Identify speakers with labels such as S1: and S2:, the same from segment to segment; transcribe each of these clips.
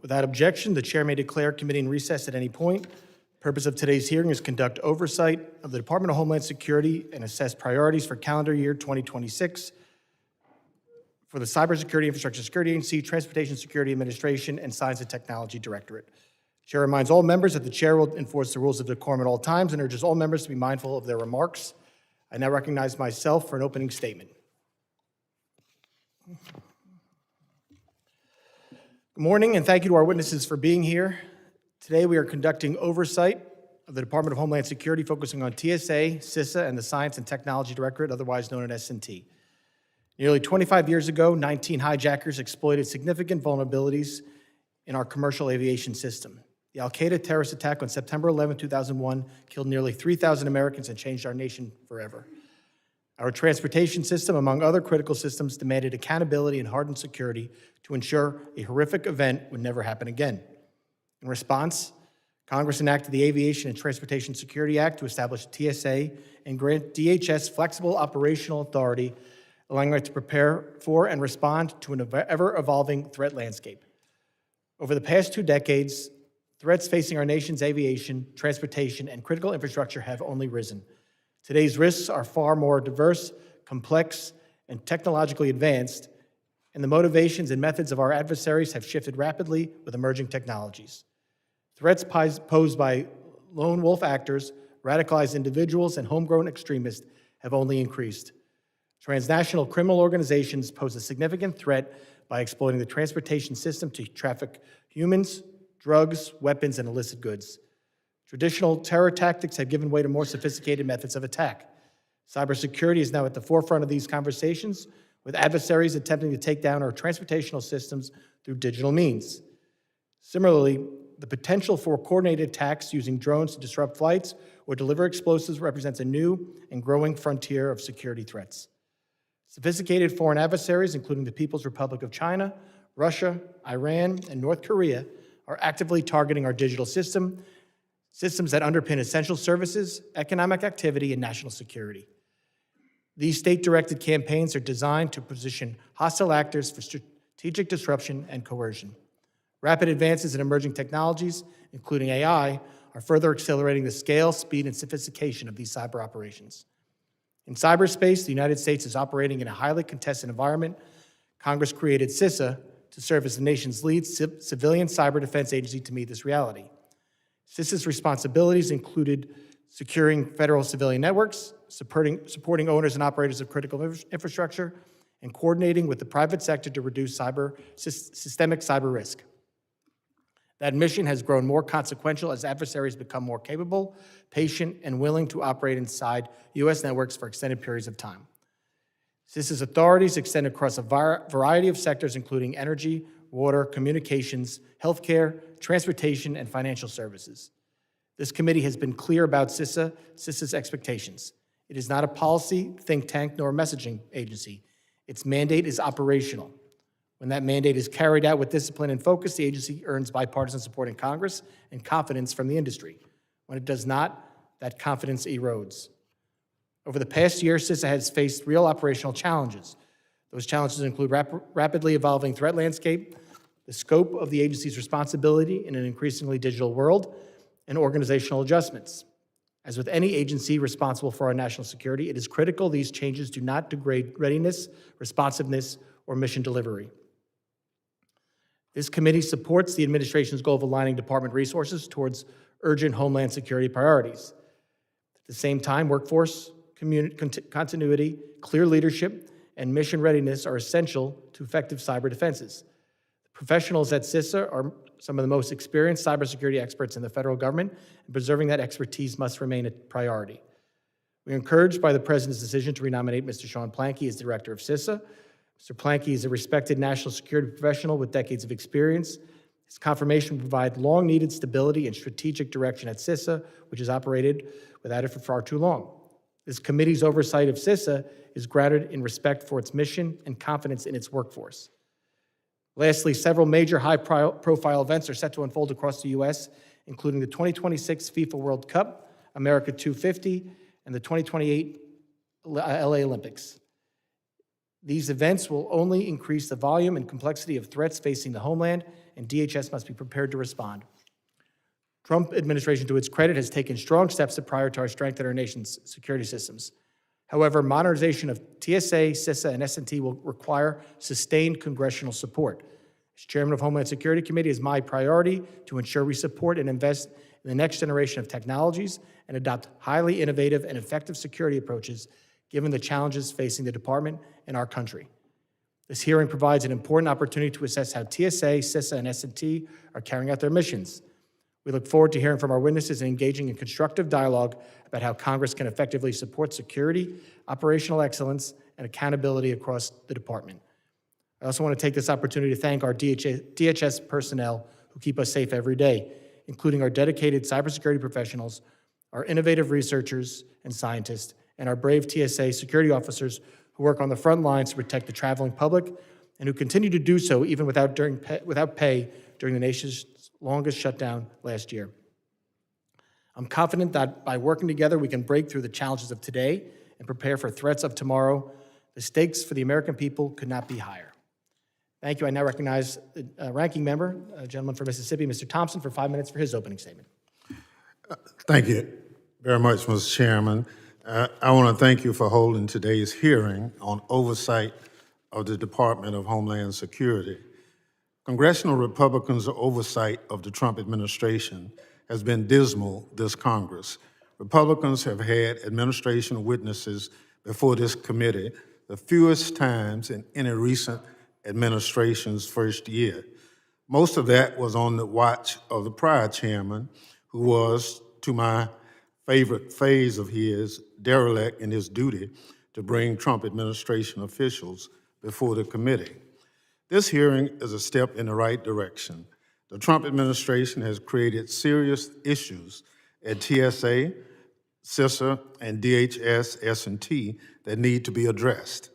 S1: Without objection, the chair may declare committee in recess at any point. The purpose of today's hearing is to conduct oversight of the Department of Homeland Security and assess priorities for calendar year 2026 for the Cybersecurity Infrastructure Security Agency, Transportation Security Administration, and Science and Technology Directorate. Chair reminds all members that the chair will enforce the rules of decorum at all times and urges all members to be mindful of their remarks. I now recognize myself for an opening statement. Good morning, and thank you to our witnesses for being here. Today we are conducting oversight of the Department of Homeland Security, focusing on TSA, CISA, and the Science and Technology Directorate, otherwise known as S&T. Nearly 25 years ago, 19 hijackers exploited significant vulnerabilities in our commercial aviation system. The Al-Qaeda terrorist attack on September 11, 2001 killed nearly 3,000 Americans and changed our nation forever. Our transportation system, among other critical systems, demanded accountability and hardened security to ensure a horrific event would never happen again. In response, Congress enacted the Aviation and Transportation Security Act to establish TSA and grant DHS flexible operational authority, allowing it to prepare for and respond to an ever-evolving threat landscape. Over the past 2 decades, threats facing our nation's aviation, transportation, and critical infrastructure have only risen. Today's risks are far more diverse, complex, and technologically advanced, and the motivations and methods of our adversaries have shifted rapidly with emerging technologies. Threats posed by lone wolf actors, radicalized individuals, and homegrown extremists have only increased. Transnational criminal organizations pose a significant threat by exploiting the transportation system to traffic humans, drugs, weapons, and illicit goods. Traditional terror tactics have given way to more sophisticated methods of attack. Cybersecurity is now at the forefront of these conversations, with adversaries attempting to take down our transportational systems through digital means. Similarly, the potential for coordinated attacks using drones to disrupt flights or deliver explosives represents a new and growing frontier of security threats. Sophisticated foreign adversaries, including the People's Republic of China, Russia, Iran, and North Korea, are actively targeting our digital systems that underpin essential services, economic activity, and national security. These state-directed campaigns are designed to position hostile actors for strategic disruption and coercion. Rapid advances in emerging technologies, including AI, are further accelerating the scale, speed, and sophistication of these cyber operations. In cyberspace, the United States is operating in a highly contested environment. Congress created CISA to serve as the nation's lead civilian cyber defense agency to meet this reality. CISA's responsibilities included securing federal civilian networks, supporting owners and operators of critical infrastructure, and coordinating with the private sector to reduce systemic cyber risk. That mission has grown more consequential as adversaries become more capable, patient, and willing to operate inside U.S. networks for extended periods of time. CISA's authorities extend across a variety of sectors, including energy, water, communications, healthcare, transportation, and financial services. This committee has been clear about CISA's expectations. It is not a policy, think tank, nor a messaging agency. Its mandate is operational. When that mandate is carried out with discipline and focus, the agency earns bipartisan support in Congress and confidence from the industry. When it does not, that confidence erodes. Over the past year, CISA has faced real operational challenges. Those challenges include rapidly evolving threat landscape, the scope of the agency's responsibility in an increasingly digital world, and organizational adjustments. As with any agency responsible for our national security, it is critical these changes do not degrade readiness, responsiveness, or mission delivery. This committee supports the administration's goal of aligning department resources towards urgent Homeland Security priorities. At the same time, workforce continuity, clear leadership, and mission readiness are essential to effective cyber defenses. The professionals at CISA are some of the most experienced cybersecurity experts in the federal government, and preserving that expertise must remain a priority. We are encouraged by the President's decision to renominate Mr. Sean Planke as Director of CISA. Mr. Planke is a respected national security professional with decades of experience. His confirmation will provide long-needed stability and strategic direction at CISA, which has operated without it for far too long. This committee's oversight of CISA is grounded in respect for its mission and confidence in its workforce. Lastly, several major high-profile events are set to unfold across the U.S., including the 2026 FIFA World Cup, America 250, and the 2028 LA Olympics. These events will only increase the volume and complexity of threats facing the homeland and DHS must be prepared to respond. Trump administration, to its credit, has taken strong steps to prioritize strengthen our nation's security systems. However, modernization of TSA, CISA, and S&T will require sustained congressional support. As chairman of Homeland Security Committee, it is my priority to ensure we support and invest in the next generation of technologies and adopt highly innovative and effective security approaches given the challenges facing the department and our country. This hearing provides an important opportunity to assess how TSA, CISA, and S&T are carrying out their missions. We look forward to hearing from our witnesses and engaging in constructive dialogue about how Congress can effectively support security, operational excellence, and accountability across the department. I also want to take this opportunity to thank our DHS personnel who keep us safe every day, including our dedicated cybersecurity professionals, our innovative researchers and scientists, and our brave TSA security officers who work on the front lines to protect the traveling public and who continue to do so even without pay during the nation's longest shutdown last year. I'm confident that by working together, we can break through the challenges of today and prepare for threats of tomorrow. The stakes for the American people could not be higher. Thank you. I now recognize the ranking member, a gentleman from Mississippi, Mr. Thompson, for 5 minutes for his opening statement.
S2: Thank you very much, Mr. Chairman. I want to thank you for holding today's hearing on oversight of the Department of Homeland Security. Congressional Republicans' oversight of the Trump administration has been dismal this Congress. Republicans have had administration witnesses before this committee the fewest times in any recent administration's first year. Most of that was on the watch of the prior chairman, who was, to my favorite phase of his, derelict in his duty to bring Trump administration officials before the committee. This hearing is a step in the right direction. The Trump administration has created serious issues at TSA, CISA, and DHS, S&T that need to be addressed.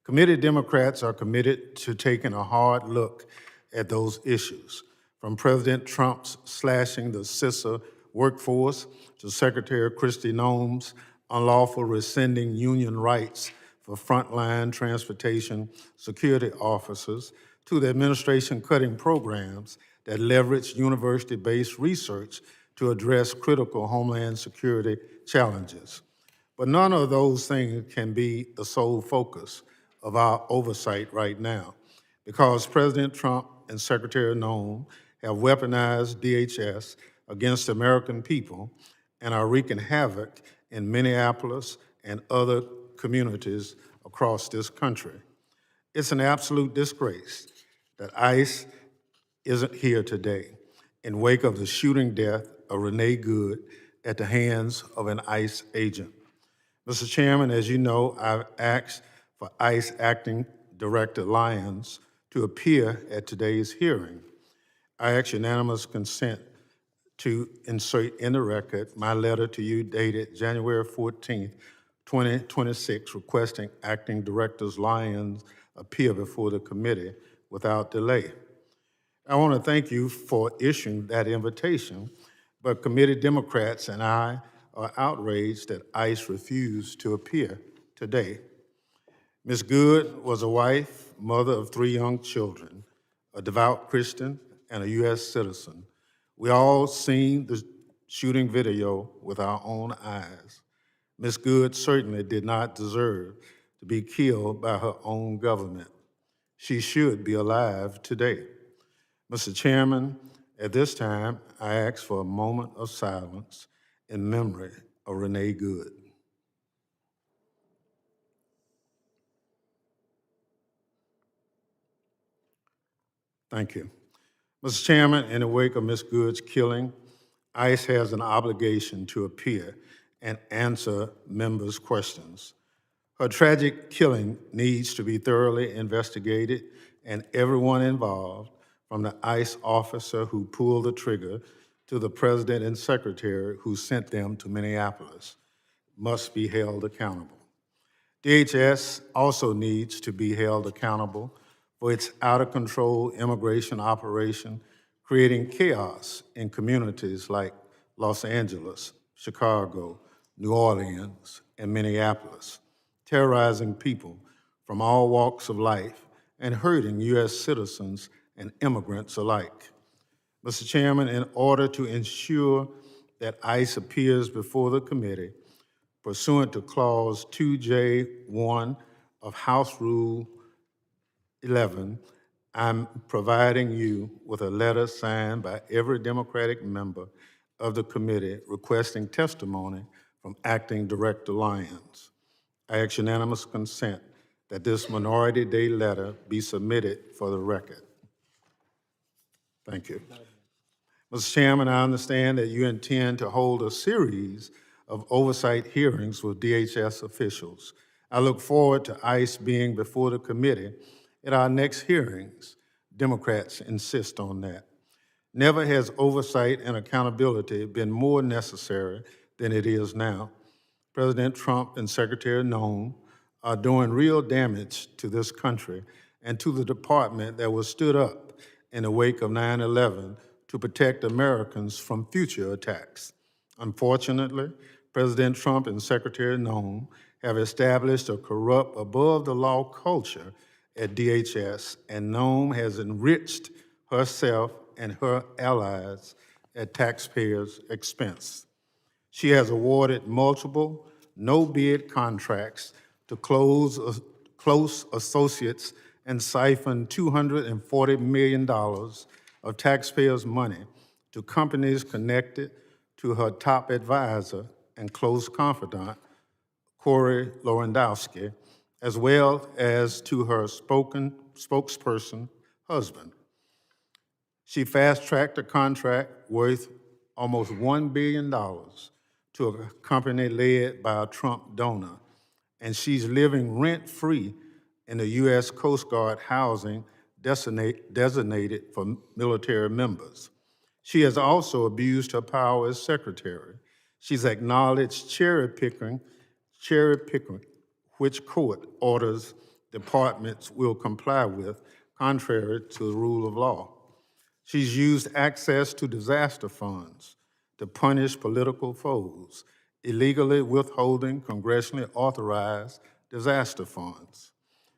S2: Committee Democrats are committed to taking a hard look at those issues, from President Trump's slashing the CISA workforce to Secretary Kristi Noem's unlawful rescinding union rights for frontline transportation security officers, to the administration cutting programs that leverage university-based research to address critical Homeland Security challenges. But none of those things can be the sole focus of our oversight right now, because President Trump and Secretary Noem have weaponized DHS against the American people and are wreaking havoc in Minneapolis and other communities across this country. It's an absolute disgrace that ICE isn't here today in wake of the shooting death of Renee Good at the hands of an ICE agent. Mr. Chairman, as you know, I've asked for ICE Acting Director Lyons to appear at today's hearing. I ask unanimous consent to insert in the record my letter to you dated January 14th, 2026, requesting Acting Directors Lyons appear before the committee without delay. I want to thank you for issuing that invitation, but committee Democrats and I are outraged that ICE refused to appear today. Ms. Good was a wife, mother of 3 young children, a devout Christian, and a U.S. citizen. We all seen the shooting video with our own eyes. Ms. Good certainly did not deserve to be killed by her own government. She should be alive today. Mr. Chairman, at this time, I ask for a moment of silence in memory of Renee Good. Thank you. Mr. Chairman, in the wake of Ms. Good's killing, ICE has an obligation to appear and answer members' questions. Her tragic killing needs to be thoroughly investigated, and everyone involved, from the ICE officer who pulled the trigger to the president and secretary who sent them to Minneapolis, must be held accountable. DHS also needs to be held accountable for its out-of-control immigration operation, creating chaos in communities like Los Angeles, Chicago, New Orleans, and Minneapolis, terrorizing people from all walks of life and hurting U.S. citizens and immigrants alike. Mr. Chairman, in order to ensure that ICE appears before the committee pursuant to Clause 2J1 of House Rule 11, I'm providing you with a letter signed by every Democratic member of the committee requesting testimony from Acting Director Lyons. I ask unanimous consent that this Minority Day letter be submitted for the record. Thank you. Mr. Chairman, I understand that you intend to hold a series of oversight hearings with DHS officials. I look forward to ICE being before the committee at our next hearings. Democrats insist on that. Never has oversight and accountability been more necessary than it is now. President Trump and Secretary Nguyen are doing real damage to this country and to the department that was stood up in the wake of 9/11 to protect Americans from future attacks. Unfortunately, President Trump and Secretary Nguyen have established a corrupt, above-the-law culture at DHS, and Nguyen has enriched herself and her allies at taxpayers' expense. She has awarded multiple no-bid contracts to close associates and siphoned $240 million of taxpayers' money to companies connected to her top advisor and close confidant, Corey Lewandowski, as well as to her spokesperson husband. She fast-tracked a contract worth almost $1 billion to a company led by a Trump donor, and she's living rent-free in the U.S. Coast Guard housing designated for military members. She has also abused her power as secretary. She's acknowledged cherry-picking, which court orders departments will comply with, contrary to the rule of law. She's used access to disaster funds to punish political foes, illegally withholding congressionally authorized disaster funds.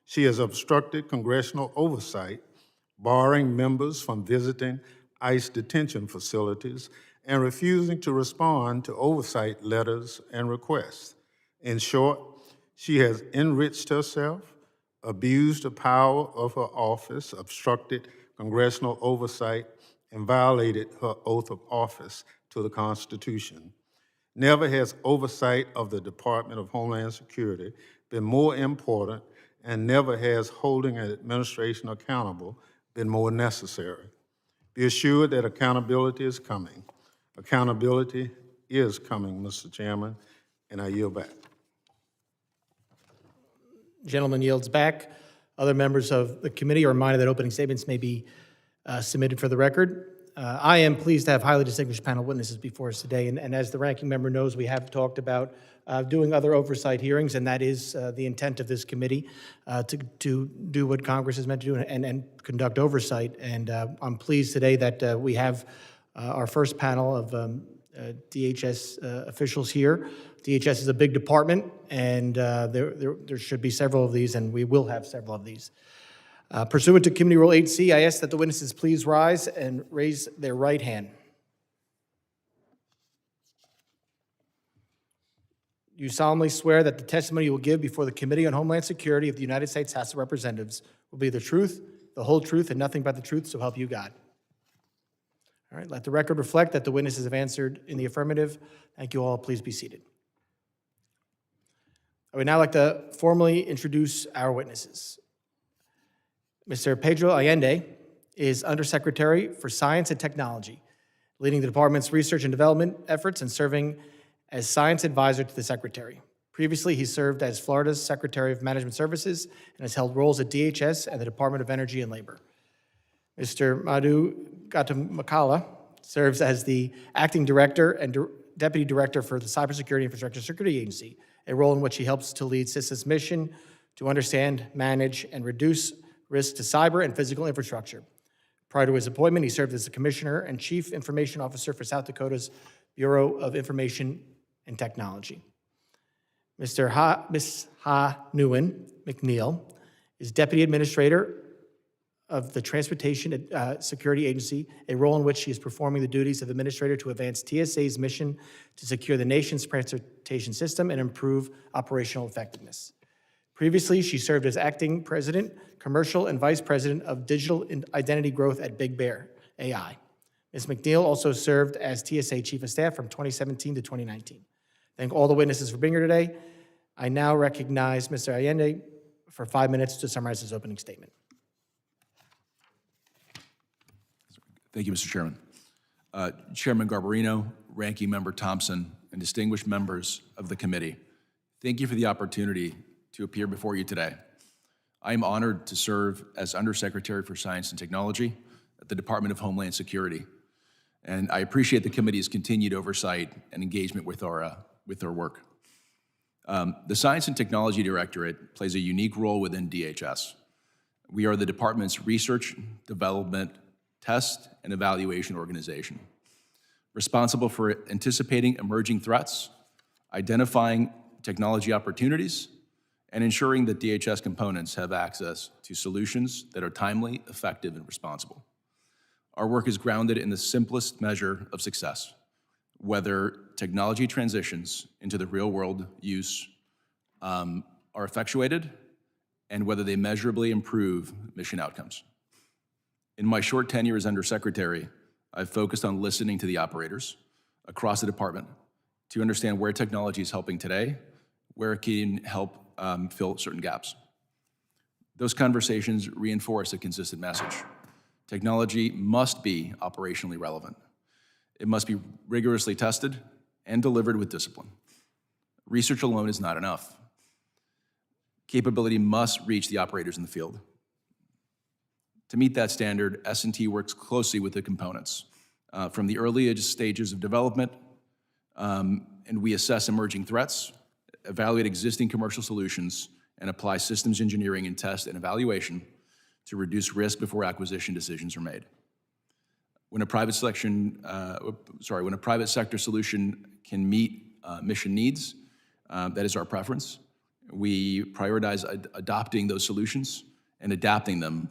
S2: She has obstructed congressional oversight, barring members from visiting ICE detention facilities and refusing to respond to oversight letters and requests. In short, she has enriched herself, abused the power of her office, obstructed congressional oversight, and violated her oath of office to the Constitution. Never has oversight of the Department of Homeland Security been more important, and never has holding an administration accountable been more necessary. Be assured that accountability is coming. Accountability is coming, Mr. Chairman, and I yield back.
S1: Gentleman yields back. Other members of the committee are reminded that opening statements may be submitted for the record. I am pleased to have highly distinguished panel witnesses before us today, and as the ranking member knows, we have talked about doing other oversight hearings, and that is the intent of this committee to do what Congress is meant to do and conduct oversight. And I'm pleased today that we have our first panel of DHS officials here. DHS is a big department, and there should be several of these, and we will have several of these. Pursuant to Committee Rule 8C, I ask that the witnesses please rise and raise their right hand. You solemnly swear that the testimony you will give before the Committee on Homeland Security of the United States House of Representatives will be the truth, the whole truth, and nothing but the truth, so help you God. All right, let the record reflect that the witnesses have answered in the affirmative. Thank you all. Please be seated. I would now like to formally introduce our witnesses. Mr. Pedro Allende is Undersecretary for Science and Technology, leading the department's research and development efforts and serving as science advisor to the Secretary. Previously, he served as Florida's Secretary of Management Services and has held roles at DHS and the Department of Energy and Labor. Mr. Madhu Gottumukkala serves as the Acting Director and Deputy Director for the Cybersecurity Infrastructure Security Agency, a role in which he helps to lead CISA's mission to understand, manage, and reduce risk to cyber and physical infrastructure. Prior to his appointment, he served as the Commissioner and Chief Information Officer for South Dakota's Bureau of Information and Technology. Ms. Nguyen McNeill is Deputy Administrator of the Transportation Security Agency, a role in which she is performing the duties of administrator to advance TSA's mission to secure the nation's transportation system and improve operational effectiveness. Previously, she served as acting president, commercial, and vice president of digital identity growth at Big Bear AI. Ms. McNeill also served as TSA chief of staff from 2017 to 2019. Thank all the witnesses for being here today. I now recognize Mr. Allende for 5 minutes to summarize his opening statement.
S3: Thank you, Mr. Chairman. Chairman Garbarino, Ranking Member Thompson, and distinguished members of the committee, thank you for the opportunity to appear before you today. I am honored to serve as Undersecretary for Science and Technology at the Department of Homeland Security, and I appreciate the committee's continued oversight and engagement with our work. The Science and Technology Directorate plays a unique role within DHS. We are the department's research, development, test, and evaluation organization, responsible for anticipating emerging threats, identifying technology opportunities, and ensuring that DHS components have access to solutions that are timely, effective, and responsible. Our work is grounded in the simplest measure of success, whether technology transitions into the real-world use are effectuated, and whether they measurably improve mission outcomes. In my short tenure as Undersecretary, I've focused on listening to the operators across the department to understand where technology is helping today, where it can help fill certain gaps. Those conversations reinforce a consistent message. Technology must be operationally relevant. It must be rigorously tested and delivered with discipline. Research alone is not enough. Capability must reach the operators in the field. To meet that standard, S&T works closely with the components from the earliest stages of development, and we assess emerging threats, evaluate existing commercial solutions, and apply systems engineering and test and evaluation to reduce risk before acquisition decisions are made. When a private sector solution can meet mission needs, that is our preference. We prioritize adopting those solutions and adapting them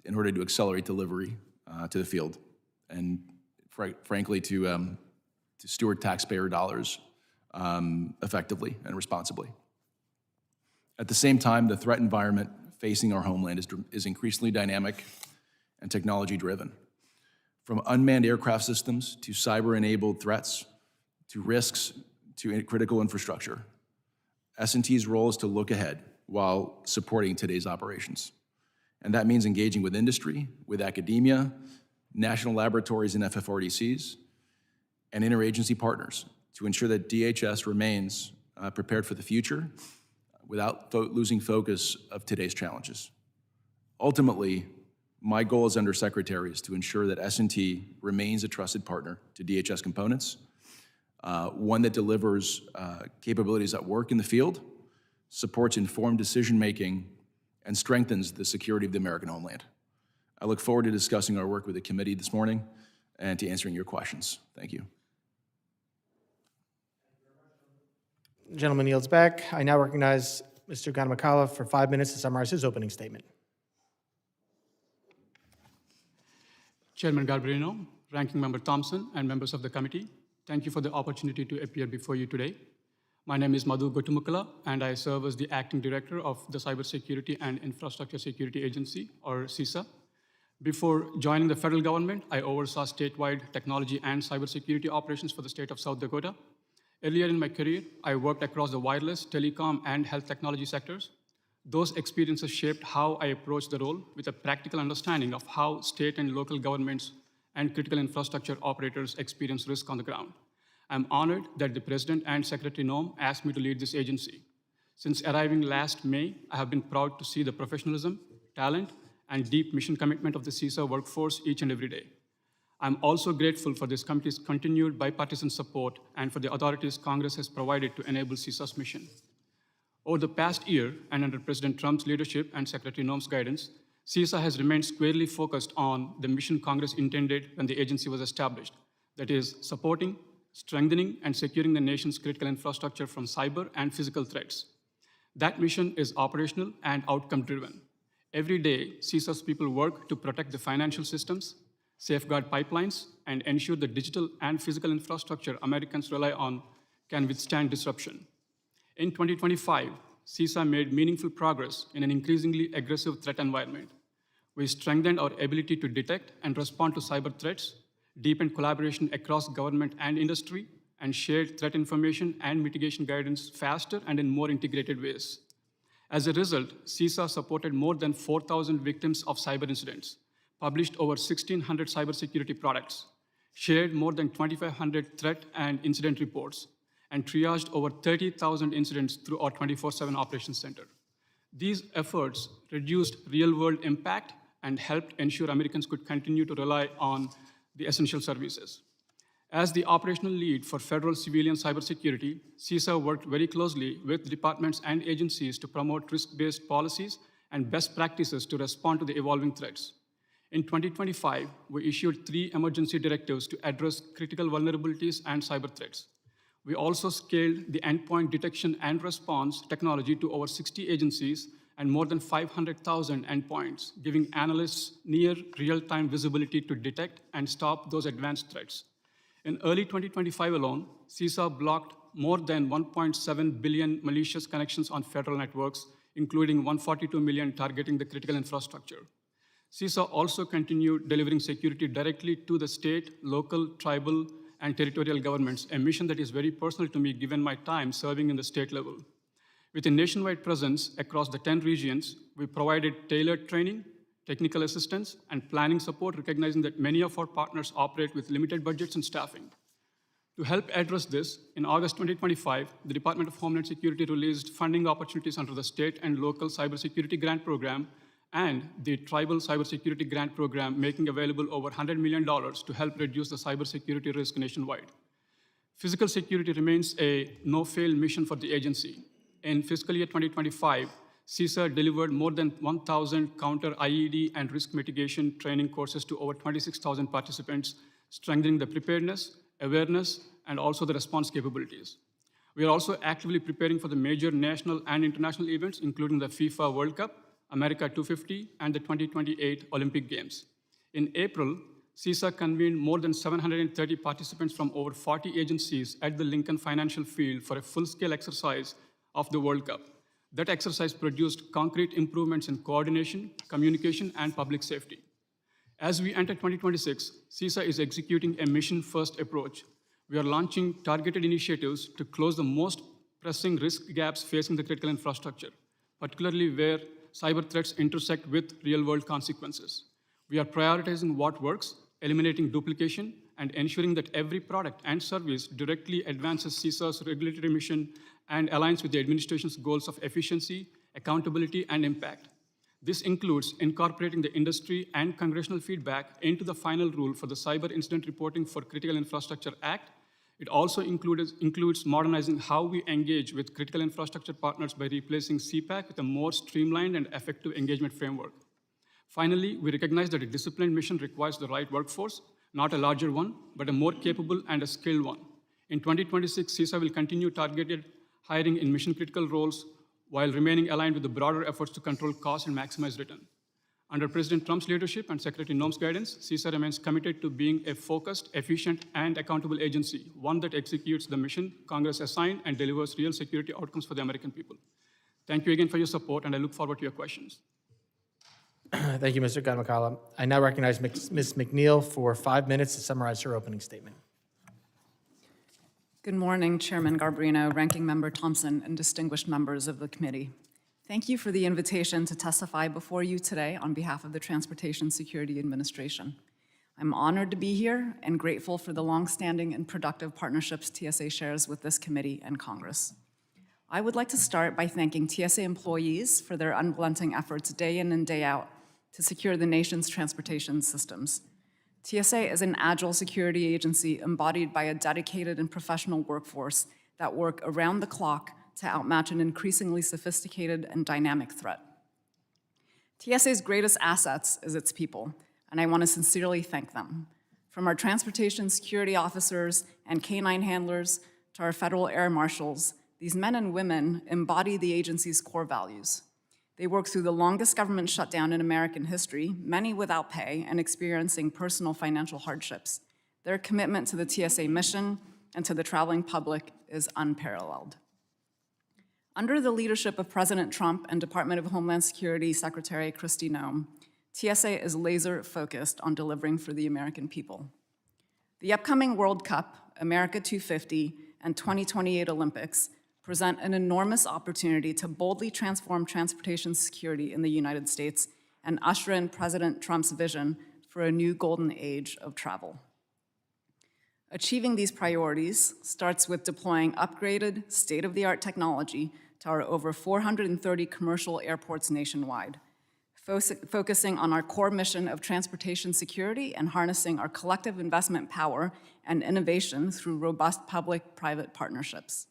S3: in order to accelerate delivery to the field, and frankly, to steward taxpayer dollars effectively and responsibly. At the same time, the threat environment facing our homeland is increasingly dynamic and technology-driven. From unmanned aircraft systems to cyber-enabled threats to risks to critical infrastructure, S&T's role is to look ahead while supporting today's operations. And that means engaging with industry, with academia, national laboratories and FFRDCs, and interagency partners to ensure that DHS remains prepared for the future without losing focus of today's challenges. Ultimately, my goal as Undersecretary is to ensure that S&T remains a trusted partner to DHS components, one that delivers capabilities that work in the field, supports informed decision-making, and strengthens the security of the American homeland. I look forward to discussing our work with the committee this morning and to answering your questions. Thank you.
S1: The gentleman yields back. I now recognize Mr. Gottumukkala for 5 minutes to summarize his opening statement.
S4: Chairman Garbarino, Ranking Member Thompson, and members of the committee, thank you for the opportunity to appear before you today. My name is Madhu, Gottumukkala, and I serve as the Acting Director of the Cybersecurity and Infrastructure Security Agency, or CISA. Before joining the federal government, I oversaw statewide technology and cybersecurity operations for the state of South Dakota. Earlier in my career, I worked across the wireless, telecom, and health technology sectors. Those experiences shaped how I approached the role with a practical understanding of how state and local governments and critical infrastructure operators experience risk on the ground. I'm honored that the President and Secretary Noem asked me to lead this agency. Since arriving last May, I have been proud to see the professionalism, talent, and deep mission commitment of the CISA workforce each and every day. I'm also grateful for this committee's continued bipartisan support and for the authorities Congress has provided to enable CISA's mission. Over the past year, and under President Trump's leadership and Secretary Noem's guidance, CISA has remained squarely focused on the mission Congress intended when the agency was established, that is, supporting, strengthening, and securing the nation's critical infrastructure from cyber and physical threats. That mission is operational and outcome-driven. Every day, CISA's people work to protect the financial systems, safeguard pipelines, and ensure the digital and physical infrastructure Americans rely on can withstand disruption. In 2025, CISA made meaningful progress in an increasingly aggressive threat environment. We strengthened our ability to detect and respond to cyber threats, deepened collaboration across government and industry, and shared threat information and mitigation guidance faster and in more integrated ways. As a result, CISA supported more than 4,000 victims of cyber incidents, published over 1,600 cybersecurity products, shared more than 2,500 threat and incident reports, and triaged over 30,000 incidents through our 24/7 operations center. These efforts reduced real-world impact and helped ensure Americans could continue to rely on the essential services. As the operational lead for federal civilian cybersecurity, CISA worked very closely with departments and agencies to promote risk-based policies and best practices to respond to the evolving threats. In 2025, we issued 3 emergency directives to address critical vulnerabilities and cyber threats. We also scaled the endpoint detection and response technology to over 60 agencies and more than 500,000 endpoints, giving analysts near real-time visibility to detect and stop those advanced threats. In early 2025 alone, CISA blocked more than 1.7 billion malicious connections on federal networks, including 142 million targeting the critical infrastructure. CISA also continued delivering security directly to the state, local, tribal, and territorial governments, a mission that is very personal to me given my time serving in the state level. With a nationwide presence across the 10 regions, we provided tailored training, technical assistance, and planning support, recognizing that many of our partners operate with limited budgets and staffing. To help address this, in August 2025, the Department of Homeland Security released funding opportunities under the state and local cybersecurity grant program and the tribal cybersecurity grant program, making available over $100 million to help reduce the cybersecurity risk nationwide. Physical security remains a no-fail mission for the agency. In fiscal year 2025, CISA delivered more than 1,000 counter-IED and risk mitigation training courses to over 26,000 participants, strengthening the preparedness, awareness, and also the response capabilities. We are also actively preparing for the major national and international events, including the FIFA World Cup, America 250, and the 2028 Olympic Games. In April, CISA convened more than 730 participants from over 40 agencies at the Lincoln Financial Field for a full-scale exercise of the World Cup. That exercise produced concrete improvements in coordination, communication, and public safety. As we enter 2026, CISA is executing a mission-first approach. We are launching targeted initiatives to close the most pressing risk gaps facing the critical infrastructure, particularly where cyber threats intersect with real-world consequences. We are prioritizing what works, eliminating duplication, and ensuring that every product and service directly advances CISA's regulatory mission and aligns with the administration's goals of efficiency, accountability, and impact. This includes incorporating the industry and congressional feedback into the final rule for the Cyber Incident Reporting for Critical Infrastructure Act. It also includes modernizing how we engage with critical infrastructure partners by replacing CPAC with a more streamlined and effective engagement framework. Finally, we recognize that a disciplined mission requires the right workforce, not a larger one, but a more capable and a skilled one. In 2026, CISA will continue targeted hiring in mission-critical roles while remaining aligned with the broader efforts to control costs and maximize return. Under President Trump's leadership and Secretary Noem's guidance, CISA remains committed to being a focused, efficient, and accountable agency, one that executes the mission Congress assigned and delivers real security outcomes for the American people. Thank you again for your support, and I look forward to your questions.
S1: Thank you, Mr. Gottumukkala. I now recognize Ms. McNeill for 5 minutes to summarize her opening statement.
S5: Good morning, Chairman Garbarino, Ranking Member Thompson, and distinguished members of the committee. Thank you for the invitation to testify before you today on behalf of the Transportation Security Administration. I'm honored to be here and grateful for the longstanding and productive partnerships TSA shares with this committee and Congress. I would like to start by thanking TSA employees for their unrelenting efforts day in and day out to secure the nation's transportation systems. TSA is an agile security agency embodied by a dedicated and professional workforce that work around the clock to outmatch an increasingly sophisticated and dynamic threat. TSA's greatest assets is its people, and I want to sincerely thank them. From our transportation security officers and canine handlers to our federal air marshals, these men and women embody the agency's core values. They worked through the longest government shutdown in American history, many without pay and experiencing personal financial hardships. Their commitment to the TSA mission and to the traveling public is unparalleled. Under the leadership of President Trump and Department of Homeland Security Secretary Kristi Noem, TSA is laser-focused on delivering for the American people. The upcoming World Cup, America 250, and 2028 Olympics present an enormous opportunity to boldly transform transportation security in the United States and usher in President Trump's vision for a new golden age of travel. Achieving these priorities starts with deploying upgraded, state-of-the-art technology to our over 430 commercial airports nationwide, focusing on our core mission of transportation security and harnessing our collective investment power and innovation through robust public-private partnerships.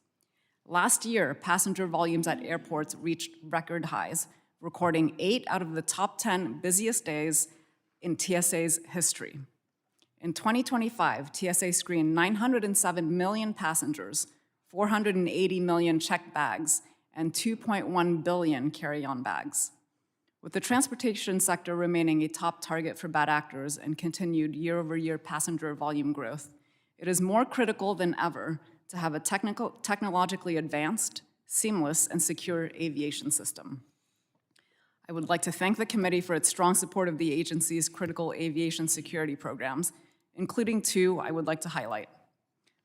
S5: Last year, passenger volumes at airports reached record highs, recording 8 out of the top 10 busiest days in TSA's history. In 2025, TSA screened 907 million passengers, 480 million checked bags, and 2.1 billion carry-on bags. With the transportation sector remaining a top target for bad actors and continued year-over-year passenger volume growth, it is more critical than ever to have a technologically advanced, seamless, and secure aviation system. I would like to thank the committee for its strong support of the agency's critical aviation security programs, including 2 I would like to highlight.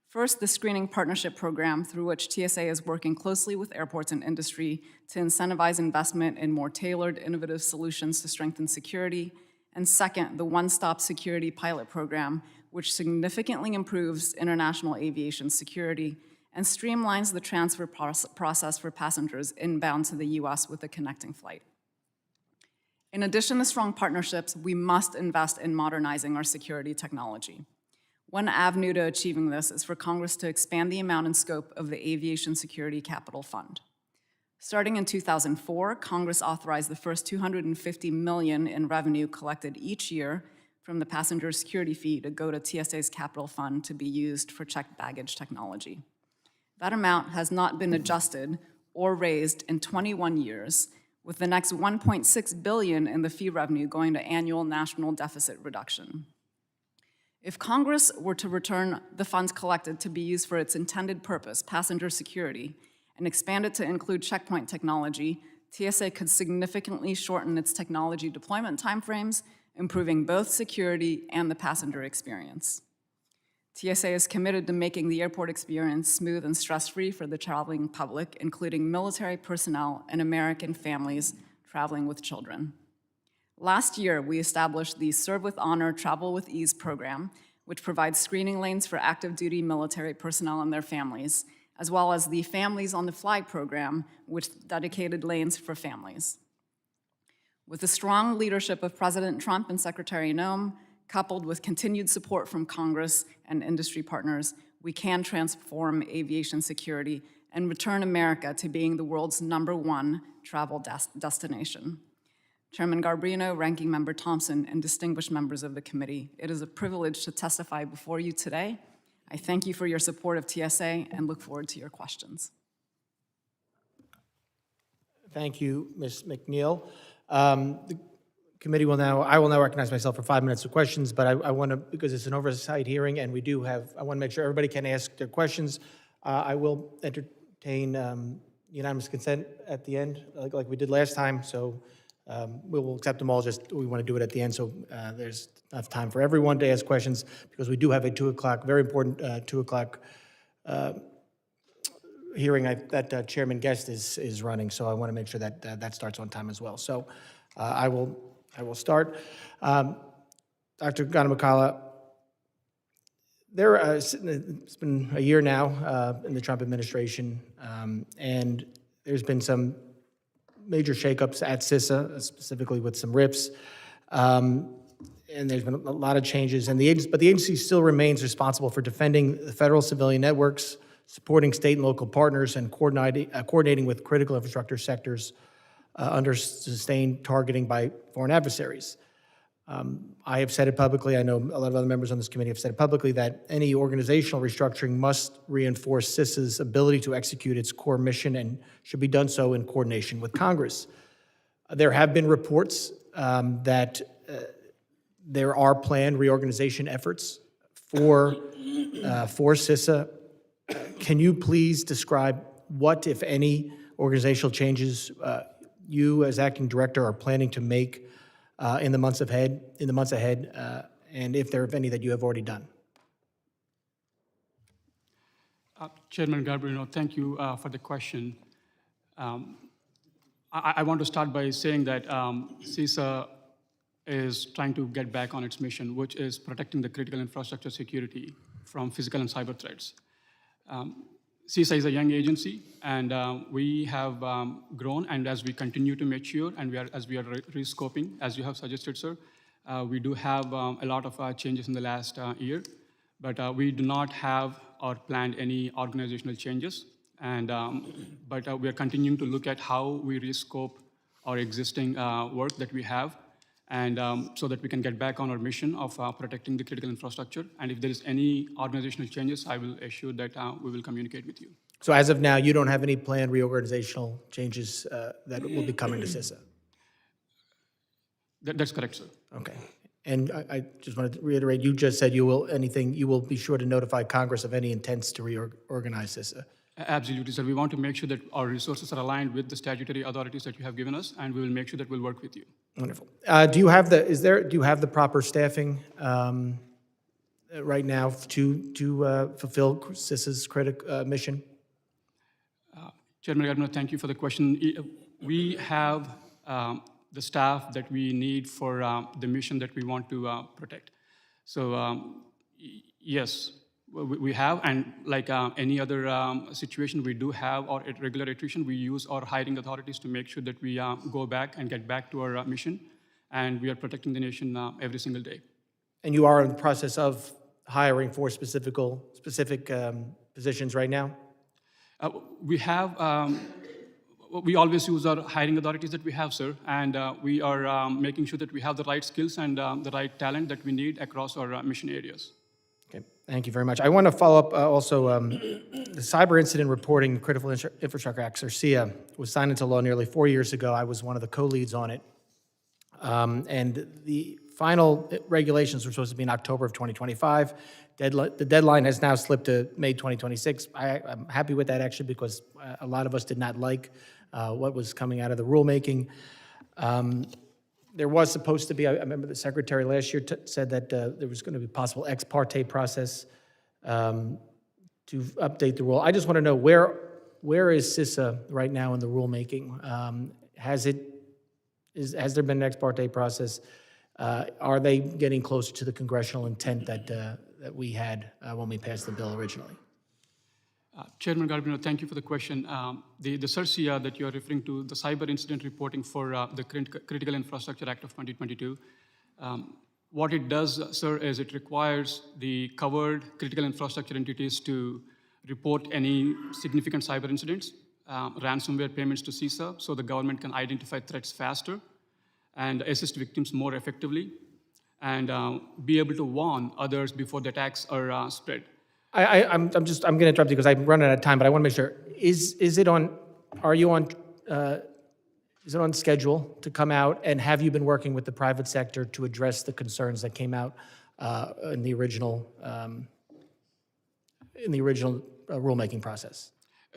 S5: First, the Screening Partnership Program, through which TSA is working closely with airports and industry to incentivize investment in more tailored, innovative solutions to strengthen security. And second, the One-Stop Security Pilot Program, which significantly improves international aviation security and streamlines the transfer process for passengers inbound to the US with a connecting flight. In addition to strong partnerships, we must invest in modernizing our security technology. One avenue to achieving this is for Congress to expand the amount and scope of the Aviation Security Capital Fund. Starting in 2004, Congress authorized the first $250 million in revenue collected each year from the passenger security fee to go to TSA's capital fund to be used for checked baggage technology. That amount has not been adjusted or raised in 21 years, with the next $1.6 billion in the fee revenue going to annual national deficit reduction. If Congress were to return the funds collected to be used for its intended purpose, passenger security, and expand it to include checkpoint technology, TSA could significantly shorten its technology deployment timeframes, improving both security and the passenger experience. TSA is committed to making the airport experience smooth and stress-free for the traveling public, including military personnel and American families traveling with children. Last year, we established the Serve with Honor, Travel with Ease program, which provides screening lanes for active duty military personnel and their families, as well as the Families on the Fly program, with dedicated lanes for families. With the strong leadership of President Trump and Secretary Noem, coupled with continued support from Congress and industry partners, we can transform aviation security and return America to being the world's #1 travel destination. Chairman Garbarino, Ranking Member Thompson, and distinguished members of the committee, it is a privilege to testify before you today. I thank you for your support of TSA and look forward to your questions.
S1: Thank you, Ms. McNeill. The committee I will now recognize myself for 5 minutes of questions, but I want to, because it's an oversight hearing and I want to make sure everybody can ask their questions. I will entertain unanimous consent at the end, like we did last time, so we will accept them all, just we want to do it at the end, so there's enough time for everyone to ask questions, because we do have a 2 o'clock, very important 2 o'clock hearing that Chairman Guest is running, so I want to make sure that that starts on time as well. So I will start. Dr. Gottumukkala, it's been a year now in the Trump administration, and there's been some major shakeups at CISA, specifically with some RIFs, and there's been a lot of changes. But the agency still remains responsible for defending the federal civilian networks, supporting state and local partners, and coordinating with critical infrastructure sectors under sustained targeting by foreign adversaries. I have said it publicly, I know a lot of other members on this committee have said it publicly, that any organizational restructuring must reinforce CISA's ability to execute its core mission and should be done so in coordination with Congress. There have been reports that there are planned reorganization efforts for CISA. Can you please describe what, if any, organizational changes you as acting director are planning to make in the months ahead, and if there are any that you have already done?
S4: Chairman Garbarino, thank you for the question. I want to start by saying that CISA is trying to get back on its mission, which is protecting the critical infrastructure security from physical and cyber threats. CISA is a young agency, and we have grown, and as we continue to mature, and as we are rescoping, as you have suggested, sir, we do have a lot of changes in the last year, but we do not have or planned any organizational changes, and but we are continuing to look at how we rescope our existing work that we have, and so that we can get back on our mission of protecting the critical infrastructure. And if there is any organizational changes, I will assure that we will communicate with you.
S1: So as of now, you don't have any planned reorganizational changes that will be coming to CISA?
S4: That's correct, sir.
S1: Okay. And I just wanted to reiterate, you just said you will be sure to notify Congress of any intents to reorganize CISA.
S4: Absolutely, sir. We want to make sure that our resources are aligned with the statutory authorities that you have given us, and we will make sure that we'll work with you.
S1: Wonderful. Do you have the proper staffing right now to fulfill CISA's mission?
S4: Chairman Gardner, thank you for the question. We have the staff that we need for the mission that we want to protect. So yes, we have, and like any other situation, we do have our regular attrition. We use our hiring authorities to make sure that we go back and get back to our mission, and we are protecting the nation every single day.
S1: And you are in the process of hiring for specific positions right now?
S4: We have, we always use our hiring authorities that we have, sir, and we are making sure that we have the right skills and the right talent that we need across our mission areas.
S1: Okay, thank you very much. I want to follow up also, the Cyber Incident Reporting Critical Infrastructure Act, or CIA, was signed into law nearly 4 years ago. I was one of the co-leads on it. And the final regulations were supposed to be in October of 2025. The deadline has now slipped to May 2026. I'm happy with that, actually, because a lot of us did not like what was coming out of the rulemaking. There was supposed to be, I remember the secretary last year said that there was going to be a possible ex parte process to update the rule. I just want to know, where is CISA right now in the rulemaking? Has there been an ex parte process? Are they getting closer to the congressional intent that we had when we passed the bill originally?
S4: Chairman Garbino, thank you for the question. The CIRCIA that you are referring to, the Cyber Incident Reporting for the Critical Infrastructure Act of 2022, what it does, sir, is it requires the covered critical infrastructure entities to report any significant cyber incidents, ransomware payments to CISA, so the government can identify threats faster and assist victims more effectively, and be able to warn others before the attacks are spread.
S1: I'm going to interrupt you because I'm running out of time, but I want to make sure. Is it on schedule to come out, and have you been working with the private sector to address the concerns that came out in the original rulemaking process?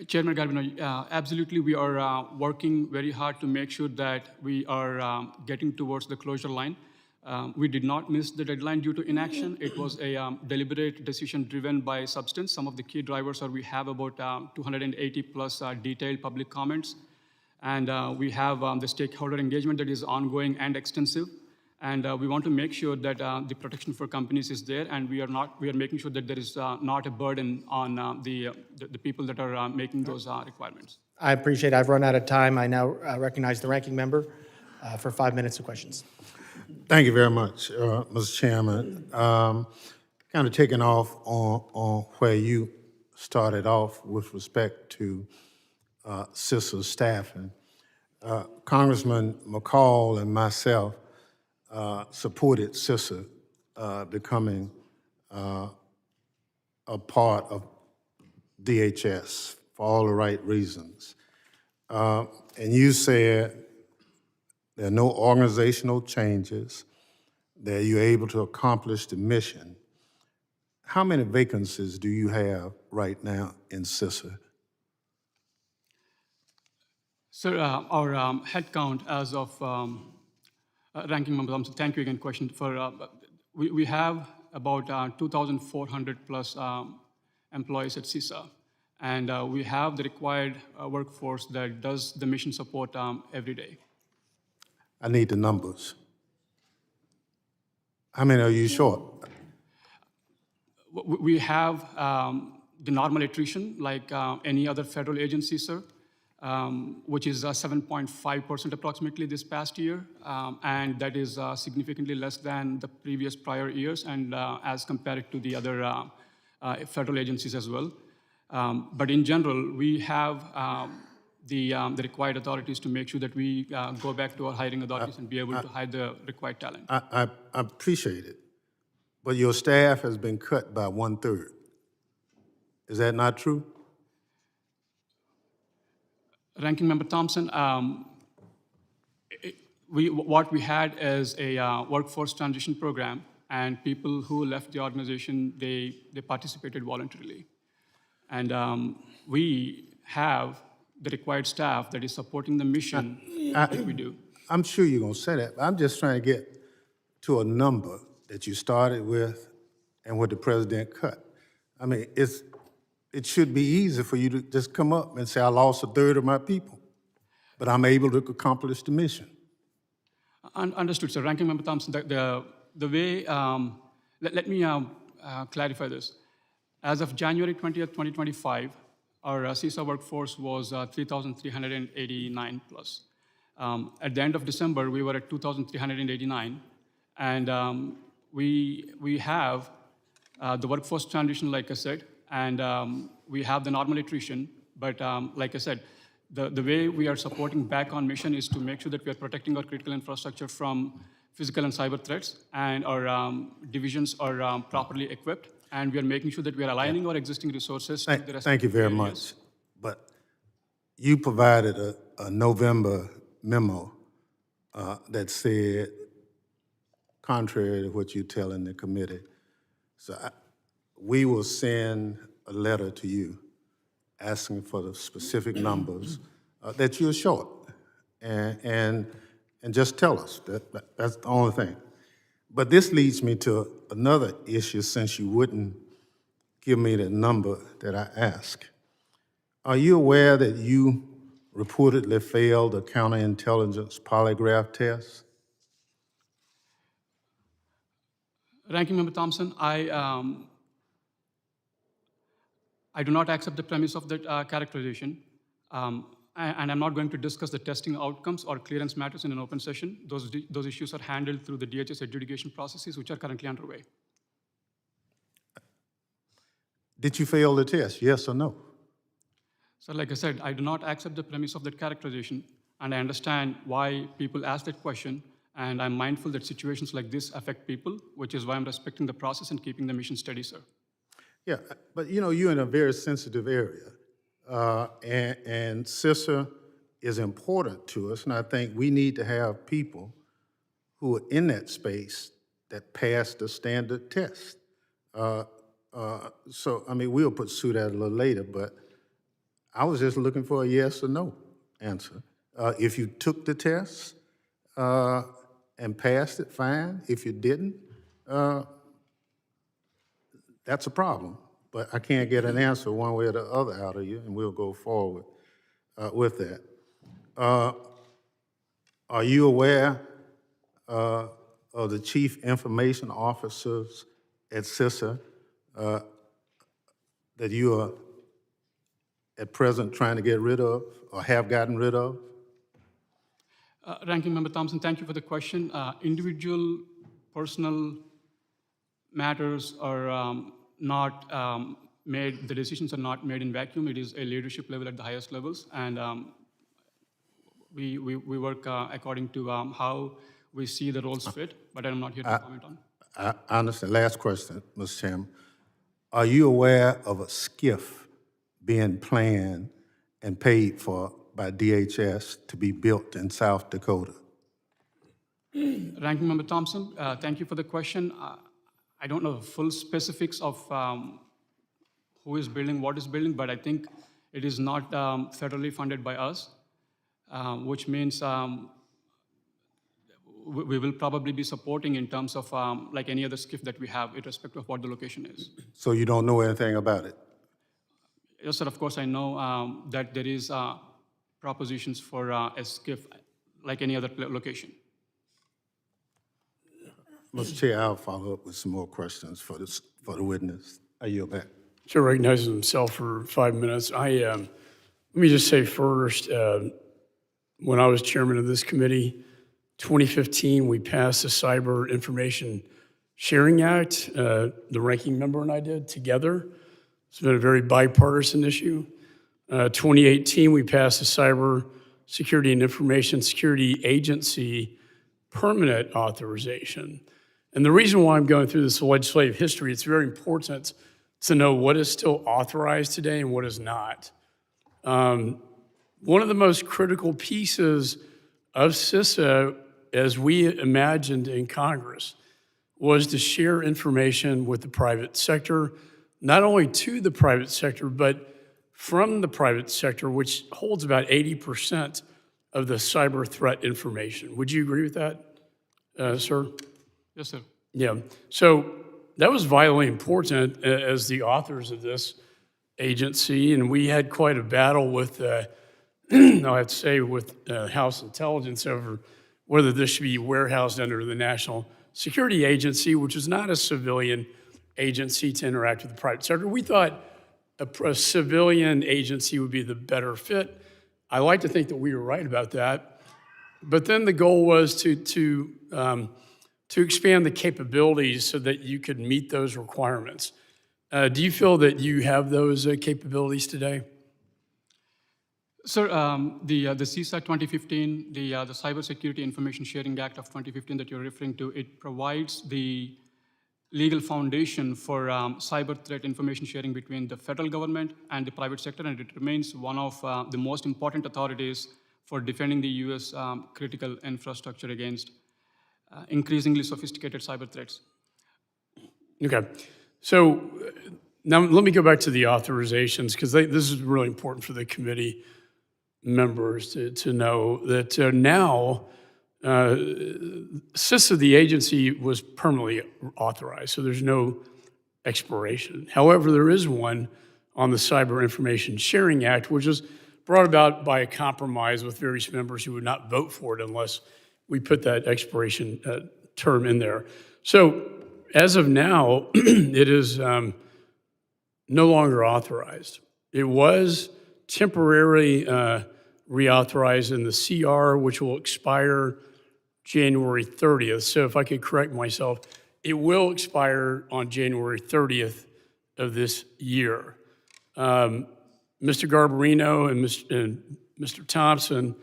S4: Chairman Garbino, absolutely, we are working very hard to make sure that we are getting towards the closure line. We did not miss the deadline due to inaction. It was a deliberate decision driven by substance. Some of the key drivers are we have about 280 plus detailed public comments, and we have the stakeholder engagement that is ongoing and extensive. And we want to make sure that the protection for companies is there, and we are making sure that there is not a burden on the people that are making those requirements.
S1: I appreciate it. I've run out of time. I now recognize the ranking member for 5 minutes of questions.
S2: Thank you very much, Mr. Chairman. Kind of taking off on where you started off with respect to CISA staffing. Congressman McCall and myself supported CISA becoming a part of DHS for all the right reasons. And you said there are no organizational changes, that you're able to accomplish the mission. How many vacancies do you have right now in CISA?
S4: Sir, our headcount as of Ranking Member Thompson, thank you again, question for, we have about 2,400 plus employees at CISA, and we have the required workforce that does the mission support every day.
S2: I need the numbers. How many are you short?
S4: We have the normal attrition like any other federal agency, sir, which is 7.5% approximately this past year, and that is significantly less than the previous prior years and as compared to the other federal agencies as well. But in general, we have the required authorities to make sure that we go back to our hiring authorities and be able to hire the required talent.
S2: I appreciate it, but your staff has been cut by 1/3. Is that not true?
S4: Ranking Member Thompson, what we had is a workforce transition program, and people who left the organization, they participated voluntarily. And we have the required staff that is supporting the mission that we do.
S2: I'm sure you're going to say that, but I'm just trying to get to a number that you started with and what the president cut. I mean, it should be easy for you to just come up and say, I lost 1/3 of my people, but I'm able to accomplish the mission.
S4: Understood, sir. Ranking Member Thompson, the way, let me clarify this. As of January 20th, 2025, our CISA workforce was 3,389 plus. At the end of December, we were at 2,389, and we have the workforce transition, like I said, and we have the normal attrition, but like I said, the way we are supporting back on mission is to make sure that we are protecting our critical infrastructure from physical and cyber threats, and our divisions are properly equipped, and we are making sure that we are aligning our existing resources to the rest.
S2: Thank you very much. But you provided a November memo that said, contrary to what you're telling the committee, so we will send a letter to you asking for the specific numbers that you're short, and just tell us. That's the only thing. But this leads me to another issue, since you wouldn't give me the number that I asked. Are you aware that you reportedly failed a counterintelligence polygraph test?
S4: Ranking Member Thompson, I do not accept the premise of that characterization, and I'm not going to discuss the testing outcomes or clearance matters in an open session. Those issues are handled through the DHS adjudication processes, which are currently underway.
S2: Did you fail the test, yes or no?
S4: So like I said, I do not accept the premise of that characterization, and I understand why people ask that question, and I'm mindful that situations like this affect people, which is why I'm respecting the process and keeping the mission steady, sir.
S2: Yeah, but you know, you're in a very sensitive area, and CISA is important to us, and I think we need to have people who are in that space that pass the standard test. So, I mean, we'll pursue that a little later, but I was just looking for a yes or no answer. If you took the test and passed it, fine. If you didn't, that's a problem. But I can't get an answer one way or the other out of you, and we'll go forward with that. Are you aware of the chief information officers at CISA that you are at present trying to get rid of or have gotten rid of?
S4: Ranking Member Thompson, thank you for the question. Individual personal matters are not made, the decisions are not made in vacuum. It is a leadership level at the highest levels, and we work according to how we see the roles fit, but I'm not here to comment on.
S2: I understand. Last question, Mr. Chairman. Are you aware of a SCIF being planned and paid for by DHS to be built in South Dakota?
S4: Ranking Member Thompson, thank you for the question. I don't know the full specifics of who is building, what is building, but I think it is not federally funded by us, which means we will probably be supporting in terms of like any other SCIF that we have, irrespective of what the location is.
S2: So you don't know anything about it?
S4: Yes, sir, of course, I know that there is propositions for a SCIF like any other location.
S2: Mr. Chair, I'll follow up with some more questions for the witness. I yield back.
S6: Chair recognizes himself for 5 minutes. Let me just say first, when I was chairman of this committee, 2015, we passed the Cyber Information Sharing Act, the ranking member and I did together. It's been a very bipartisan issue. 2018, we passed the Cybersecurity and Information Security Agency permanent authorization. And the reason why I'm going through this legislative history, it's very important to know what is still authorized today and what is not. One of the most critical pieces of CISA, as we imagined in Congress, was to share information with the private sector, not only to the private sector, but from the private sector, which holds about 80% of the cyber threat information. Would you agree with that, sir?
S4: Yes, sir.
S6: Yeah, so that was vitally important as the authors of this agency, and we had quite a battle with, I have to say, with House Intelligence over whether this should be warehoused under the National Security Agency, which is not a civilian agency to interact with the private sector. We thought a civilian agency would be the better fit. I like to think that we were right about that. But then the goal was to expand the capabilities so that you could meet those requirements. Do you feel that you have those capabilities today?
S4: Sir, the CISA 2015, the Cybersecurity Information Sharing Act of 2015 that you're referring to, it provides the legal foundation for cyber threat information sharing between the federal government and the private sector, and it remains one of the most important authorities for defending the U.S. Critical infrastructure against increasingly sophisticated cyber threats.
S6: Okay, so now let me go back to the authorizations, because this is really important for the committee members to know that now CISA, the agency, was permanently authorized, so there's no expiration. However, there is one on the Cyber Information Sharing Act, which was brought about by a compromise with various members who would not vote for it unless we put that expiration term in there. So as of now, it is no longer authorized. It was temporarily reauthorized in the CR, which will expire January 30th. So if I could correct myself, it will expire on January 30th of this year. Mr. Garbarino and Mr. Thompson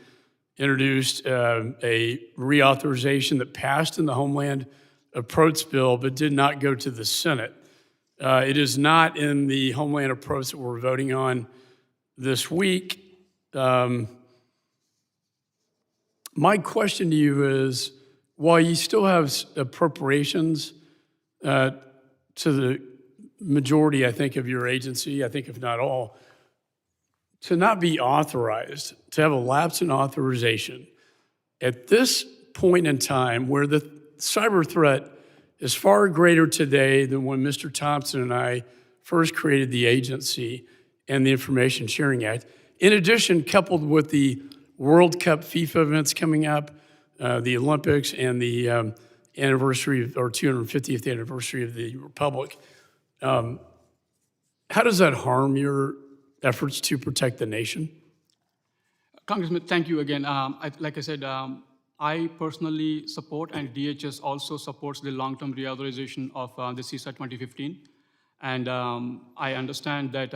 S6: introduced a reauthorization that passed in the Homeland Approach bill, but did not go to the Senate. It is not in the Homeland Approach that we're voting on this week. My question to you is, while you still have appropriations to the majority, I think, of your agency, I think if not all, to not be authorized, to have a lapse in authorization at this point in time where the cyber threat is far greater today than when Mr. Thompson and I first created the agency and the Information Sharing Act. In addition, coupled with the World Cup FIFA events coming up, the Olympics, and the anniversary or 250th anniversary of the Republic, how does that harm your efforts to protect the nation?
S4: Congressman, thank you again. Like I said, I personally support, and DHS also supports, the long-term reauthorization of the CISA 2015. And I understand that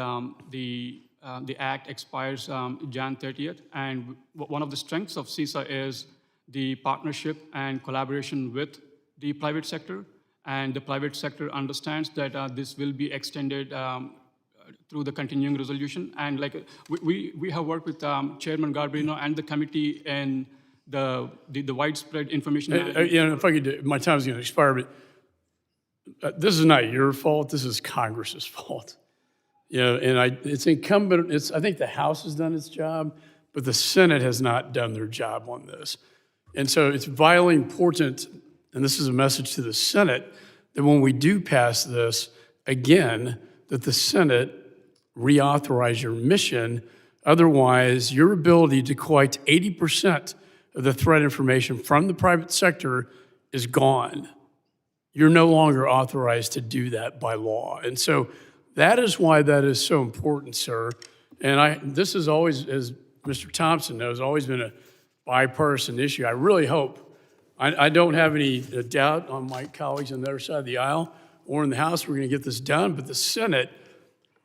S4: the act expires Jan 30th, and one of the strengths of CISA is the partnership and collaboration with the private sector, and the private sector understands that this will be extended through the continuing resolution. And like we have worked with Chairman Garbarino and the committee in the widespread information.
S6: If I could, my time's going to expire, but this is not your fault. This is Congress's fault. And it's incumbent. I think the House has done its job, but the Senate has not done their job on this. And so it's vitally important, and this is a message to the Senate, that when we do pass this, again, that the Senate reauthorize your mission. Otherwise, your ability to collect 80% of the threat information from the private sector is gone. You're no longer authorized to do that by law. And so that is why that is so important, sir. And this is always, as Mr. Thompson knows, always been a bipartisan issue. I really hope, I don't have any doubt on my colleagues on the other side of the aisle or in the House, we're gonna get this done, but the Senate,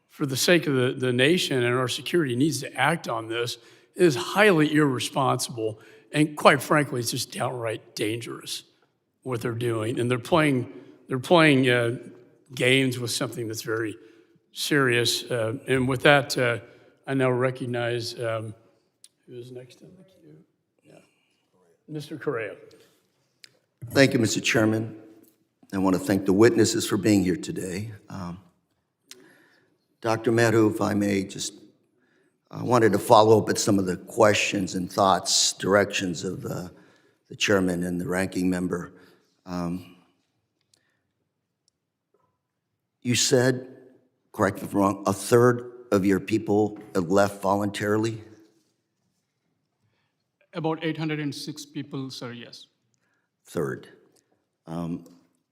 S6: for the sake of the nation and our security, needs to act on this. It is highly irresponsible, and quite frankly, it's just downright dangerous what they're doing. And they're playing games with something that's very serious. And with that, I now recognize, who is next in the queue? Yeah. Mr. Correa.
S7: Thank you, Mr. Chairman. I want to thank the witnesses for being here today. Dr. Madhu, if I may, I wanted to follow up at some of the questions and thoughts, directions of the chairman and the ranking member. You said, correct me if I'm wrong, a third of your people have left voluntarily?
S4: About 806 people, sir, yes.
S7: Third.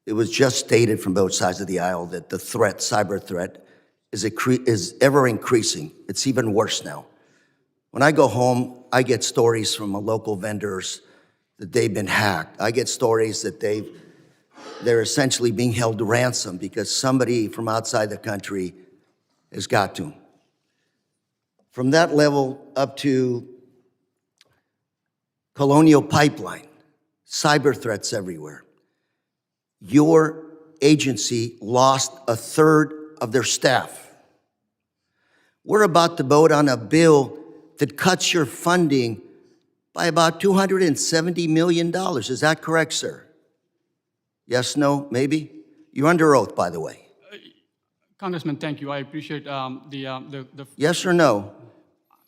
S7: It was just stated from both sides of the aisle that the threat, cyber threat, is ever increasing. It's even worse now. When I go home, I get stories from local vendors that they've been hacked. I get stories that they're essentially being held to ransom because somebody from outside the country has got to them. From that level up to Colonial Pipeline, cyber threats everywhere. Your agency lost a third of their staff. We're about to vote on a bill that cuts your funding by about $270 million. Is that correct, sir? Yes, no, maybe? You're under oath, by the way.
S4: Congressman, thank you. I appreciate the.
S7: Yes or no?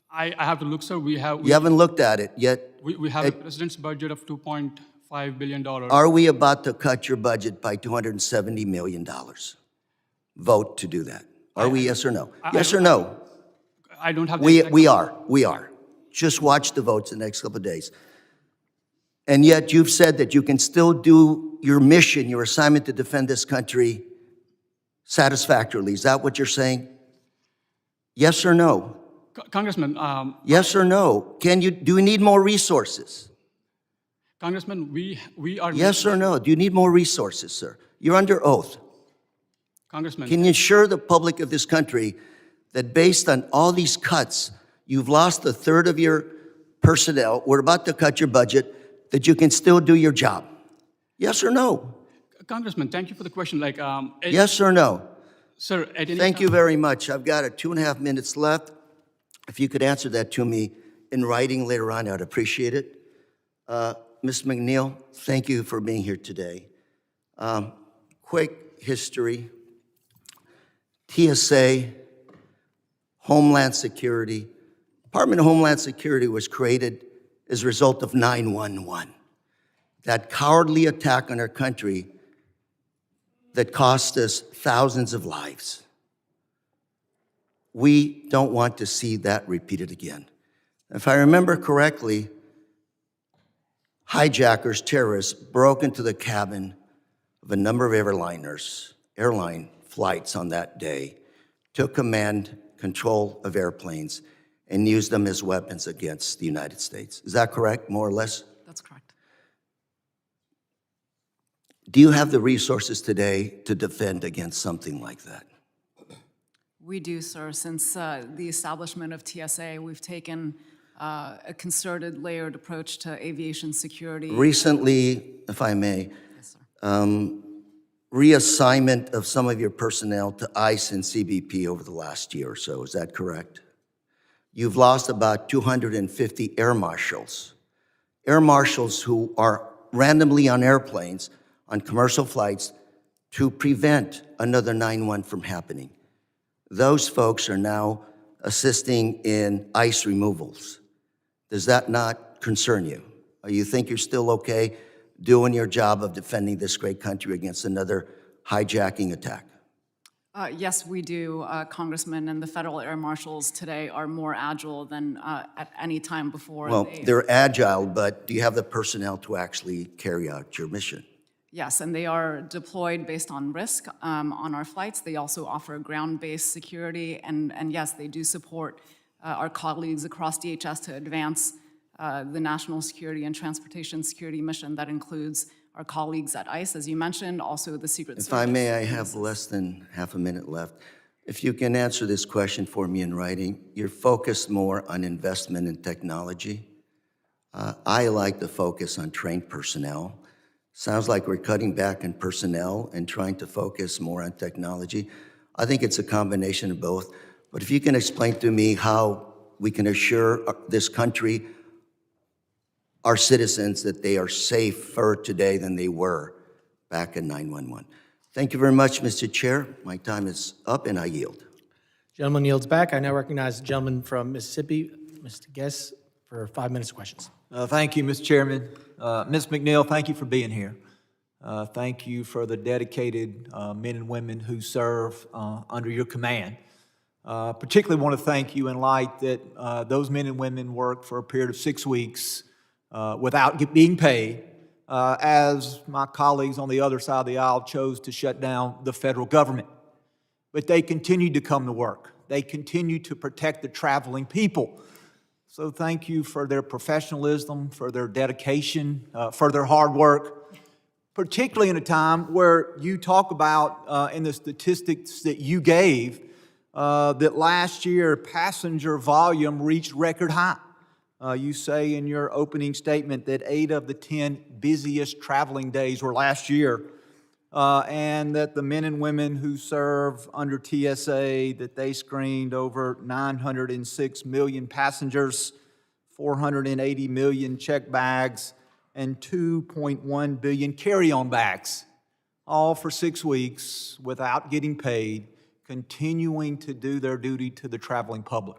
S4: I have to look, sir.
S7: You haven't looked at it yet.
S4: We have a president's budget of $2.5 billion.
S7: Are we about to cut your budget by $270 million? Vote to do that. Are we, yes or no? Yes or no?
S4: I don't have the
S7: We
S4: exact-
S7: are. Just watch the votes in the next couple of days. And yet you've said that you can still do your mission, your assignment to defend this country satisfactorily. Is that what you're saying? Yes or no?
S4: Congressman.
S7: Yes or no? Do we need more resources?
S4: Congressman, we are.
S7: Yes or no? Do you need more resources, sir? You're under oath.
S4: Congressman.
S7: Can you assure the public of this country that based on all these cuts, you've lost a third of your personnel, we're about to cut your budget, that you can still do your job? Yes or no?
S4: Congressman, thank you for the question.
S7: Yes or no?
S4: Sir, at any
S7: Thank
S4: time-
S7: you very much. I've got 2.5 minutes left. If you could answer that to me in writing later on, I'd appreciate it. Ms. McNeill, thank you for being here today. Quick history. TSA, Homeland Security. Department of Homeland Security was created as a result of 9/11, that cowardly attack on our country that cost us thousands of lives. We don't want to see that repeated again. If I remember correctly, hijackers, terrorists, broke into the cabin of a number of airline flights on that day, took command, control of airplanes, and used them as weapons against the United States. Is that correct, more or less?
S5: That's correct.
S7: Do you have the resources today to defend against something like that?
S5: We do, sir. Since the establishment of TSA, we've taken a concerted, layered approach to aviation security.
S7: Recently, if I may,
S5: Yes, sir.
S7: reassignment of some of your personnel to ICE and CBP over the last year or so. Is that correct? You've lost about 250 air marshals air marshals who are randomly on airplanes, on commercial flights, to prevent another 9/11 from happening. Those folks are now assisting in ICE removals. Does that not concern you? Or you think you're still okay doing your job of defending this great country against another hijacking attack?
S5: Yes, we do, Congressman, and the federal air marshals today are more agile than at any time before.
S7: Well, they're agile, but do you have the personnel to actually carry out your mission?
S5: Yes, and they are deployed based on risk on our flights. They also offer ground-based security, and yes, they do support our colleagues across DHS to advance the national security and transportation security mission. That includes our colleagues at ICE, as you mentioned, also the Secret Service.
S7: If I may, I have less than half a minute left. If you can answer this question for me in writing, you're focused more on investment in technology. I like the focus on trained personnel. Sounds like we're cutting back on personnel and trying to focus more on technology. I think it's a combination of both. But if you can explain to me how we can assure this country, our citizens, that they are safer today than they were back in 9/11. Thank you very much, Mr. Chair. My time is up and I yield.
S1: Gentleman yields back. I now recognize the gentleman from Mississippi, Mr. Guess, for 5 minutes of questions.
S8: Thank you, Mr. Chairman. Ms. McNeill, thank you for being here. Thank you for the dedicated men and women who serve under your command. Particularly want to thank you in light that those men and women worked for a period of 6 weeks without being paid, as my colleagues on the other side of the aisle chose to shut down the federal government. But they continued to come to work. They continued to protect the traveling people. So thank you for their professionalism, for their dedication, for their hard work, particularly in a time where you talk about in the statistics that you gave that last year passenger volume reached record high. You say in your opening statement that 8 of the 10 busiest traveling days were last year, and that the men and women who serve under TSA, that they screened over 906 million passengers, 480 million check bags, and 2.1 billion carry-on bags, all for 6 weeks without getting paid, continuing to do their duty to the traveling public.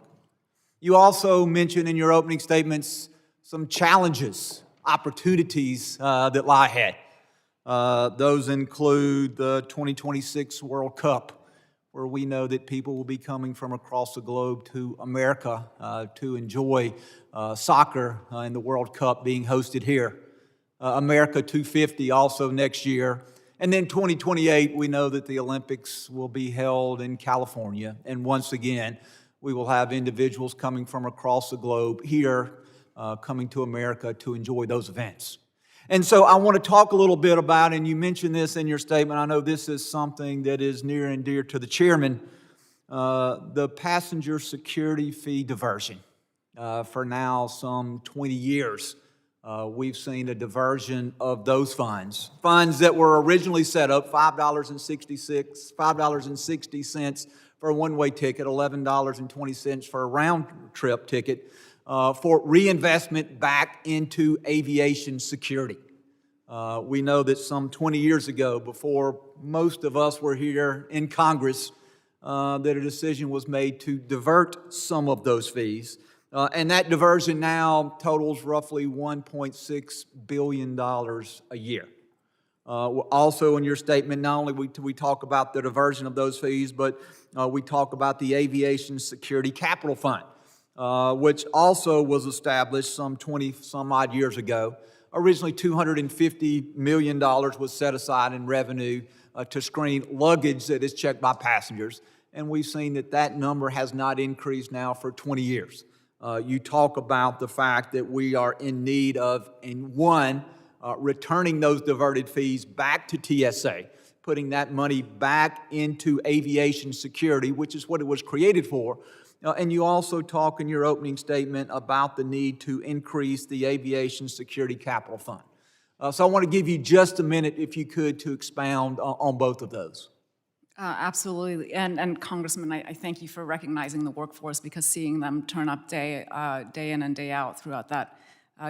S8: You also mentioned in your opening statements some challenges, opportunities that lie ahead. Those include the 2026 World Cup, where we know that people will be coming from across the globe to America to enjoy soccer and the World Cup being hosted here. America 250 also next year. And then 2028, we know that the Olympics will be held in California. And once again, we will have individuals coming from across the globe here, coming to America to enjoy those events. And so I want to talk a little bit about, and you mentioned this in your statement, I know this is something that is near and dear to the chairman, the passenger security fee diversion. For now some 20 years, we've seen a diversion of those funds that were originally set up, $5.60 for a one-way ticket, $11.20 for a round-trip ticket, for reinvestment back into aviation security. We know that some 20 years ago, before most of us were here in Congress, that a decision was made to divert some of those fees. And that diversion now totals roughly $1.6 billion a year. Also in your statement, not only we talk about the diversion of those fees, but we talk about the Aviation Security Capital Fund, which also was established some 20-some-odd years ago. Originally, $250 million was set aside in revenue to screen luggage that is checked by passengers. And we've seen that that number has not increased now for 20 years. You talk about the fact that we are in need of, returning those diverted fees back to TSA, putting that money back into aviation security, which is what it was created for. And you also talk in your opening statement about the need to increase the Aviation Security Capital Fund. So I want to give you just a minute, if you could, to expound on both of those.
S5: Absolutely. And Congressman, I thank you for recognizing the workforce, because seeing them turn up day in and day out throughout that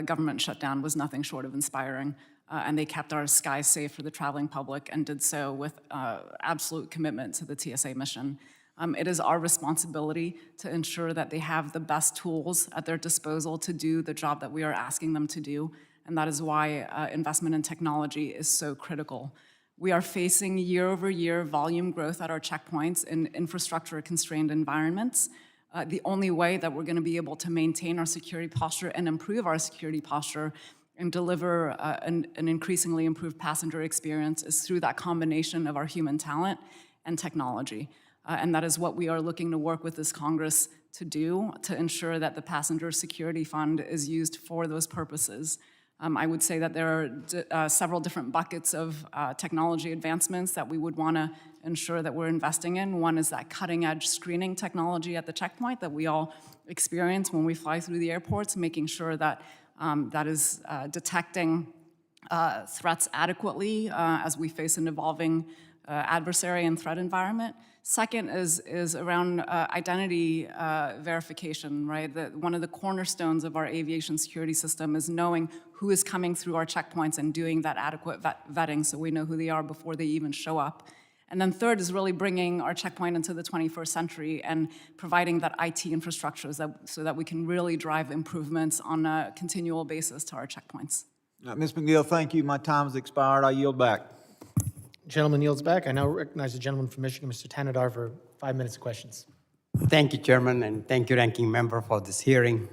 S5: government shutdown was nothing short of inspiring. And they kept our skies safe for the traveling public and did so with absolute commitment to the TSA mission. It is our responsibility to ensure that they have the best tools at their disposal to do the job that we are asking them to do, and that is why investment in technology is so critical. We are facing year-over-year volume growth at our checkpoints in infrastructure-constrained environments. The only way that we're going to be able to maintain our security posture and improve our security posture and deliver an increasingly improved passenger experience is through that combination of our human talent and technology. And that is what we are looking to work with this Congress to do, to ensure that the Passenger Security Fund is used for those purposes. I would say that there are several different buckets of technology advancements that we would want to ensure that we're investing in. One is that cutting-edge screening technology at the checkpoint that we all experience when we fly through the airports, making sure that that is detecting threats adequately as we face an evolving adversary and threat environment. Second is around identity verification, right? One of the cornerstones of our aviation security system is knowing who is coming through our checkpoints and doing that adequate vetting so we know who they are before they even show up. And then third is really bringing our checkpoint into the 21st century and providing that IT infrastructure so that we can really drive improvements on a continual basis to our checkpoints.
S8: Ms. McNeill, thank you. My time has expired. I yield back.
S1: Gentleman yields back. I now recognize the gentleman from Michigan, Mr. Tanadar, for 5 minutes of questions.
S9: Thank you, Chairman, and thank you, Ranking Member, for this hearing.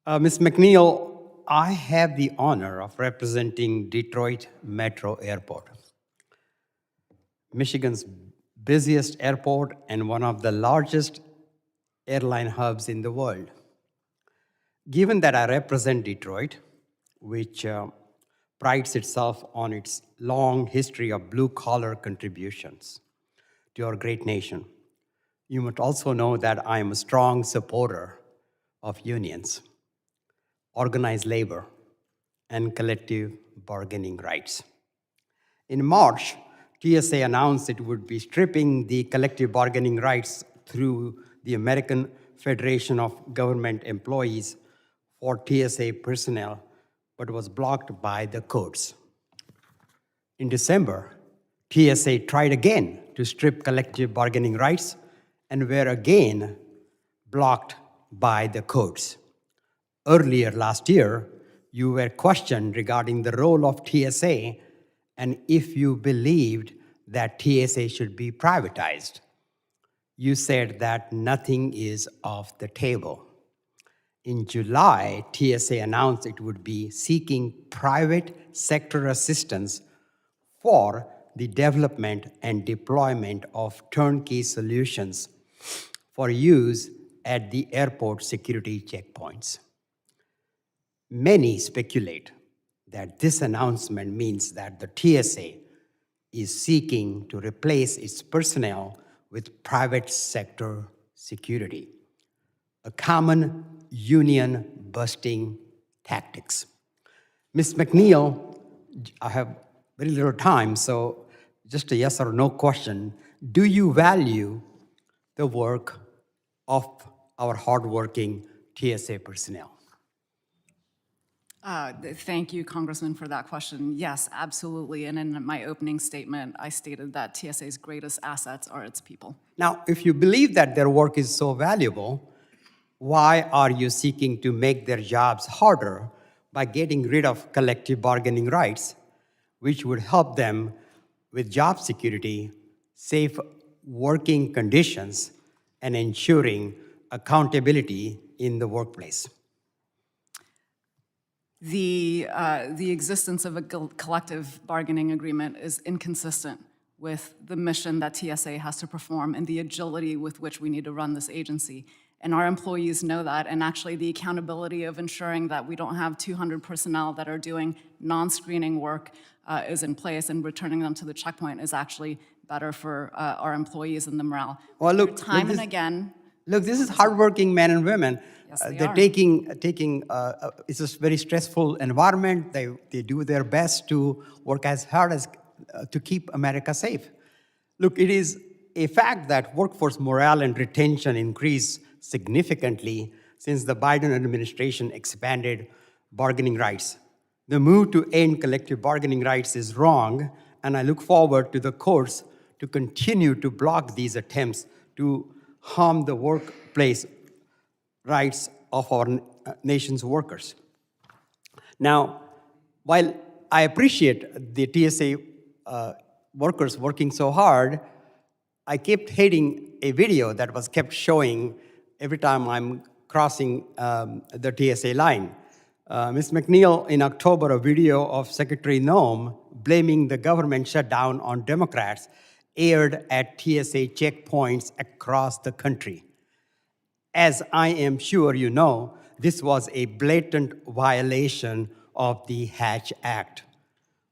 S9: Ms. McNeill, I have the honor of representing Detroit Metro Airport, Michigan's busiest airport and one of the largest airline hubs in the world. Given that I represent Detroit, which prides itself on its long history of blue-collar contributions to our great nation, you must also know that I am a strong supporter of unions, organized labor, and collective bargaining rights. In March, TSA announced it would be stripping the collective bargaining rights through the American Federation of Government Employees for TSA personnel, but was blocked by the courts. In December, TSA tried again to strip collective bargaining rights and were again blocked by the courts. Earlier last year, you were questioned regarding the role of TSA and if you believed that TSA should be privatized. You said that nothing is off the table. In July, TSA announced it would be seeking private sector assistance for the development and deployment of turnkey solutions for use at the airport security checkpoints. Many speculate that this announcement means that the TSA is seeking to replace its personnel with private sector security, a common union-busting tactics. Ms. McNeill, I have very little time, so just a yes or no question. Do you value the work of our hardworking TSA personnel?
S5: Thank you, Congressman, for that question. Yes, absolutely. And in my opening statement, I stated that TSA's greatest assets are its people.
S9: Now, if you believe that their work is so valuable, why are you seeking to make their jobs harder by getting rid of collective bargaining rights, which would help them with job security, safe working conditions, and ensuring accountability in the workplace?
S5: The existence of a collective bargaining agreement is inconsistent with the mission that TSA has to perform and the agility with which we need to run this agency. And our employees know that, and actually the accountability of ensuring that we don't have 200 personnel that are doing non-screening work is in place, and returning them to the checkpoint is actually better for our employees and the morale.
S9: Well, look,
S5: Time and again.
S9: Look, this is hardworking men and women.
S5: Yes, they
S9: They're
S5: are.
S9: it's a very stressful environment. They do their best to work as hard as to keep America safe. Look, it is a fact that workforce morale and retention increase significantly since the Biden administration expanded bargaining rights. The move to end collective bargaining rights is wrong, and I look forward to the courts to continue to block these attempts to harm the workplace rights of our nation's workers. Now, while I appreciate the TSA workers working so hard, I kept hitting a video that was kept showing every time I'm crossing the TSA line. Ms. McNeill, in October, a video of Secretary Noem blaming the government shutdown on Democrats aired at TSA checkpoints across the country. As I am sure you know, this was a blatant violation of the Hatch Act,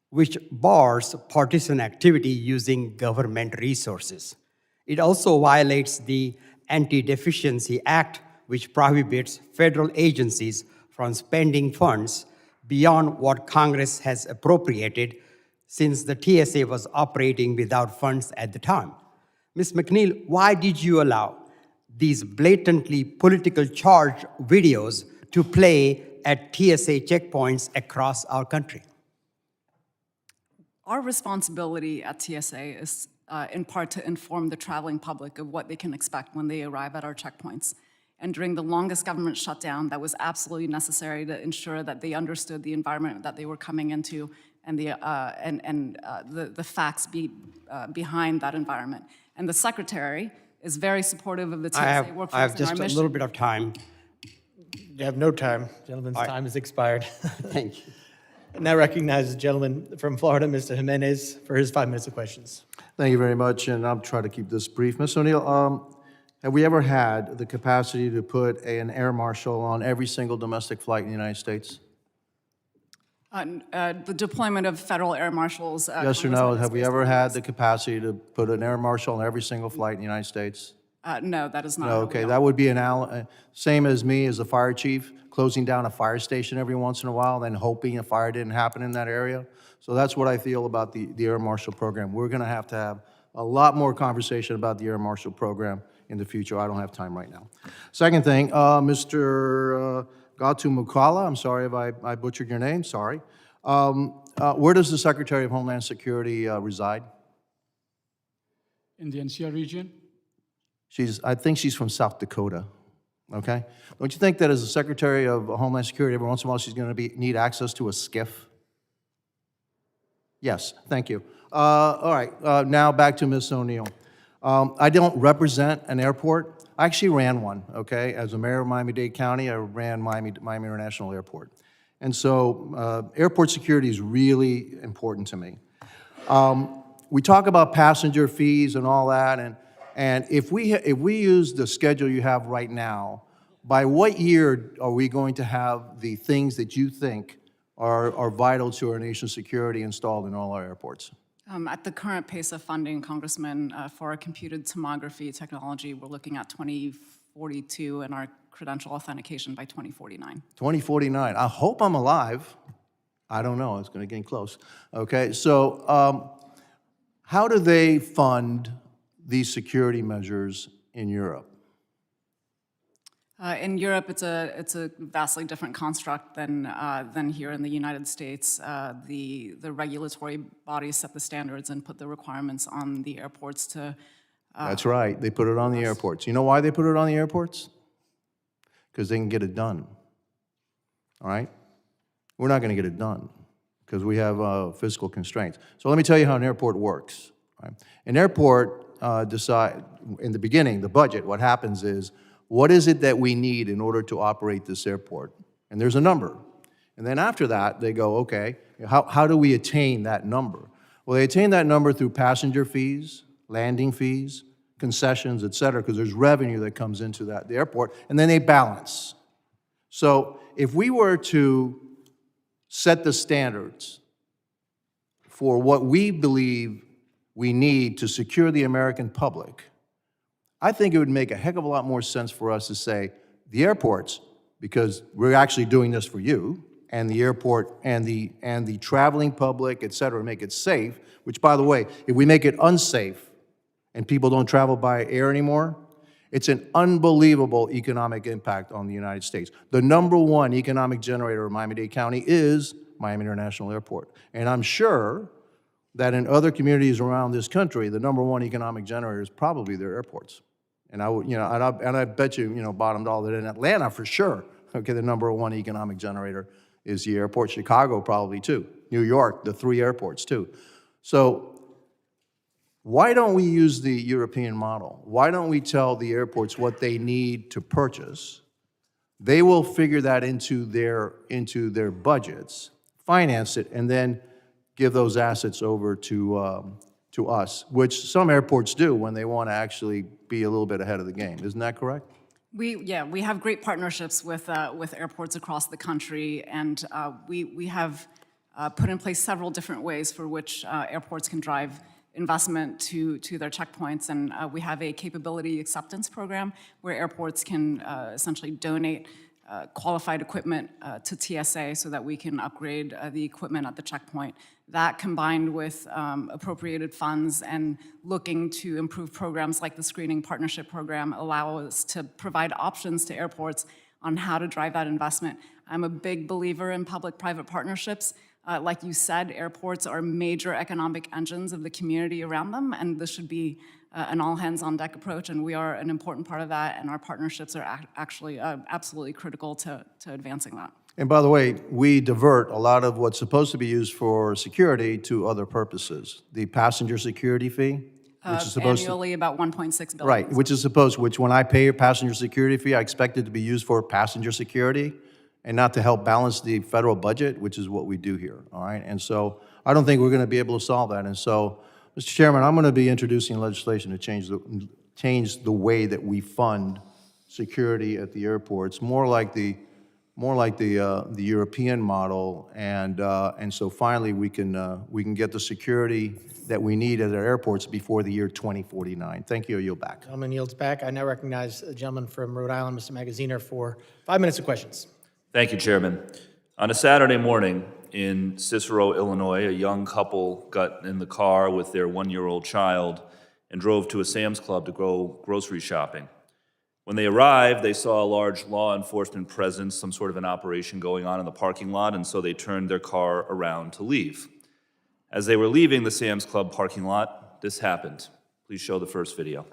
S9: which bars partisan activity using government resources. It also violates the Anti-Deficiency Act, which prohibits federal agencies from spending funds beyond what Congress has appropriated, since the TSA was operating without funds at the time. Ms. McNeill, why did you allow these blatantly political charged videos to play at TSA checkpoints across our country?
S5: Our responsibility at TSA is in part to inform the traveling public of what they can expect when they arrive at our checkpoints. And during the longest government shutdown, that was absolutely necessary to ensure that they understood the environment that they were coming into and the facts behind that environment. And the Secretary is very supportive of the TSA workforce
S9: I have
S5: and
S9: just
S5: our
S9: a
S5: mission.
S9: little bit of time.
S1: You have no time. Gentleman's time has expired.
S9: Thank you.
S1: And I recognize the gentleman from Florida, Mr. Jimenez, for his 5 minutes of questions.
S10: Thank you very much, and I'll try to keep this brief. Ms. O'Neill, have we ever had the capacity to put an air marshal on every single domestic flight in the United States?
S5: The deployment of federal air marshals.
S10: Yes or no? Have we ever had the capacity to put an air marshal on every single flight in the United States?
S5: No, that is not.
S10: No,
S5: how we
S10: okay,
S5: operate.
S10: that would be same as me as a fire chief, closing down a fire station every once in a while, then hoping a fire didn't happen in that area. So that's what I feel about the air marshal program. We're gonna have to have a lot more conversation about the air marshal program in the future. I don't have time right now. Second thing, Mr. Gottumukkala, I'm sorry if I butchered your name, sorry. Where does the Secretary of Homeland Security reside?
S4: In the NCR region,
S10: I think she's from South Dakota, okay? Don't you think that as a Secretary of Homeland Security, every once in a while she's gonna need access to a skiff? Yes, thank you. All right, now back to Ms. O'Neill. I don't represent an airport. I actually ran one, okay? As a mayor of Miami-Dade County, I ran Miami International Airport. And so airport security is really important to me. We talk about passenger fees and all that, and if we use the schedule you have right now, by what year are we going to have the things that you think are vital to our nation's security installed in all our airports?
S5: At the current pace of funding, Congressman, for our computed tomography technology, we're looking at 2042 and our credential authentication by 2049.
S10: 2049. I hope I'm alive. I don't know. It's going to get close. Okay, so how do they fund these security measures in Europe?
S5: In Europe, it's a vastly different construct than here in the United States. The regulatory bodies set the standards and put the requirements on the airports to.
S10: That's right. They put it on the airports. You know why they put it on the airports? Because they can get it done. All right? We're not going to get it done because we have fiscal constraints. So let me tell you how an airport works. Right? An airport in the beginning, the budget, what happens is, what is it that we need in order to operate this airport? And there's a number. And then after that, they go, okay, how do we attain that number? Well, they attain that number through passenger fees, landing fees, concessions, et cetera, because there's revenue that comes into the airport, and then they balance. So if we were to set the standards for what we believe we need to secure the American public, I think it would make a heck of a lot more sense for us to say the airports, because we're actually doing this for you, and the airport and the traveling public, et cetera, make it safe, which, by the way, if we make it unsafe and people don't travel by air anymore, It's an unbelievable economic impact on the United States. The number one economic generator of Miami-Dade County is Miami International Airport. And I'm sure that in other communities around this country, the number one economic generator is probably their airports. And I would, and I bet you, bottom dollar that in Atlanta for sure, okay, the number one economic generator is the airport. Chicago probably too. New York, the 3 airports too. So why don't we use the European model? Why don't we tell the airports what they need to purchase? They will figure that into their budgets, finance it, and then give those assets over to us, which some airports do when they want to actually be a little bit ahead of the game. Isn't that correct?
S5: We have great partnerships with airports across the country, and we have put in place several different ways for which airports can drive investment to their checkpoints, and we have a capability acceptance program where airports can essentially donate qualified equipment to TSA so that we can upgrade the equipment at the checkpoint. That combined with appropriated funds and looking to improve programs like the Screening Partnership Program allow us to provide options to airports on how to drive that investment. I'm a big believer in public-private partnerships. Like you said, airports are major economic engines of the community around them, and this should be an all-hands-on-deck approach, and we are an important part of that, and our partnerships are actually absolutely critical to advancing that.
S10: And by the way, we divert a lot of what's supposed to be used for security to other purposes. The passenger security fee, which is supposed
S5: annually about $1.6 billion.
S10: Right, which when I pay a passenger security fee, I expect it to be used for passenger security and not to help balance the federal budget, which is what we do here, all right? And so I don't think we're going to be able to solve that. And so, Mr. Chairman, I'm going to be introducing legislation to change the way that we fund security at the airports, more like the European model, and so finally we can get the security that we need at our airports before the year 2049. Thank you. I yield back.
S1: Gentleman yields back. I now recognize the gentleman from Rhode Island, Mr. Magaziner, for 5 minutes of questions.
S11: Thank you, Chairman. On a Saturday morning in Cicero, Illinois, a young couple got in the car with their 1-year-old child and drove to a Sam's Club to go grocery shopping. When they arrived, they saw a large law enforcement presence, some sort of an operation going on in the parking lot, and so they turned their car around to leave. As they were leaving the Sam's Club parking lot, this happened. Please show the first video.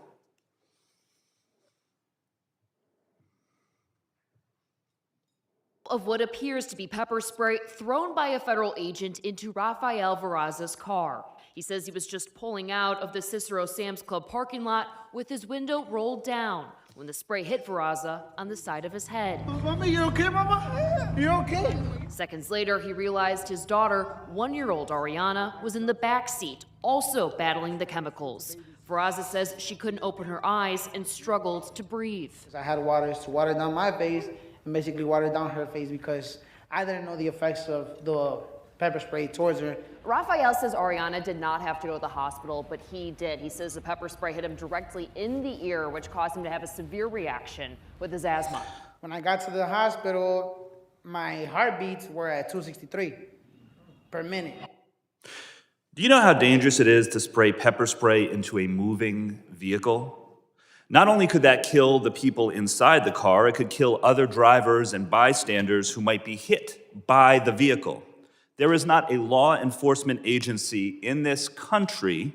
S12: Of what appears to be pepper spray thrown by a federal agent into Rafael Veraza's car. He says he was just pulling out of the Cicero Sam's Club parking lot with his window rolled down when the spray hit Veraza on the side of his head.
S13: Mama, you okay, Mama? You okay?
S12: Seconds later, he realized his daughter, 1-year-old Ariana, was in the back seat, also battling the chemicals. Veraza says she couldn't open her eyes and struggled to breathe.
S13: I had water to water down my face and basically water down her face because I didn't know the effects of the pepper spray towards her.
S12: Rafael says Ariana did not have to go to the hospital, but he did. He says the pepper spray hit him directly in the ear, which caused him to have a severe reaction with his asthma.
S13: When I got to the hospital, my heartbeats were at 263 per minute.
S11: Do you know how dangerous it is to spray pepper spray into a moving vehicle? Not only could that kill the people inside the car, it could kill other drivers and bystanders who might be hit by the vehicle. There is not a law enforcement agency in this country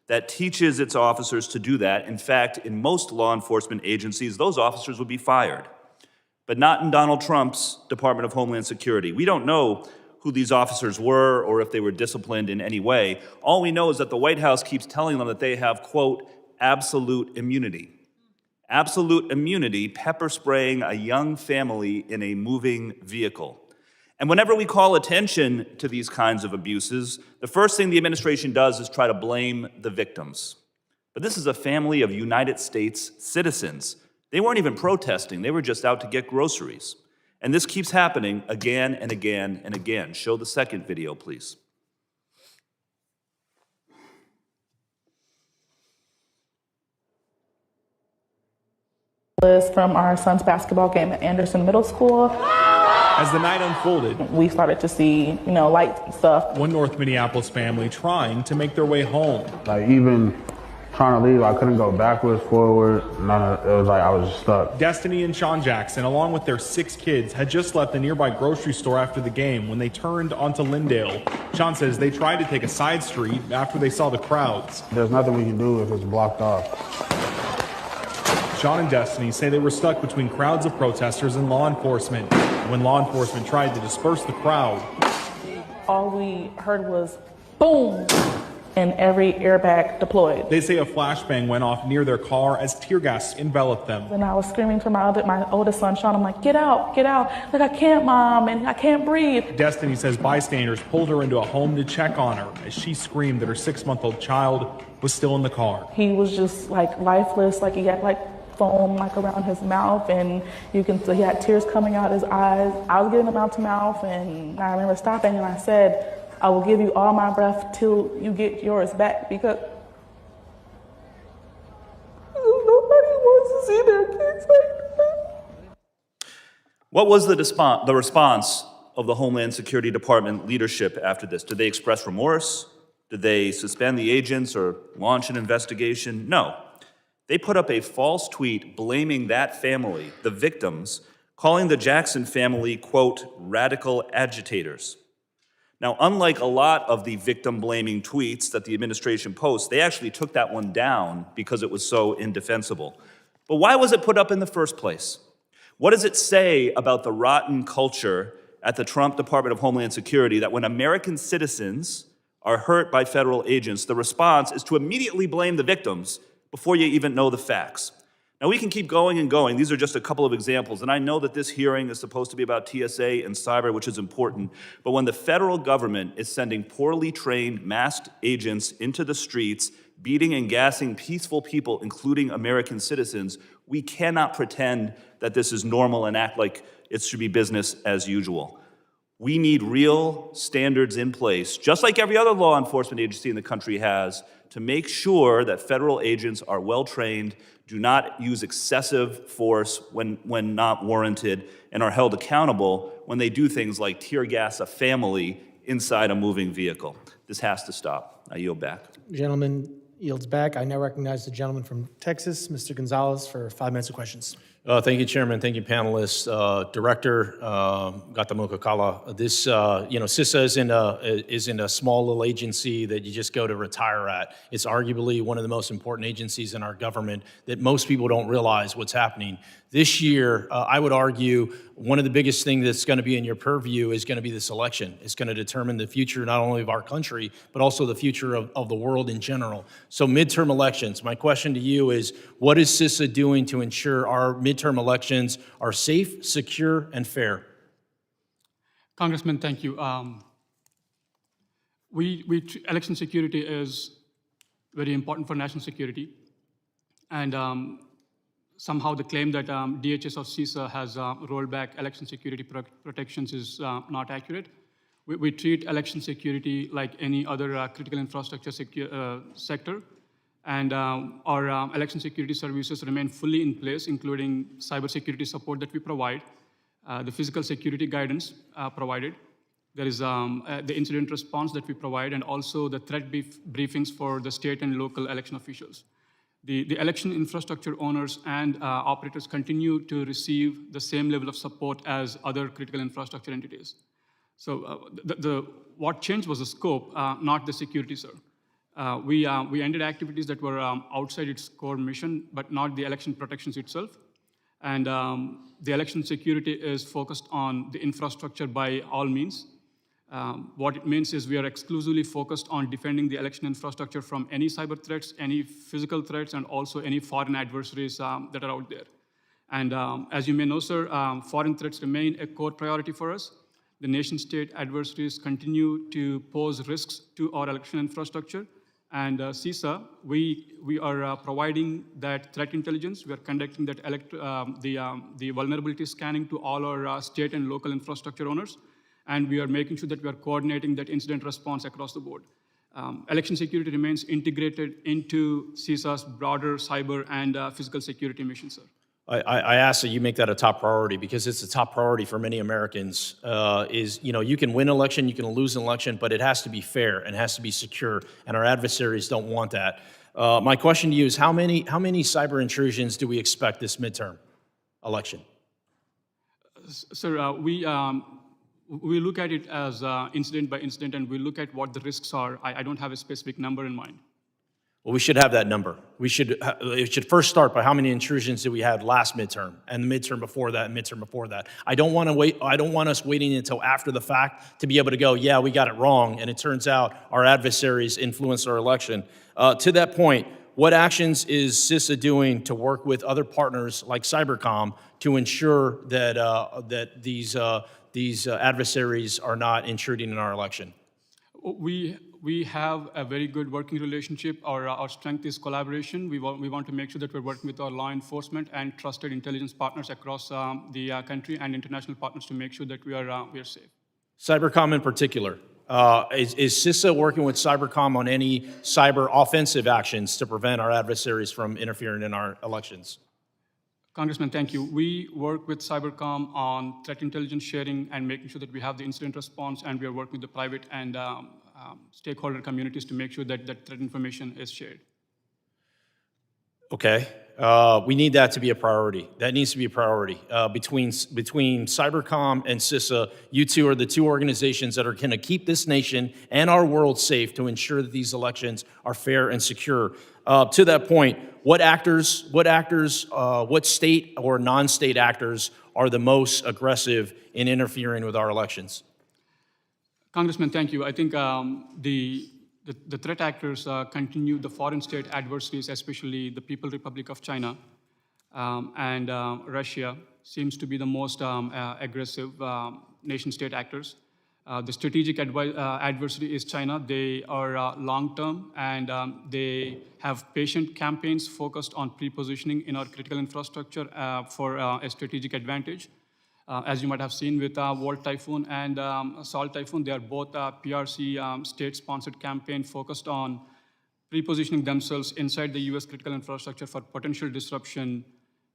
S11: that teaches its officers to do that. In fact, in most law enforcement agencies, those officers would be fired. But not in Donald Trump's Department of Homeland Security. We don't know who these officers were or if they were disciplined in any way. All we know is that the White House keeps telling them that they have, quote, absolute immunity. Absolute immunity, pepper spraying a young family in a moving vehicle. And whenever we call attention to these kinds of abuses, the first thing the administration does is try to blame the victims. But this is a family of United States citizens. They weren't even protesting, they were just out to get groceries. And this keeps happening again and again and again. Show the second video, please.
S14: From our son's basketball game at Anderson Middle School.
S15: As the night unfolded,
S14: we started to see, lights and stuff.
S15: One North Minneapolis family trying to make their way home.
S16: Like even trying to leave. I couldn't go backwards, forward. It was like I was stuck.
S15: Destiny and Sean Jackson, along with their 6 kids, had just left the nearby grocery store after the game when they turned onto Lyndale. Sean says they tried to take a side street after they saw the crowds.
S16: There's nothing we can do if it's blocked off.
S15: Sean and Destiny say they were stuck between crowds of protesters and law enforcement. When law enforcement tried to disperse the crowd,
S14: All we heard was boom, and every airbag deployed.
S15: they say a flashbang went off near their car as tear gas enveloped them.
S14: And I was screaming to my oldest son, Sean. I'm like, get out, get out. Like, I can't, Mom, and I can't breathe.
S15: Destiny says bystanders pulled her into a home to check on her as she screamed that her 6-month-old child was still in the car.
S14: He was just like lifeless, like he had like foam like around his mouth, and you can see he had tears coming out his eyes. I was getting him out to mouth, and I remember stopping and I said, I will give you all my breath till you get yours back, because nobody wants to see their kids like that.
S11: What was the response of the Homeland Security Department leadership after this? Did they express remorse? Did they suspend the agents or launch an investigation? No. They put up a false tweet blaming that family, the victims, calling the Jackson family, quote, radical agitators. Now, unlike a lot of the victim-blaming tweets that the administration posts, they actually took that one down because it was so indefensible. But why was it put up in the first place? What does it say about the rotten culture at the Trump Department of Homeland Security that when American citizens are hurt by federal agents, the response is to immediately blame the victims before you even know the facts? Now, we can keep going and going. These are just a couple of examples, and I know that this hearing is supposed to be about TSA and cyber, which is important, but when the federal government is sending poorly trained masked agents into the streets, beating and gassing peaceful people, including American citizens, we cannot pretend that this is normal and act like it should be business as usual. We need real standards in place, just like every other law enforcement agency in the country has, to make sure that federal agents are well-trained, do not use excessive force when not warranted, and are held accountable when they do things like tear gas a family inside a moving vehicle. This has to stop. I yield back.
S1: Gentleman yields back. I now recognize the gentleman from Texas, Mr. Gonzalez, for 5 minutes of questions.
S17: Thank you, Chairman. Thank you, panelists. Director Gottumukkala, this, CISA isn't a small little agency that you just go to retire at. It's arguably one of the most important agencies in our government that most people don't realize what's happening. This year, I would argue one of the biggest things that's going to be in your purview is going to be this election. It's going to determine the future not only of our country, but also the future of the world in general. So midterm elections, my question to you is, what is CISA doing to ensure our midterm elections are safe, secure, and fair?
S4: Congressman, thank you. Election security is very important for national security. And somehow the claim that DHS or CISA has rolled back election security protections is not accurate. We treat election security like any other critical infrastructure sector. And our election security services remain fully in place, including cybersecurity support that we provide, the physical security guidance provided. There is the incident response that we provide, and also the threat briefings for the state and local election officials. The election infrastructure owners and operators continue to receive the same level of support as other critical infrastructure entities. So what changed was the scope, not the security, sir. We ended activities that were outside its core mission, but not the election protections itself. And the election security is focused on the infrastructure by all means. What it means is we are exclusively focused on defending the election infrastructure from any cyber threats, any physical threats, and also any foreign adversaries that are out there. And as you may know, sir, foreign threats remain a core priority for us. The nation-state adversaries continue to pose risks to our election infrastructure. And CISA, we are providing that threat intelligence. We are conducting that the vulnerability scanning to all our state and local infrastructure owners. And we are making sure that we are coordinating that incident response across the board. Election security remains integrated into CISA's broader cyber and physical security mission, sir.
S17: I ask that you make that a top priority, because it's a top priority for many Americans. You can win an election, you can lose an election, but it has to be fair and it has to be secure, and our adversaries don't want that. My question to you is how many cyber intrusions do we expect this midterm election?
S4: Sir, we look at it as incident by incident, and we look at what the risks are. I don't have a specific number in mind.
S17: Well, we should have that number. It should first start by how many intrusions did we have last midterm, and the midterm before that, and midterm before that. I don't want us waiting until after the fact to be able to go, yeah, we got it wrong, and it turns out our adversaries influenced our election. To that point, what actions is CISA doing to work with other partners like Cybercom to ensure that these adversaries are not intruding in our election?
S4: We have a very good working relationship. Our strength is collaboration. We want to make sure that we're working with our law enforcement and trusted intelligence partners across the country and international partners to make sure that we are safe.
S17: Cybercom in particular. Is CISA working with Cybercom on any cyber offensive actions to prevent our adversaries from interfering in our elections?
S4: Congressman, thank you. We work with Cybercom on threat intelligence sharing and making sure that we have the incident response, and we are working with the private and stakeholder communities to make sure that that threat information is shared.
S17: Okay. We need that to be a priority. That needs to be a priority. Between Cybercom and CISA, you two are the two organizations that are going to keep this nation and our world safe to ensure that these elections are fair and secure. To that point, what state or non-state actors are the most aggressive in interfering with our elections?
S4: Congressman, thank you. I think the threat actors continue the foreign state adversaries, especially the People's Republic of China and Russia, seems to be the most aggressive nation-state actors. The strategic adversary is China. They are long-term, and they have patient campaigns focused on pre-positioning in our critical infrastructure for a strategic advantage. As you might have seen with Volt Typhoon and Salt Typhoon, they are both PRC state-sponsored campaign focused on pre-positioning themselves inside the U.S. critical infrastructure for potential disruption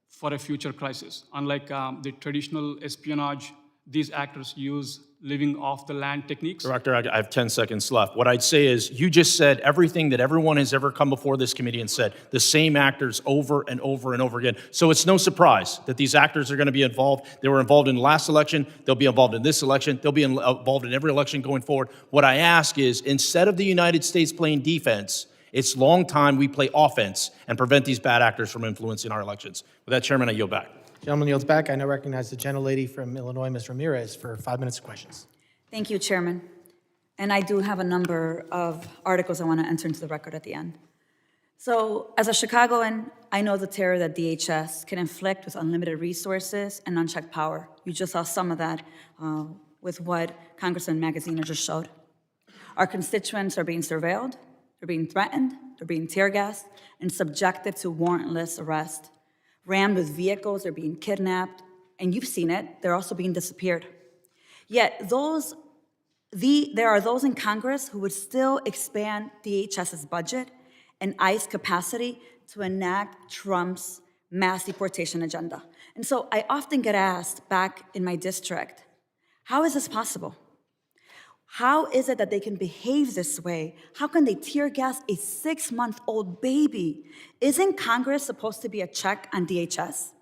S4: for a future crisis. Unlike the traditional espionage, these actors use living off the land techniques.
S17: Director, I have 10 seconds left. What I'd say is you just said everything that everyone has ever come before this committee and said, the same actors over and over and over again. So it's no surprise that these actors are going to be involved. They were involved in the last election. They'll be involved in this election. They'll be involved in every election going forward. What I ask is, instead of the United States playing defense, it's long time we play offense and prevent these bad actors from influencing our elections. With that, Chairman, I yield back.
S1: Gentleman yields back. I now recognize the gentlelady from Illinois, Ms. Ramirez, for 5 minutes of questions.
S18: Thank you, Chairman. And I do have a number of articles I want to enter into the record at the end. So as a Chicagoan, I know the terror that DHS can inflict with unlimited resources and unchecked power. You just saw some of that with what Congressman Magaziner just showed. Our constituents are being surveilled, they're being threatened, they're being tear gassed, and subjected to warrantless arrest. Rammed with vehicles, they're being kidnapped, and you've seen it, they're also being disappeared. Yet there are those in Congress who would still expand DHS's budget and ICE capacity to enact Trump's mass deportation agenda. And so I often get asked back in my district, how is this possible? How is it that they can behave this way? How can they tear gas a 6-month-old baby? Isn't Congress supposed to be a check on DHS?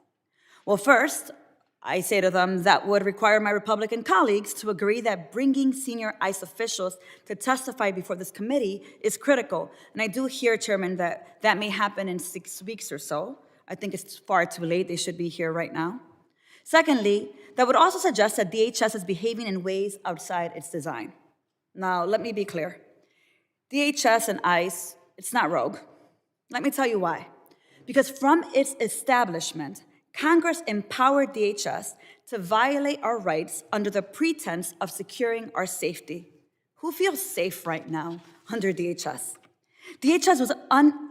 S18: Well, first, I say to them that would require my Republican colleagues to agree that bringing senior ICE officials to testify before this committee is critical. And I do hear, Chairman, that that may happen in 6 weeks or so. I think it's far too late. They should be here right now. Secondly, that would also suggest that DHS is behaving in ways outside its design. Now, let me be clear. DHS and ICE, it's not rogue. Let me tell you why. Because from its establishment, Congress empowered DHS to violate our rights under the pretense of securing our safety. Who feels safe right now under DHS? DHS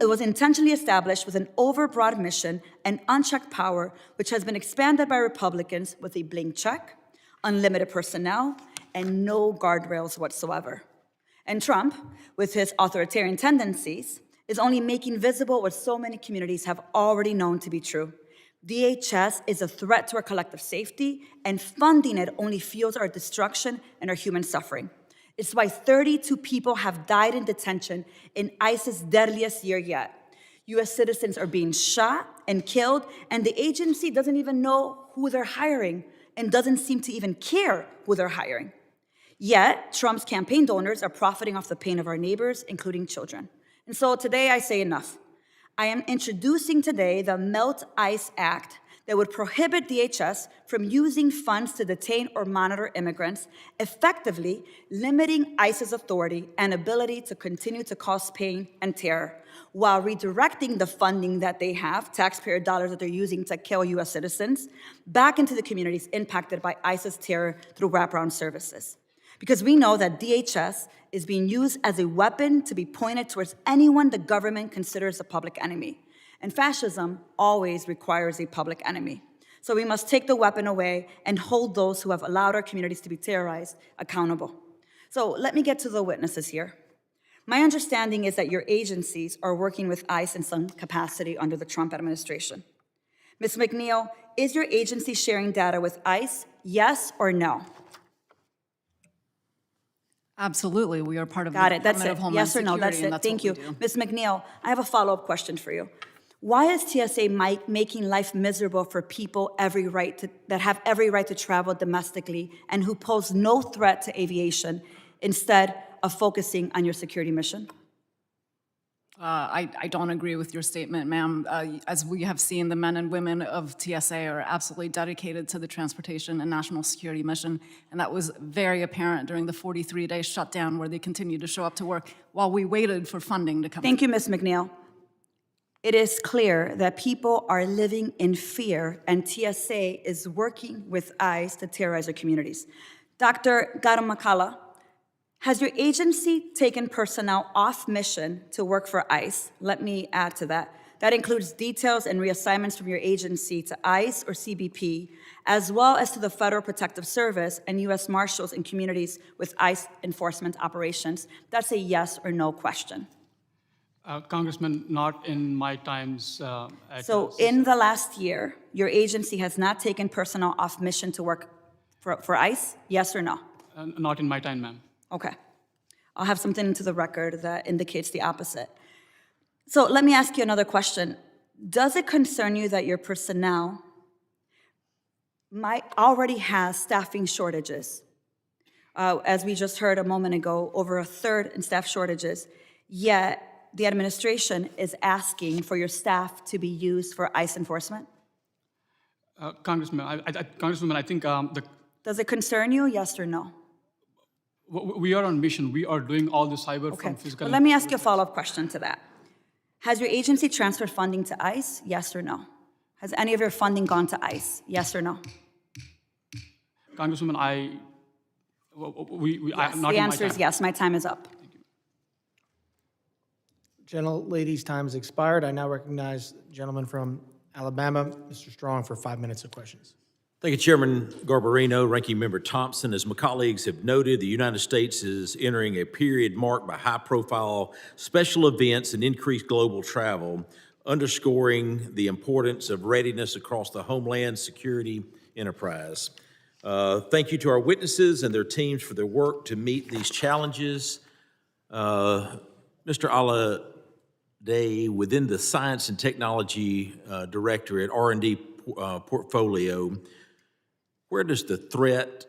S18: was intentionally established with an overbroad mission and unchecked power, which has been expanded by Republicans with a blank check, unlimited personnel, and no guardrails whatsoever. And Trump, with his authoritarian tendencies, is only making visible what so many communities have already known to be true. DHS is a threat to our collective safety, and funding it only fuels our destruction and our human suffering. It's why 32 people have died in detention in ICE's deadliest year yet. U.S. citizens are being shot and killed, and the agency doesn't even know who they're hiring and doesn't seem to even care who they're hiring. Yet, Trump's campaign donors are profiting off the pain of our neighbors, including children. And so today I say enough. I am introducing today the Melt ICE Act that would prohibit DHS from using funds to detain or monitor immigrants, effectively limiting ICE's authority and ability to continue to cause pain and terror, while redirecting the funding that they have, taxpayer dollars that they're using to kill U.S. citizens, back into the communities impacted by ICE's terror through wraparound services. Because we know that DHS is being used as a weapon to be pointed towards anyone the government considers a public enemy. And fascism always requires a public enemy. So we must take the weapon away and hold those who have allowed our communities to be terrorized accountable. So let me get to the witnesses here. My understanding is that your agencies are working with ICE in some capacity under the Trump administration. Ms. McNeill, is your agency sharing data with ICE, yes or no?
S5: Absolutely, we are part of
S18: Got
S5: the
S18: it, that's
S5: Department of
S18: it.
S5: Homeland
S18: Yes or no, that's
S5: Security, and
S18: it, thank you.
S5: what we do.
S18: Ms. McNeill, I have a follow-up question for you. Why is TSA making life miserable for people that have every right to travel domestically and who pose no threat to aviation instead of focusing on your security mission?
S5: I don't agree with your statement, ma'am. As we have seen, the men and women of TSA are absolutely dedicated to the transportation and national security mission, and that was very apparent during the 43-day shutdown where they continued to show up to work while we waited for funding to come.
S18: Thank you, Ms. McNeill. It is clear that people are living in fear, and TSA is working with ICE to terrorize our communities. Dr. Gottumukkala, has your agency taken personnel off mission to work for ICE? Let me add to that. That includes details and reassignments from your agency to ICE or CBP, as well as to the Federal Protective Service and U.S. Marshals in communities with ICE enforcement operations. That's a yes or no question.
S4: Congressman, not in my times at
S18: So in the last year, your agency has not taken personnel off mission to work for ICE, yes or no?
S4: Not in my time, ma'am.
S18: Okay. I'll have something into the record that indicates the opposite. So let me ask you another question. Does it concern you that your personnel already has staffing shortages? As we just heard a moment ago, over a third in staff shortages, yet the administration is asking for your staff to be used for ICE enforcement?
S4: Congresswoman, I think
S18: Does it concern you, yes or no?
S4: we are on mission. We are doing all the cyber
S18: Okay.
S4: from physical.
S18: Well, let me ask you a follow-up question to that. Has your agency transferred funding to ICE, yes or no? Has any of your funding gone to ICE, yes or no?
S4: Congresswoman,
S18: Yes,
S4: not
S18: the
S4: in my
S18: answer is
S4: time.
S18: yes, my time is up.
S1: Gentlelady's time has expired. I now recognize the gentleman from Alabama, Mr. Strong, for 5 minutes of questions.
S19: Thank you, Chairman Garbarino, Ranking Member Thompson. As my colleagues have noted, the United States is entering a period marked by high-profile special events and increased global travel, underscoring the importance of readiness across the Homeland Security enterprise. Thank you to our witnesses and their teams for their work to meet these challenges. Mr. Allende, within the Science and Technology Directorate, R&D portfolio, where does the threat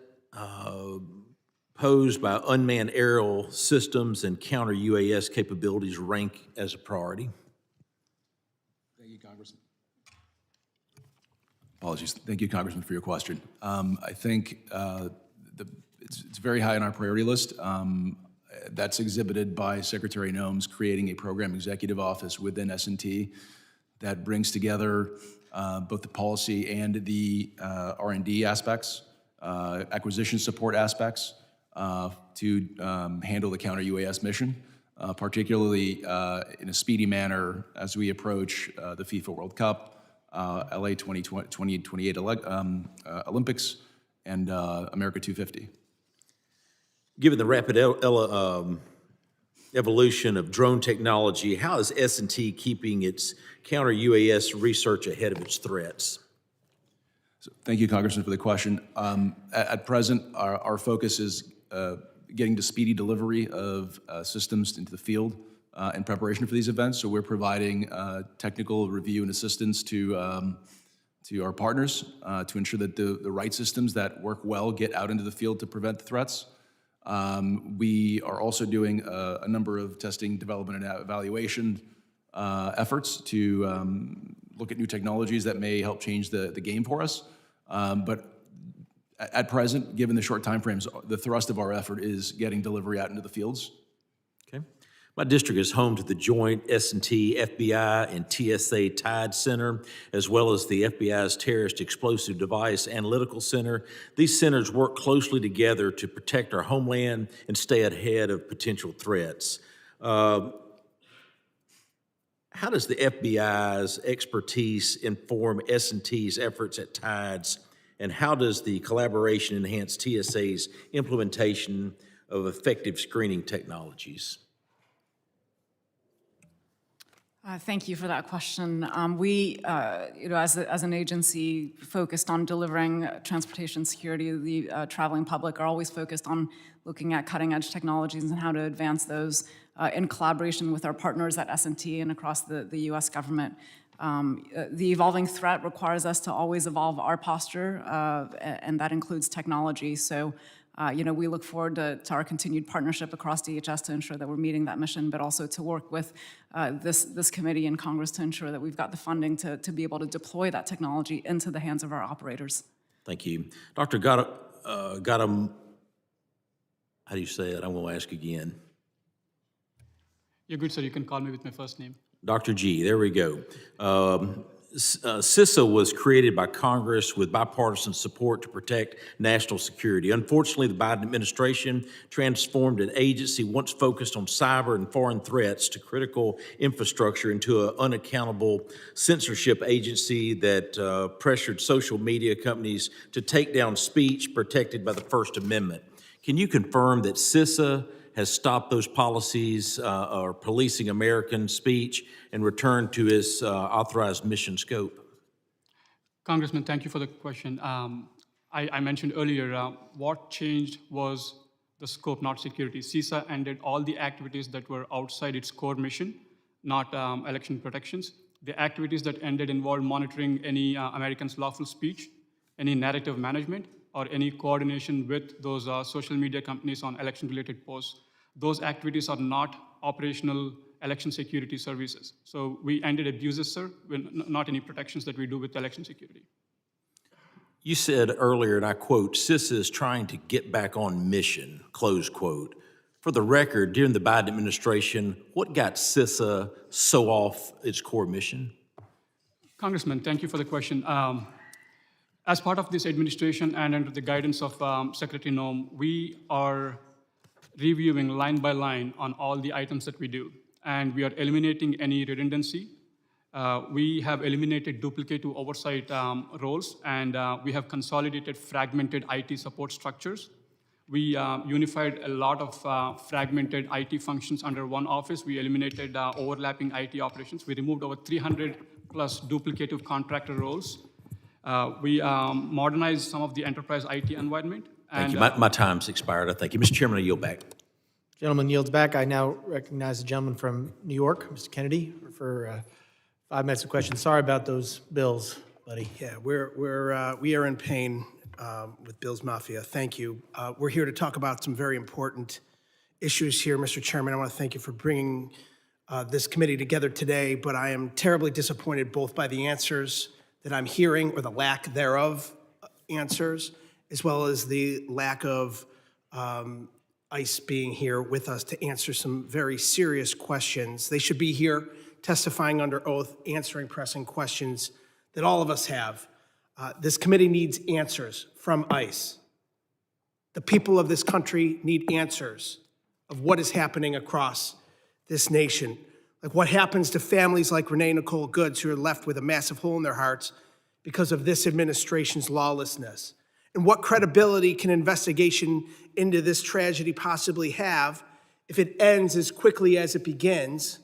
S19: posed by unmanned aerial systems and counter-UAS capabilities rank as a priority?
S3: Thank you, Congressman. Apologies. Thank you, Congressman, for your question. I think it's very high on our priority list. That's exhibited by Secretary Noem's creating a program executive office within S&T that brings together both the policy and the R&D aspects, acquisition support aspects to handle the counter-UAS mission, particularly in a speedy manner as we approach the FIFA World Cup, LA 2028 Olympics, and America 250.
S19: Given the rapid evolution of drone technology, how is S&T keeping its counter-UAS research ahead of its threats?
S3: So, thank you, Congressman, for the question. At present, our focus is getting to speedy delivery of systems into the field in preparation for these events. So we're providing technical review and assistance to our partners to ensure that the right systems that work well get out into the field to prevent the threats. We are also doing a number of testing, development, and evaluation efforts to look at new technologies that may help change the game for us. But at present, given the short timeframes, the thrust of our effort is getting delivery out into the fields.
S19: Okay. My district is home to the joint S&T, FBI, and TSA TIDE Center, as well as the FBI's Terrorist Explosive Device Analytical Center. These centers work closely together to protect our homeland and stay ahead of potential threats. How does the FBI's expertise inform S&T's efforts at TIDES, and how does the collaboration enhance TSA's implementation of effective screening technologies?
S5: Thank you for that question. We, as an agency focused on delivering transportation security, the traveling public are always focused on looking at cutting-edge technologies and how to advance those in collaboration with our partners at S&T and across the U.S. government. The evolving threat requires us to always evolve our posture, and that includes technology. So, we look forward to our continued partnership across DHS to ensure that we're meeting that mission, but also to work with this committee and Congress to ensure that we've got the funding to be able to deploy that technology into the hands of our operators.
S19: Thank you. Dr. Gottumukkala, how do you say it? I'm going to ask again.
S4: You're good, sir. You can call me with my first name.
S19: Dr. G, there we go. CISA was created by Congress with bipartisan support to protect national security. Unfortunately, the Biden administration transformed an agency once focused on cyber and foreign threats to critical infrastructure into an unaccountable censorship agency that pressured social media companies to take down speech protected by the First Amendment. Can you confirm that CISA has stopped those policies or policing American speech and returned to its authorized mission scope?
S4: Congressman, thank you for the question. I mentioned earlier, what changed was the scope, not security. CISA ended all the activities that were outside its core mission, not election protections. The activities that ended involved monitoring any Americans' lawful speech, any narrative management, or any coordination with those social media companies on election-related posts. Those activities are not operational election security services. So we ended abuses, sir, not any protections that we do with election security.
S19: You said earlier, and I quote, CISA is trying to get back on mission, close quote. For the record, during the Biden administration, what got CISA so off its core mission?
S4: Congressman, thank you for the question. As part of this administration and under the guidance of Secretary Noem, we are reviewing line by line on all the items that we do, and we are eliminating any redundancy. We have eliminated duplicative oversight roles, and we have consolidated fragmented IT support structures. We unified a lot of fragmented IT functions under one office. We eliminated overlapping IT operations. We removed over 300 plus duplicative contractor roles. We modernized some of the enterprise IT environment.
S19: Thank you. My time's expired, I thank you. Mr. Chairman, I yield back.
S1: Gentleman yields back. I now recognize the gentleman from New York, Mr. Kennedy, for 5 minutes of questions. Sorry about those bills, buddy.
S20: Yeah, we are in pain with Bill's Mafia. Thank you. We're here to talk about some very important issues here, Mr. Chairman. I want to thank you for bringing this committee together today, but I am terribly disappointed both by the answers that I'm hearing, or the lack thereof answers, as well as the lack of ICE being here with us to answer some very serious questions. They should be here testifying under oath, answering pressing questions that all of us have. This committee needs answers from ICE. The people of this country need answers of what is happening across this nation. Like what happens to families like Renee Nicole Goods, who are left with a massive hole in their hearts because of this administration's lawlessness? And what credibility can investigation into this tragedy possibly have if it ends as quickly as it begins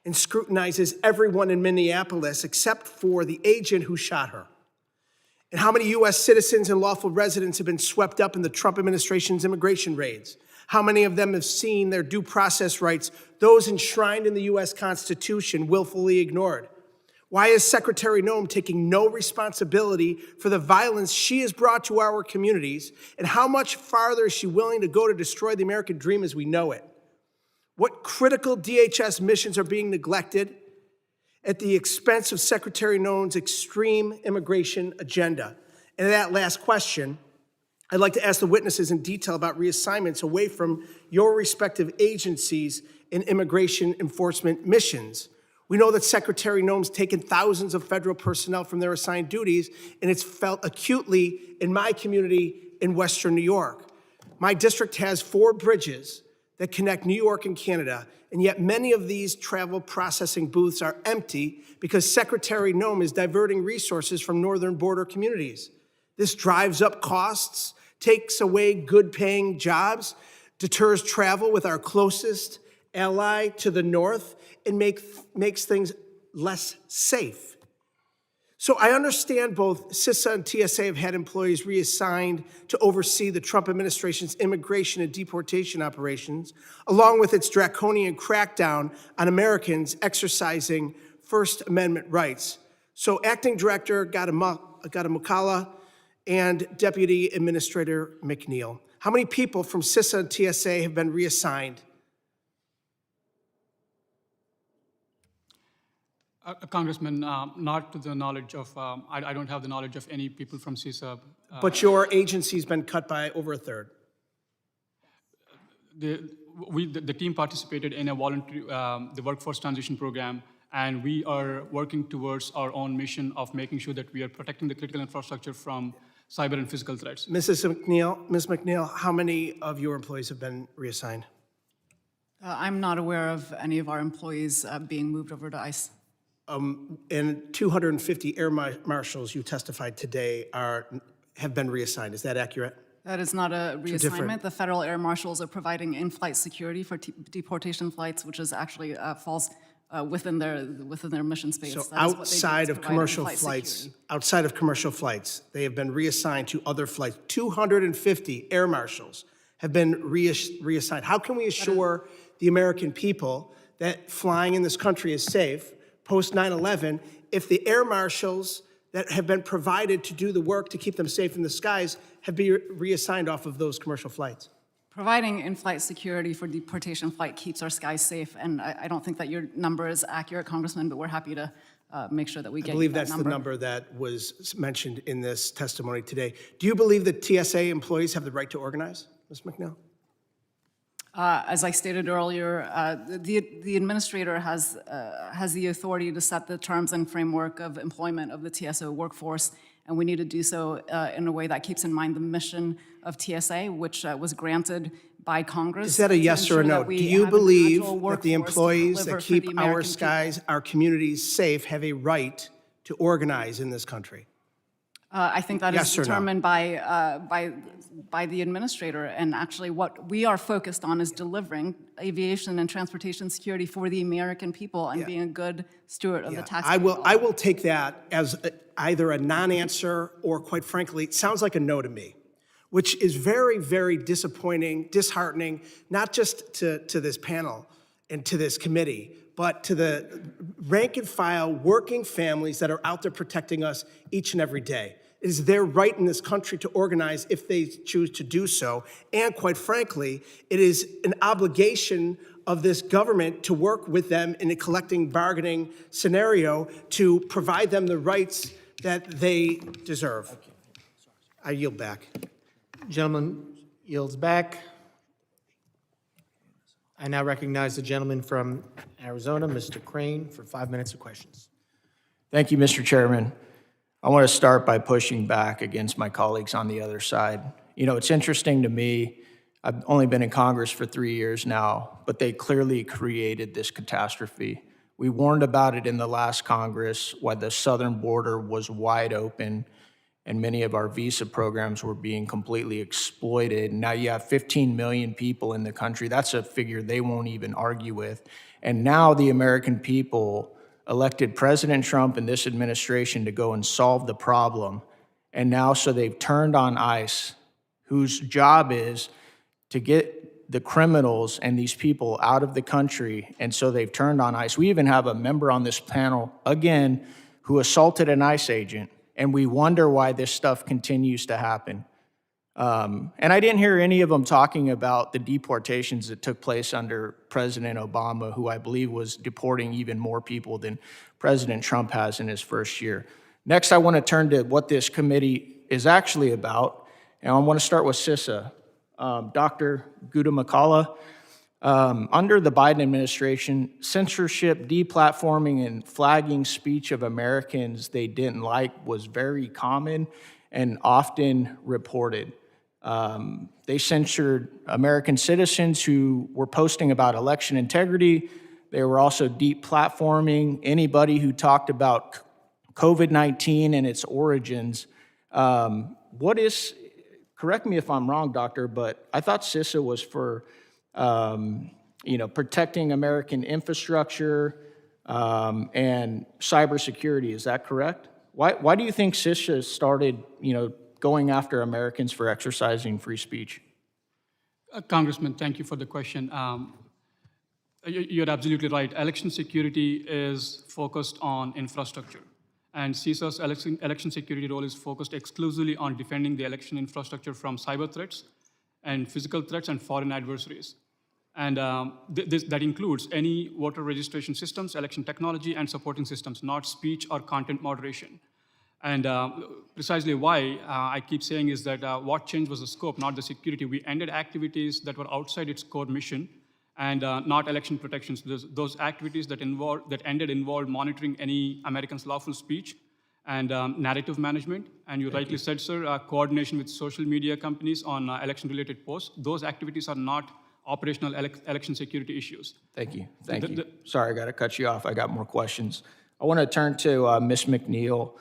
S20: and scrutinizes everyone in Minneapolis except for the agent who shot her? And how many U.S. citizens and lawful residents have been swept up in the Trump administration's immigration raids? How many of them have seen their due process rights, those enshrined in the U.S. Constitution, willfully ignored? Why is Secretary Noem taking no responsibility for the violence she has brought to our communities? And how much farther is she willing to go to destroy the American dream as we know it? What critical DHS missions are being neglected at the expense of Secretary Noem's extreme immigration agenda? And that last question, I'd like to ask the witnesses in detail about reassignments away from your respective agencies in immigration enforcement missions. We know that Secretary Noem's taken thousands of federal personnel from their assigned duties, and it's felt acutely in my community in Western New York. My district has 4 bridges that connect New York and Canada, and yet many of these travel processing booths are empty because Secretary Noem is diverting resources from northern border communities. This drives up costs, takes away good-paying jobs, deters travel with our closest ally to the north, and makes things less safe. So I understand both CISA and TSA have had employees reassigned to oversee the Trump administration's immigration and deportation operations, along with its draconian crackdown on Americans exercising First Amendment rights. So Acting Director Gottumukkala and Deputy Administrator McNeill, how many people from CISA and TSA have been reassigned?
S4: Congressman, not to the knowledge of, I don't have the knowledge of any people from CISA.
S20: But your agency's been cut by over a third.
S4: The team participated in a voluntary, the workforce transition program, and we are working towards our own mission of making sure that we are protecting the critical infrastructure from cyber and physical threats.
S20: Ms. McNeill, how many of your employees have been reassigned?
S5: I'm not aware of any of our employees being moved over to ICE.
S20: And 250 air marshals you testified today have been reassigned. Is that accurate?
S5: That is not a reassignment. The federal air marshals are providing in-flight security for deportation flights, which is actually falls within their mission space.
S20: So outside of commercial flights, they have been reassigned to other flights. 250 air marshals have been reassigned. How can we assure the American people that flying in this country is safe post 9/11 if the air marshals that have been provided to do the work to keep them safe in the skies have been reassigned off of those commercial flights?
S5: Providing in-flight security for deportation flight keeps our skies safe, and I don't think that your number is accurate, Congressman, but we're happy to make sure that we get you that number.
S20: I believe that's the number that was mentioned in this testimony today. Do you believe that TSA employees have the right to organize, Ms. McNeill?
S5: As I stated earlier, the administrator has the authority to set the terms and framework of employment of the TSA workforce, and we need to do so in a way that keeps in mind the mission of TSA, which was granted by Congress.
S20: Is that a yes or a no? Do you believe that the employees that keep our skies, our communities safe have a right to organize in this country?
S5: I think that is determined by the administrator, and actually what we are focused on is delivering aviation and transportation security for the American people and being a good steward of the taxpayer dollar.
S20: I will take that as either a non-answer or, quite frankly, it sounds like a no to me, which is very, very disappointing, disheartening, not just to this panel and to this committee, but to the rank and file working families that are out there protecting us each and every day. It is their right in this country to organize if they choose to do so. And quite frankly, it is an obligation of this government to work with them in a collective bargaining scenario to provide them the rights that they deserve. I yield back.
S1: Gentleman yields back. I now recognize the gentleman from Arizona, Mr. Crane, for 5 minutes of questions.
S21: Thank you, Mr. Chairman. I want to start by pushing back against my colleagues on the other side. You know, it's interesting to me, I've only been in Congress for 3 years now, but they clearly created this catastrophe. We warned about it in the last Congress, why the southern border was wide open and many of our visa programs were being completely exploited. Now you have 15 million people in the country. That's a figure they won't even argue with. And now the American people elected President Trump and this administration to go and solve the problem. And now, so they've turned on ICE, whose job is to get the criminals and these people out of the country, and so they've turned on ICE. We even have a member on this panel, again, who assaulted an ICE agent, and we wonder why this stuff continues to happen. And I didn't hear any of them talking about the deportations that took place under President Obama, who I believe was deporting even more people than President Trump has in his first year. Next, I want to turn to what this committee is actually about, and I want to start with CISA. Dr. Gottumukkala, under the Biden administration, censorship, deplatforming, and flagging speech of Americans they didn't like was very common and often reported. They censored American citizens who were posting about election integrity. They were also deplatforming anybody who talked about COVID-19 and its origins. Correct me if I'm wrong, Doctor, but I thought CISA was for protecting American infrastructure and cybersecurity. Is that correct? Why do you think CISA started, going after Americans for exercising free speech?
S4: Congressman, thank you for the question. You're absolutely right. Election security is focused on infrastructure. And CISA's election security role is focused exclusively on defending the election infrastructure from cyber threats and physical threats and foreign adversaries. And that includes any voter registration systems, election technology, and supporting systems, not speech or content moderation. And precisely why I keep saying is that what changed was the scope, not the security. We ended activities that were outside its core mission and not election protections. Those activities that involved monitoring any American's lawful speech and narrative management. And you rightly said, sir, coordination with social media companies on election-related posts. Those activities are not operational election security issues.
S21: Thank you. Thank you. Sorry, I got to cut you off. I got more questions. I want to turn to Ms. McNeill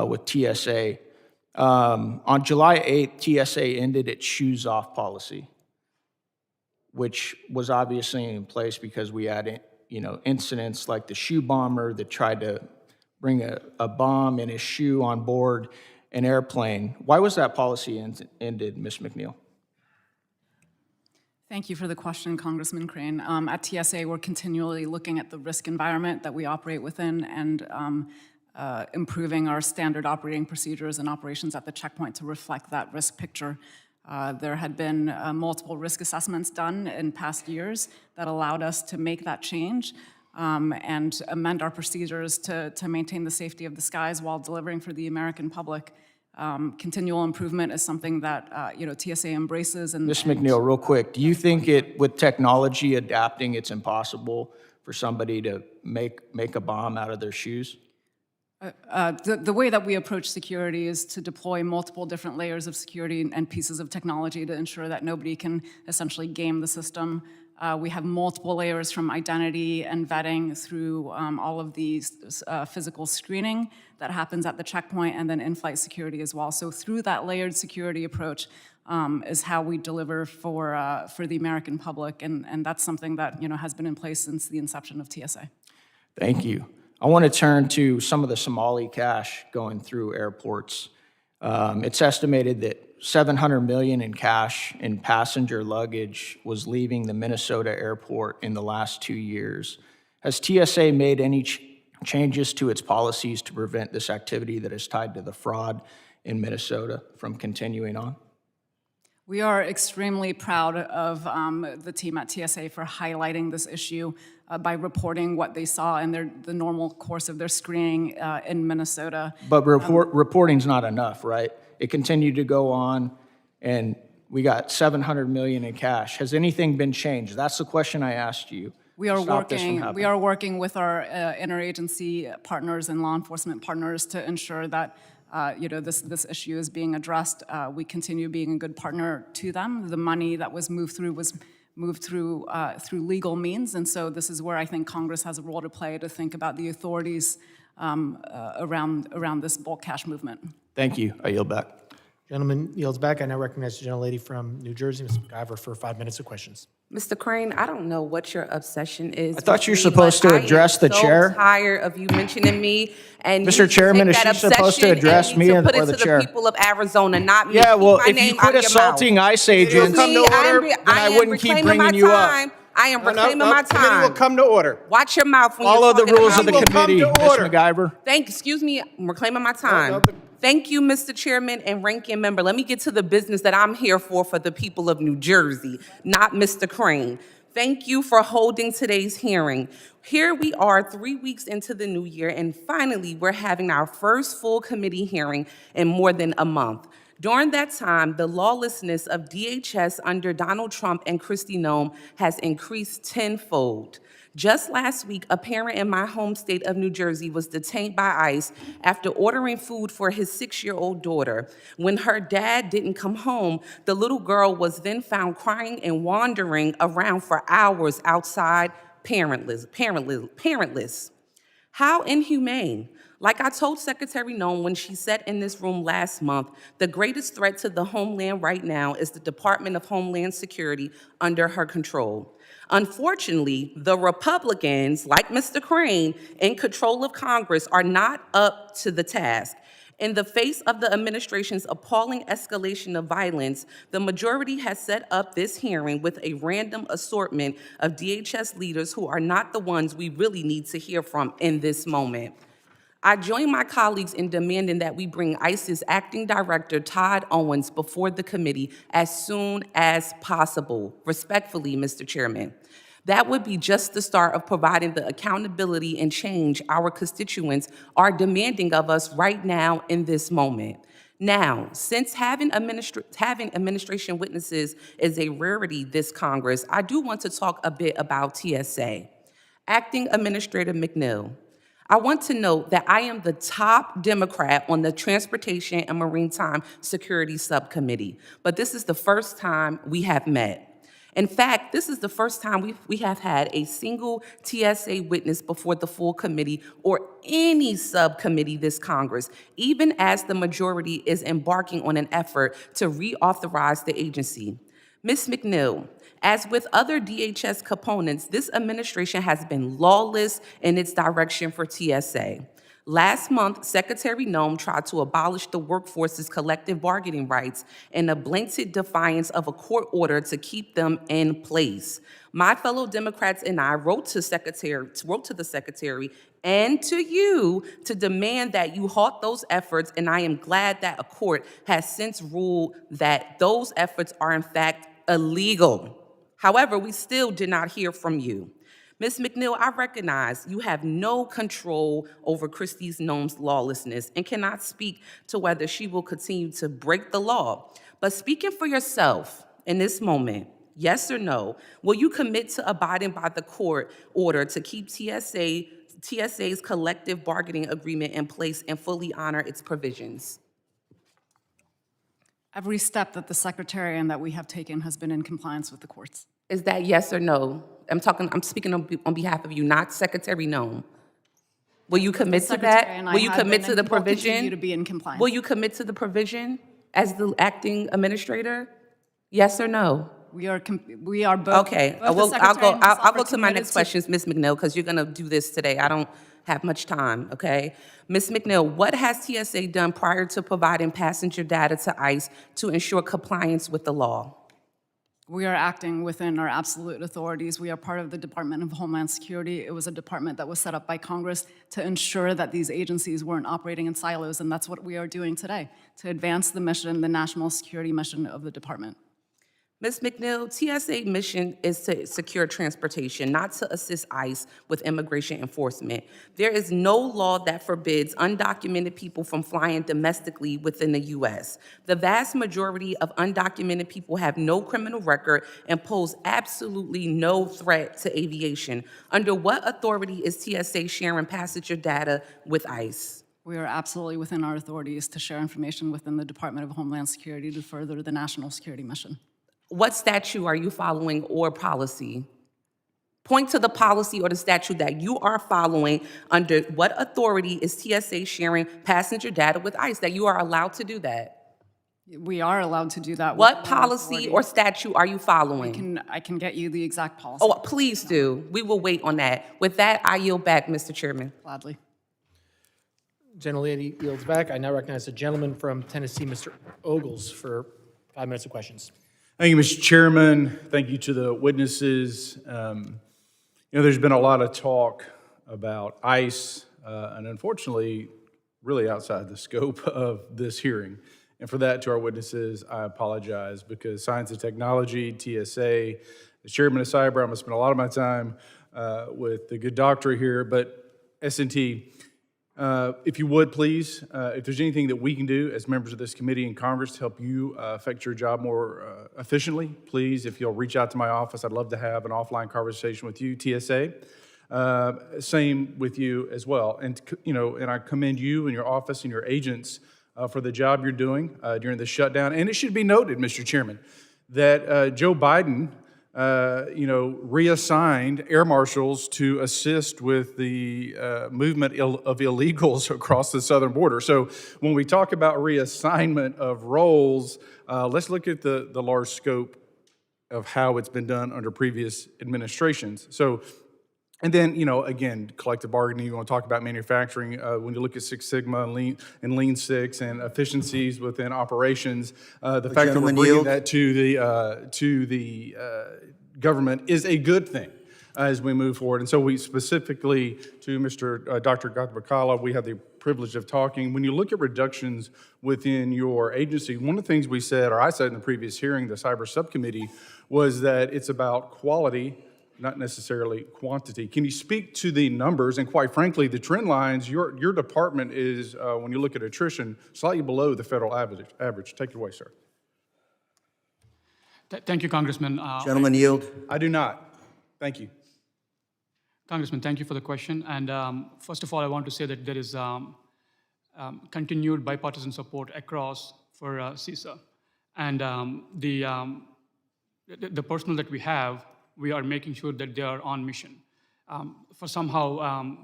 S21: with TSA. On July 8th, TSA ended its shoes off policy, which was obviously in place because we had, incidents like the shoe bomber that tried to bring a bomb in his shoe on board an airplane. Why was that policy ended, Ms. McNeill?
S5: Thank you for the question, Congressman Crane. At TSA, we're continually looking at the risk environment that we operate within and improving our standard operating procedures and operations at the checkpoint to reflect that risk picture. There had been multiple risk assessments done in past years that allowed us to make that change and amend our procedures to maintain the safety of the skies while delivering for the American public. Continual improvement is something that TSA embraces.
S21: Ms. McNeill, real quick, do you think with technology adapting, it's impossible for somebody to make a bomb out of their shoes?
S5: The way that we approach security is to deploy multiple different layers of security and pieces of technology to ensure that nobody can essentially game the system. We have multiple layers from identity and vetting through all of these physical screening that happens at the checkpoint and then in-flight security as well. So through that layered security approach is how we deliver for the American public, and that's something that has been in place since the inception of TSA.
S21: Thank you. I want to turn to some of the Somali cash going through airports. It's estimated that $700 million in cash in passenger luggage was leaving the Minnesota airport in the last 2 years. Has TSA made any changes to its policies to prevent this activity that is tied to the fraud in Minnesota from continuing on?
S5: We are extremely proud of the team at TSA for highlighting this issue by reporting what they saw in the normal course of their screening in Minnesota.
S21: But reporting's not enough, right? It continued to go on, and we got $700 million in cash. Has anything been changed? That's the question I asked you.
S5: We are working with our interagency partners and law enforcement partners to ensure that this issue is being addressed. We continue being a good partner to them. The money that was moved through legal means, and so this is where I think Congress has a role to play to think about the authorities around this bulk cash movement.
S21: Thank you. I yield back.
S1: Gentleman yields back. I now recognize the gentlelady from New Jersey, Ms. McIver, for 5 minutes of questions.
S2: Mr. Crane, I don't know what your obsession is.
S21: I thought
S2: with
S21: you were
S2: me,
S21: supposed
S2: but
S21: to address the
S2: I am
S21: chair.
S2: so tired of you mentioning me, and
S21: Mr.
S2: you need to
S21: Chairman,
S2: take
S21: is
S2: that
S21: she supposed to
S2: obsession
S21: address
S2: and
S21: me
S2: you need to
S21: and-
S2: put
S21: or
S2: it
S21: the
S2: to
S21: chair?
S2: the people of Arizona, not me.
S21: Yeah,
S2: Keep
S21: well,
S2: my
S21: if
S2: name
S21: you
S2: out
S21: quit
S2: of your mouth.
S21: assaulting ICE
S2: Excuse
S21: agents,
S2: me,
S21: then I wouldn't keep
S2: reclaiming
S21: bringing
S2: my
S21: you up.
S2: time. I am
S1: No,
S2: reclaiming
S1: no,
S2: my
S1: committee will
S2: time.
S1: come to order.
S2: Watch your mouth when
S21: Follow
S2: you're
S21: the
S2: talking
S21: rules
S2: about
S21: of the
S2: me.
S21: committee,
S1: to
S21: Ms.
S1: order.
S21: McIver.
S2: Excuse me, I'm reclaiming my time.
S1: no.
S2: Thank you, Mr. Chairman and Ranking Member. Let me get to the business that I'm here for the people of New Jersey, not Mr. Crane. Thank you for holding today's hearing. Here we are 3 weeks into the new year, and finally, we're having our first full committee hearing in more than a month. During that time, the lawlessness of DHS under Donald Trump and Kristi Noem has increased tenfold. Just last week, a parent in my home state of New Jersey was detained by ICE after ordering food for his 6-year-old daughter. When her dad didn't come home, the little girl was then found crying and wandering around for hours outside, parentless. How inhumane. Like I told Secretary Noem when she sat in this room last month, the greatest threat to the Homeland right now is the Department of Homeland Security under her control. Unfortunately, the Republicans, like Mr. Crane, in control of Congress, are not up to the task. In the face of the administration's appalling escalation of violence, the majority has set up this hearing with a random assortment of DHS leaders who are not the ones we really need to hear from in this moment. I join my colleagues in demanding that we bring ICE's acting director, Todd Owens, before the committee as soon as possible. Respectfully, Mr. Chairman. That would be just the start of providing the accountability and change our constituents are demanding of us right now in this moment. Now, since having administration witnesses is a rarity this Congress, I do want to talk a bit about TSA. Acting Administrator McNeill. I want to note that I am the top Democrat on the Transportation and Maritime Security Subcommittee, but this is the first time we have met. In fact, this is the first time we have had a single TSA witness before the full committee or any subcommittee this Congress, even as the majority is embarking on an effort to reauthorize the agency. Ms. McNeill, as with other DHS components, this administration has been lawless in its direction for TSA. Last month, Secretary Noem tried to abolish the workforce's collective bargaining rights in a blatant defiance of a court order to keep them in place. My fellow Democrats and I wrote to the Secretary and to you to demand that you halt those efforts, and I am glad that a court has since ruled that those efforts are in fact illegal. However, we still did not hear from you. Ms. McNeill, I recognize you have no control over Kristi Noem's lawlessness and cannot speak to whether she will continue to break the law. But speaking for yourself in this moment, yes or no, will you commit to abiding by the court order to keep TSA's collective bargaining agreement in place and fully honor its provisions?
S5: Every step that the Secretary and that we have taken has been in compliance with the courts.
S2: Is that yes or no? I'm speaking on behalf of you, not Secretary Noem. Will you commit to that? Will you commit to the provision?
S5: Continue to be in compliance.
S2: Will you commit to the provision as the acting administrator? Yes or no?
S5: We are both.
S2: Okay,
S5: both the
S2: well,
S5: Secretary and
S2: I'll
S5: myself
S2: go
S5: are
S2: to my
S5: committed
S2: next questions, Ms. McNeill, because you're gonna do this today. I don't have much time, okay? Ms. McNeill, what has TSA done prior to providing passenger data to ICE to ensure compliance with the law?
S5: We are acting within our absolute authorities. We are part of the Department of Homeland Security. It was a department that was set up by Congress to ensure that these agencies weren't operating in silos, and that's what we are doing today, to advance the mission, the national security mission of the department.
S2: Ms. McNeill, TSA mission is to secure transportation, not to assist ICE with immigration enforcement. There is no law that forbids undocumented people from flying domestically within the U.S. The vast majority of undocumented people have no criminal record and pose absolutely no threat to aviation. Under what authority is TSA sharing passenger data with ICE?
S5: We are absolutely within our authorities to share information within the Department of Homeland Security to further the national security mission.
S2: What statute are you following or policy? Point to the policy or the statute that you are following. Under what authority is TSA sharing passenger data with ICE that you are allowed to do that?
S5: We are allowed to do that. with
S2: What
S5: our
S2: policy
S5: authority.
S2: or statute are you following?
S5: I can get you the exact policy.
S2: Oh, please do. We will wait on that. With that, I yield back, Mr. Chairman.
S5: Gladly.
S1: Gentlelady yields back. I now recognize the gentleman from Tennessee, Mr. Ogles, for 5 minutes of questions.
S6: Thank you, Mr. Chairman. Thank you to the witnesses. There's been a lot of talk about ICE, and unfortunately, really outside the scope of this hearing. And for that, to our witnesses, I apologize, because science and technology, TSA, the chairman of cyber, I'm gonna spend a lot of my time with the good doctor here, but S&T, if you would, please, if there's anything that we can do as members of this committee in Congress to help you affect your job more efficiently, please, if you'll reach out to my office, I'd love to have an offline conversation with you, TSA. Same with you as well. And, and I commend you and your office and your agents for the job you're doing during the shutdown. And it should be noted, Mr. Chairman, that Joe Biden reassigned air marshals to assist with the movement of illegals across the southern border. So when we talk about reassignment of roles, let's look at the large scope of how it's been done under previous administrations. So, and then, again, collective bargaining, you want to talk about manufacturing. When you look at Six Sigma and Lean Six and efficiencies within operations, the fact that we're bringing that to the government is a good thing as we move forward. And so we specifically, to Dr. Gottumukkala, we have the privilege of talking. When you look at reductions within your agency, one of the things we said, or I said in the previous hearing, the cyber subcommittee, was that it's about quality, not necessarily quantity. Can you speak to the numbers and, quite frankly, the trend lines? Your department is, when you look at attrition, slightly below the federal average. Take it away, sir.
S4: Thank you, Congressman.
S7: Gentleman yield.
S6: I do not. Thank you.
S4: Congressman, thank you for the question. And first of all, I want to say that there is continued bipartisan support across for CISA. And the personnel that we have, we are making sure that they are on mission. For somehow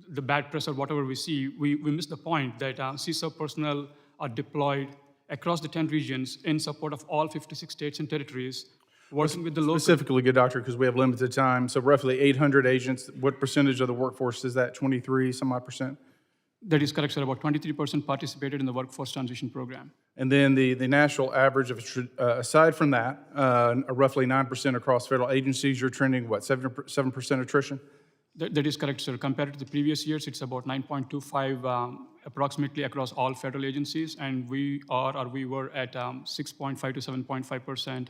S4: the bad press or whatever we see, we miss the point that CISA personnel are deployed across the 10 regions in support of all 56 states and territories, working with the local.
S6: Specifically, good doctor, because we have limited time, so roughly 800 agents. What percentage of the workforce is that? 23 some odd percent?
S4: That is correct, sir. About 23% participated in the workforce transition program.
S6: And then the national average, aside from that, roughly 9% across federal agencies, you're trending, what, 7% attrition?
S4: That is correct, sir. Compared to the previous years, it's about 9.25 approximately across all federal agencies, and we were at 6.5 to 7.5%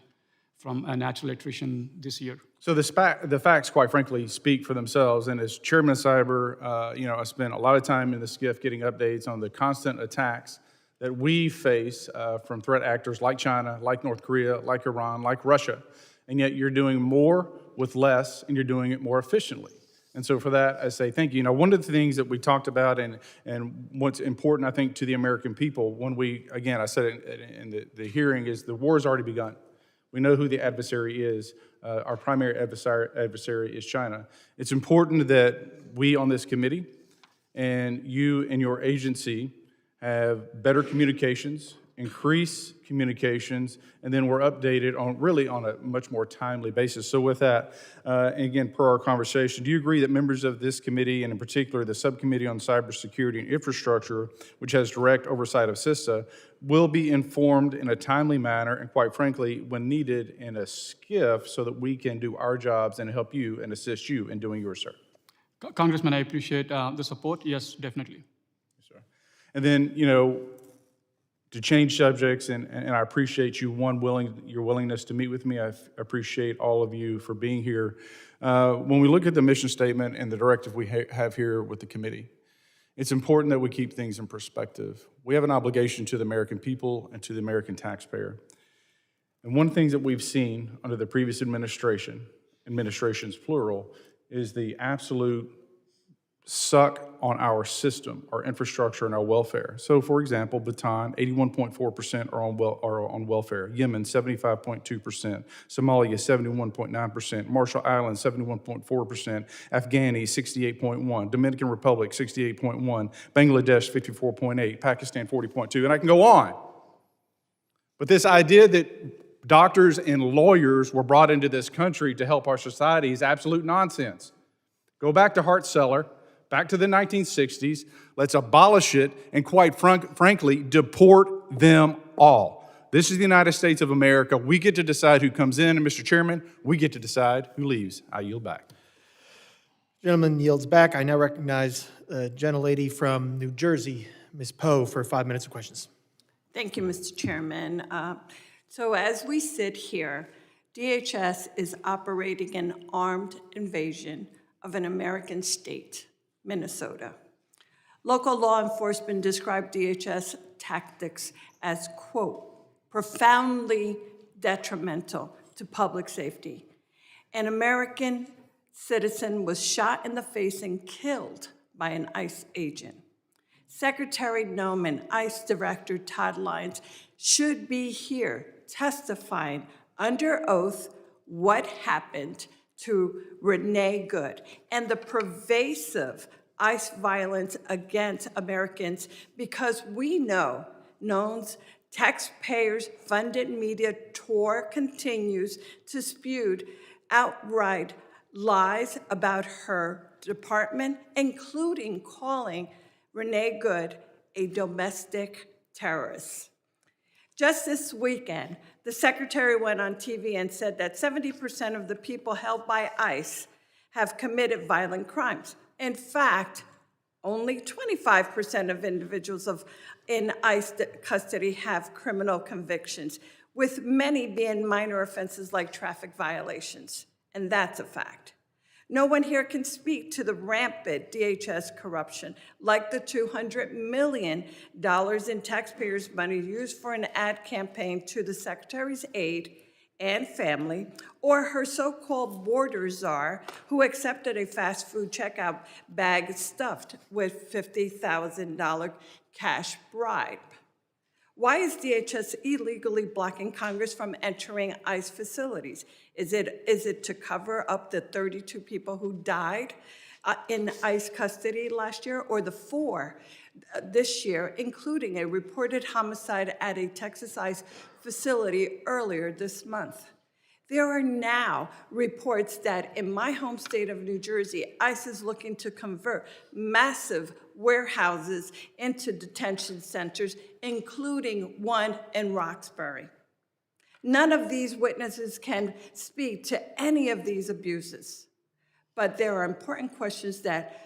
S4: from a natural attrition this year.
S6: So the facts, quite frankly, speak for themselves. And as chairman of cyber, I spent a lot of time in the SCIF getting updates on the constant attacks that we face from threat actors like China, like North Korea, like Iran, like Russia. And yet you're doing more with less, and you're doing it more efficiently. And so for that, I say thank you. Now, one of the things that we talked about and what's important, I think, to the American people, when I said it in the hearing, is the war has already begun. We know who the adversary is. Our primary adversary is China. It's important that we on this committee and you and your agency have better communications, increase communications, and then we're updated on a much more timely basis. So with that, and again, per our conversation, do you agree that members of this committee, and in particular the Subcommittee on Cybersecurity and Infrastructure, which has direct oversight of CISA, will be informed in a timely manner and, quite frankly, when needed, in a SCIF so that we can do our jobs and help you and assist you in doing yours, sir?
S4: Congressman, I appreciate the support. Yes, definitely.
S6: Yes, sir. And then, to change subjects, and I appreciate your willingness to meet with me. I appreciate all of you for being here. When we look at the mission statement and the directive we have here with the committee, it's important that we keep things in perspective. We have an obligation to the American people and to the American taxpayer. And one of the things that we've seen under the previous administrations plural, is the absolute suck on our system, our infrastructure, and our welfare. So, for example, Bhutan, 81.4% are on welfare. Yemen, 75.2%. Somalia, 71.9%. Marshall Islands, 71.4%. Afghani, 68.1%. Dominican Republic, 68.1%. Bangladesh, 54.8%. Pakistan, 40.2%. And I can go on. But this idea that doctors and lawyers were brought into this country to help our society is absolute nonsense. Go back to Hart-Celler, back to the 1960s. Let's abolish it and, quite frankly, deport them all. This is the United States of America. We get to decide who comes in, and Mr. Chairman, we get to decide who leaves. I yield back.
S1: Gentleman yields back. I now recognize the gentlelady from New Jersey, Ms. Poe, for 5 minutes of questions.
S8: Thank you, Mr. Chairman. So as we sit here, DHS is operating an armed invasion of an American state, Minnesota. Local law enforcement described DHS tactics as, quote, profoundly detrimental to public safety. An American citizen was shot in the face and killed by an ICE agent. Secretary Noem and ICE Director Todd Lyons should be here testifying under oath what happened to Renee Good and the pervasive ICE violence against Americans, because we know Noem's taxpayers-funded media tour continues to spew outright lies about her department, including calling Renee Good a domestic terrorist. Just this weekend, the secretary went on TV and said that 70% of the people held by ICE have committed violent crimes. In fact, only 25% of individuals in ICE custody have criminal convictions, with many being minor offenses like traffic violations. And that's a fact. No one here can speak to the rampant DHS corruption, like the $200 million in taxpayers' money used for an ad campaign to the secretary's aide and family, or her so-called border czar who accepted a fast food checkout bag stuffed with $50,000 cash bribe. Why is DHS illegally blocking Congress from entering ICE facilities? Is it to cover up the 32 people who died in ICE custody last year, or the 4 this year, including a reported homicide at a Texas ICE facility earlier this month? There are now reports that in my home state of New Jersey, ICE is looking to convert massive warehouses into detention centers, including one in Roxbury. None of these witnesses can speak to any of these abuses, but there are important questions that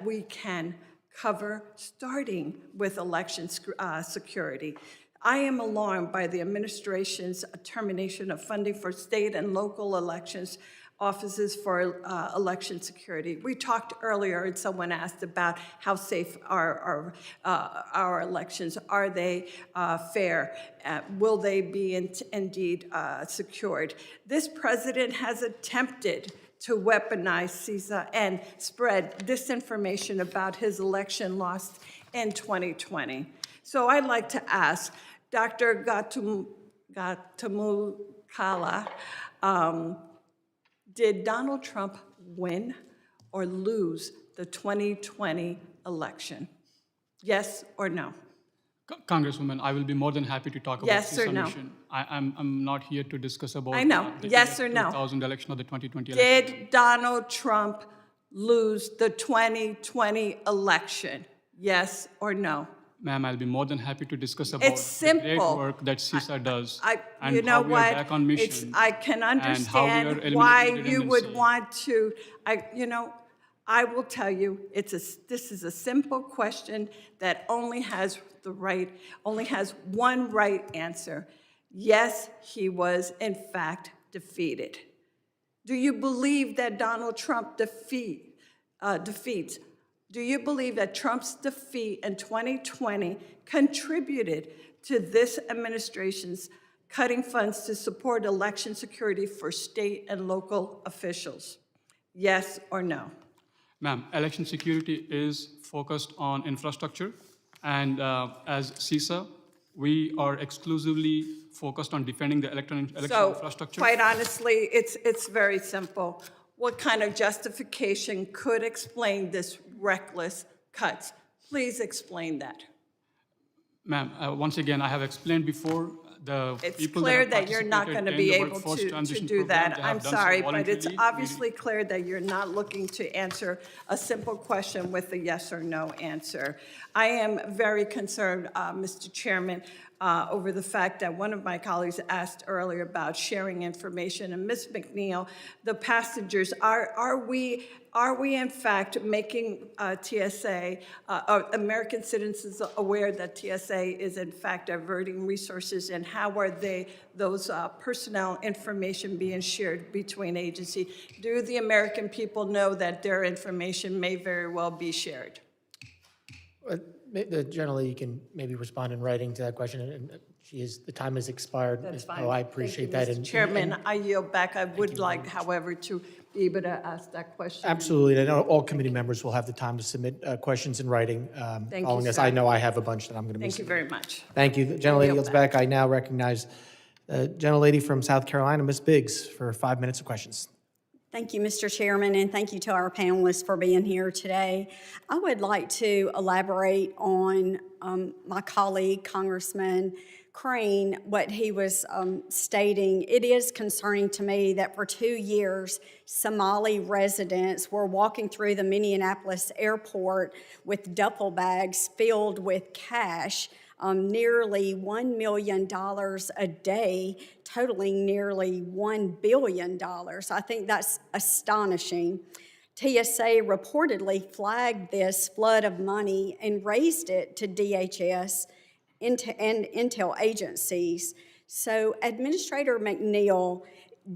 S8: we can cover, starting with election security. I am alarmed by the administration's termination of funding for state and local elections offices for election security. We talked earlier, and someone asked about how safe are our elections. Are they fair? Will they be indeed secured? This president has attempted to weaponize CISA and spread disinformation about his election loss in 2020. So I'd like to ask Dr. Gottumukkala, did Donald Trump win or lose the 2020 election? Yes or no?
S4: Congresswoman, I will be more than happy to talk about
S8: Yes or no?
S4: mission. I'm not here to discuss about
S8: I know.
S4: the
S8: Yes or no?
S4: 2000 election or the 2020 election.
S8: Did Donald Trump lose the 2020 election? Yes or no?
S4: Ma'am, I'll be more than happy to discuss about
S8: It's
S4: the great
S8: simple.
S4: work that CISA does and
S8: You know
S4: how we are
S8: what?
S4: back on mission.
S8: I can
S4: and how we are
S8: understand
S4: eliminating
S8: why you
S4: redundancy.
S8: would want to. I will tell you, this is a simple question that only has one right answer. Yes, he was in fact defeated. Do you believe that Donald Trump defeats? Do you believe that Trump's defeat in 2020 contributed to this administration's cutting funds to support election security for state and local officials? Yes or no?
S4: Ma'am, election security is focused on infrastructure, and as CISA, we are exclusively focused on defending the election infrastructure.
S8: Quite honestly, it's very simple. What kind of justification could explain this reckless cuts? Please explain that.
S4: Ma'am, once again, I have explained before, the
S8: It's
S4: people
S8: clear
S4: that have
S8: that you're not going to
S4: participated
S8: be
S4: in the
S8: able
S4: workforce
S8: to
S4: transition
S8: do
S4: program,
S8: that.
S4: they have
S8: I'm
S4: done so
S8: sorry, but it's
S4: voluntarily.
S8: obviously clear that you're not looking to answer a simple question with a yes or no answer. I am very concerned, Mr. Chairman, over the fact that one of my colleagues asked earlier about sharing information. And Ms. McNeill, the passengers, are we in fact making TSA, American citizens aware that TSA is in fact diverting resources, and how are those personnel information being shared between agencies? Do the American people know that their information may very well be shared?
S1: Generally, you can maybe respond in writing to that question, and the time has expired.
S8: That's
S1: Ms.
S8: fine.
S1: Poe, I appreciate that.
S8: Thank you, Mr. Chairman, I yield back. I would like, however, to be able to ask that question.
S1: Absolutely. I know all committee members will have the time to submit questions in writing
S8: Thank
S1: following
S8: you,
S1: this.
S8: sir.
S1: I know I have a bunch that I'm going to be
S8: Thank you
S1: submitting.
S8: very much.
S1: Thank you. The gentlelady
S8: yield
S1: yields back. I now recognize the gentlelady from South Carolina, Ms. Biggs, for 5 minutes of questions.
S9: Thank you, Mr. Chairman, and thank you to our panelists for being here today. I would like to elaborate on my colleague, Congressman Crane, what he was stating. It is concerning to me that for 2 years, Somali residents were walking through the Minneapolis airport with duffel bags filled with cash, nearly $1 million a day, totaling nearly $1 billion. I think that's astonishing. TSA reportedly flagged this flood of money and raised it to DHS and intel agencies. So Administrator McNeill,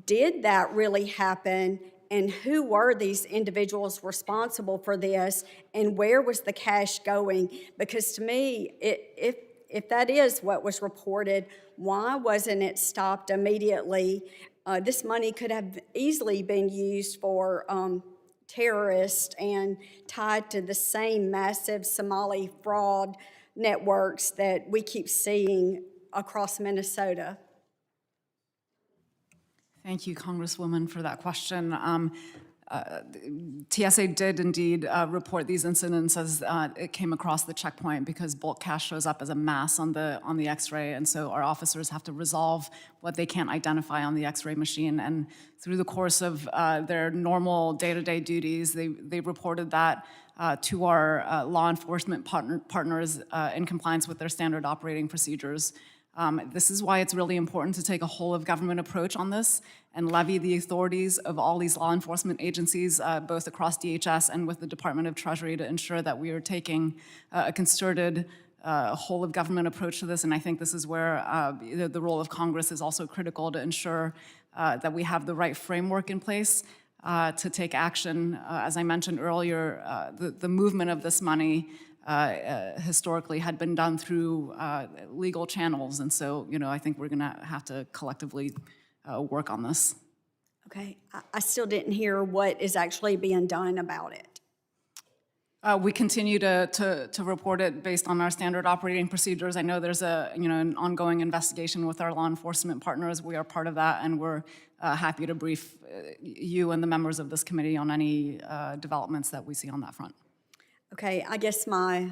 S9: did that really happen? And who were these individuals responsible for this? And where was the cash going? Because to me, if that is what was reported, why wasn't it stopped immediately? This money could have easily been used for terrorists and tied to the same massive Somali fraud networks that we keep seeing across Minnesota.
S5: Thank you, Congresswoman, for that question. TSA did indeed report these incidents as it came across the checkpoint, because bulk cash shows up as a mass on the X-ray, and so our officers have to resolve what they can't identify on the X-ray machine. And through the course of their normal day-to-day duties, they reported that to our law enforcement partners in compliance with their standard operating procedures. This is why it's really important to take a whole-of-government approach on this and levy the authorities of all these law enforcement agencies, both across DHS and with the Department of Treasury, to ensure that we are taking a concerted whole-of-government approach to this. And I think this is where the role of Congress is also critical, to ensure that we have the right framework in place to take action. As I mentioned earlier, the movement of this money historically had been done through legal channels. And so, I think we're gonna have to collectively work on this.
S9: Okay, I still didn't hear what is actually being done about it.
S5: We continue to report it based on our standard operating procedures. I know there's an ongoing investigation with our law enforcement partners. We are part of that, and we're happy to brief you and the members of this committee on any developments that we see on that front.
S9: Okay, I guess my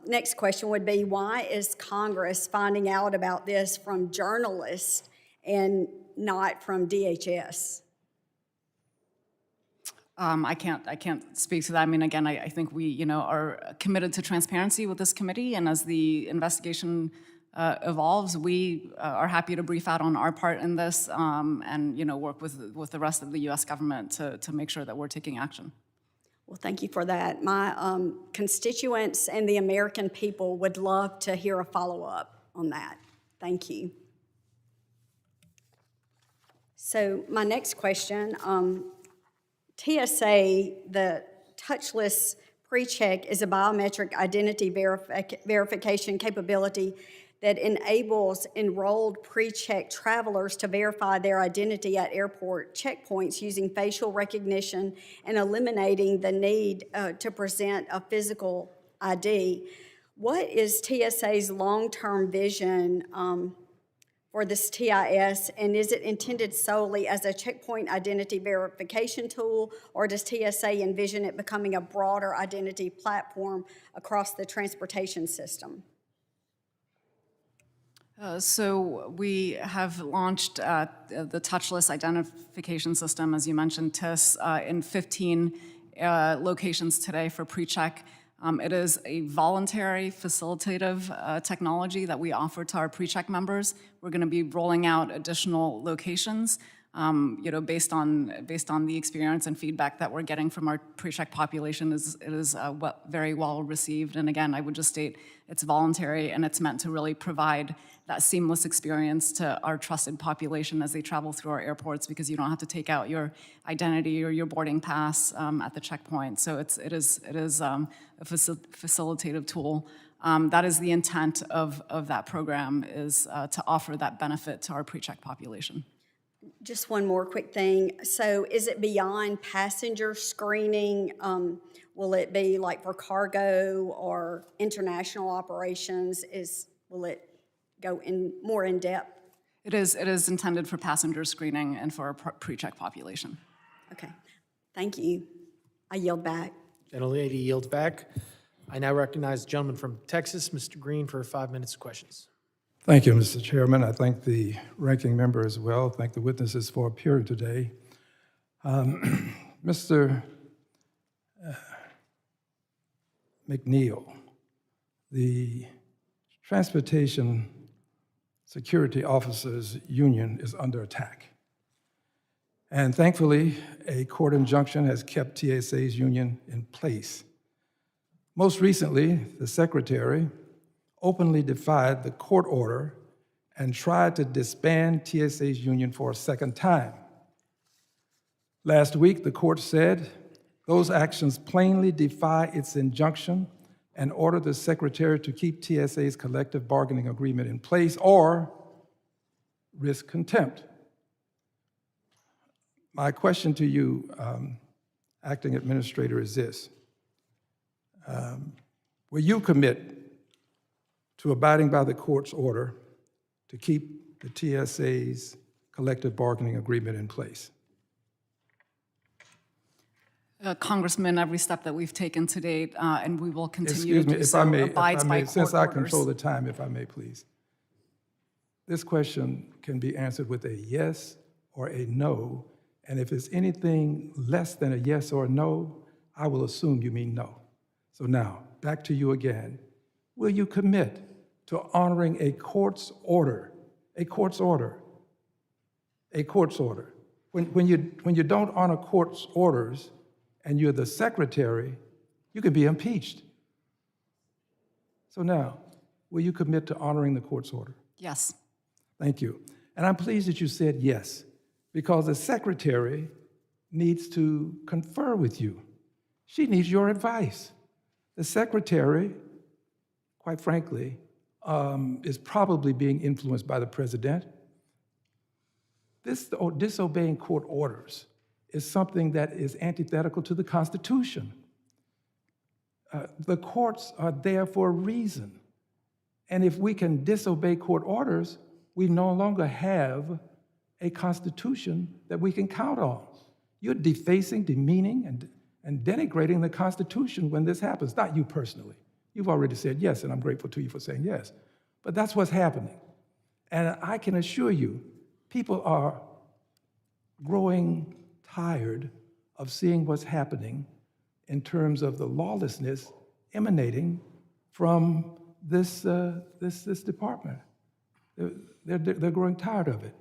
S9: next question would be, why is Congress finding out about this from journalists and not from DHS?
S5: I can't speak to that. I mean, again, I think we, are committed to transparency with this committee, and as the investigation evolves, we are happy to brief out on our part in this, and work with the rest of the U.S. government to make sure that we're taking action.
S9: Well, thank you for that. My constituents and the American people would love to hear a follow-up on that. Thank you. So my next question, TSA, the touchless pre-check, is a biometric identity verification capability that enables enrolled pre-check travelers to verify their identity at airport checkpoints using facial recognition and eliminating the need to present a physical ID. What is TSA's long-term vision for this TIS, and is it intended solely as a checkpoint identity verification tool, or does TSA envision it becoming a broader identity platform across the transportation system?
S5: So we have launched the touchless identification system, as you mentioned, TIS, in 15 locations today for pre-check. It is a voluntary facilitative technology that we offer to our pre-check members. We're going to be rolling out additional locations, based on the experience and feedback that we're getting from our pre-check population. It is very well received. And again, I would just state it's voluntary and it's meant to really provide that seamless experience to our trusted population as they travel through our airports, because you don't have to take out your identity or your boarding pass at the checkpoint. So it is a facilitative tool. That is the intent of that program, is to offer that benefit to our pre-check population.
S9: Just one more quick thing. So is it beyond passenger screening? Will it be like for cargo or international operations? Will it go more in depth?
S5: It is intended for passenger screening and for our pre-check population.
S9: Okay, thank you. I yield back.
S1: Gentlelady yields back. I now recognize the gentleman from Texas, Mr. Green, for 5 minutes of questions.
S10: Thank you, Mr. Chairman. I thank the ranking member as well. Thank the witnesses for appearing today. Mr. McNeill, the Transportation Security Officers Union is under attack. And thankfully, a court injunction has kept TSA's union in place. Most recently, the Secretary openly defied the court order and tried to disband TSA's union for a second time. Last week, the court said those actions plainly defy its injunction and ordered the Secretary to keep TSA's collective bargaining agreement in place or risk contempt. My question to you, Acting Administrator, is this. Will you commit to abiding by the court's order to keep the TSA's collective bargaining agreement in place?
S5: Congressman, every step that we've taken to date, and we will continue to do so, abides by court
S10: since I
S5: orders.
S10: control the time, if I may, please. This question can be answered with a yes or a no, and if it's anything less than a yes or a no, I will assume you mean no. So now, back to you again. Will you commit to honoring a court's order? A court's order. A court's order. When you don't honor court's orders and you're the Secretary, you can be impeached. So now, will you commit to honoring the court's order?
S5: Yes.
S10: Thank you. And I'm pleased that you said yes, because the Secretary needs to confer with you. She needs your advice. The Secretary, quite frankly, is probably being influenced by the President. Disobeying court orders is something that is antithetical to the Constitution. The courts are there for a reason. And if we can disobey court orders, we no longer have a Constitution that we can count on. You're defacing, demeaning, and denigrating the Constitution when this happens. Not you personally. You've already said yes, and I'm grateful to you for saying yes. But that's what's happening. And I can assure you, people are growing tired of seeing what's happening in terms of the lawlessness emanating from this department. They're growing tired of it.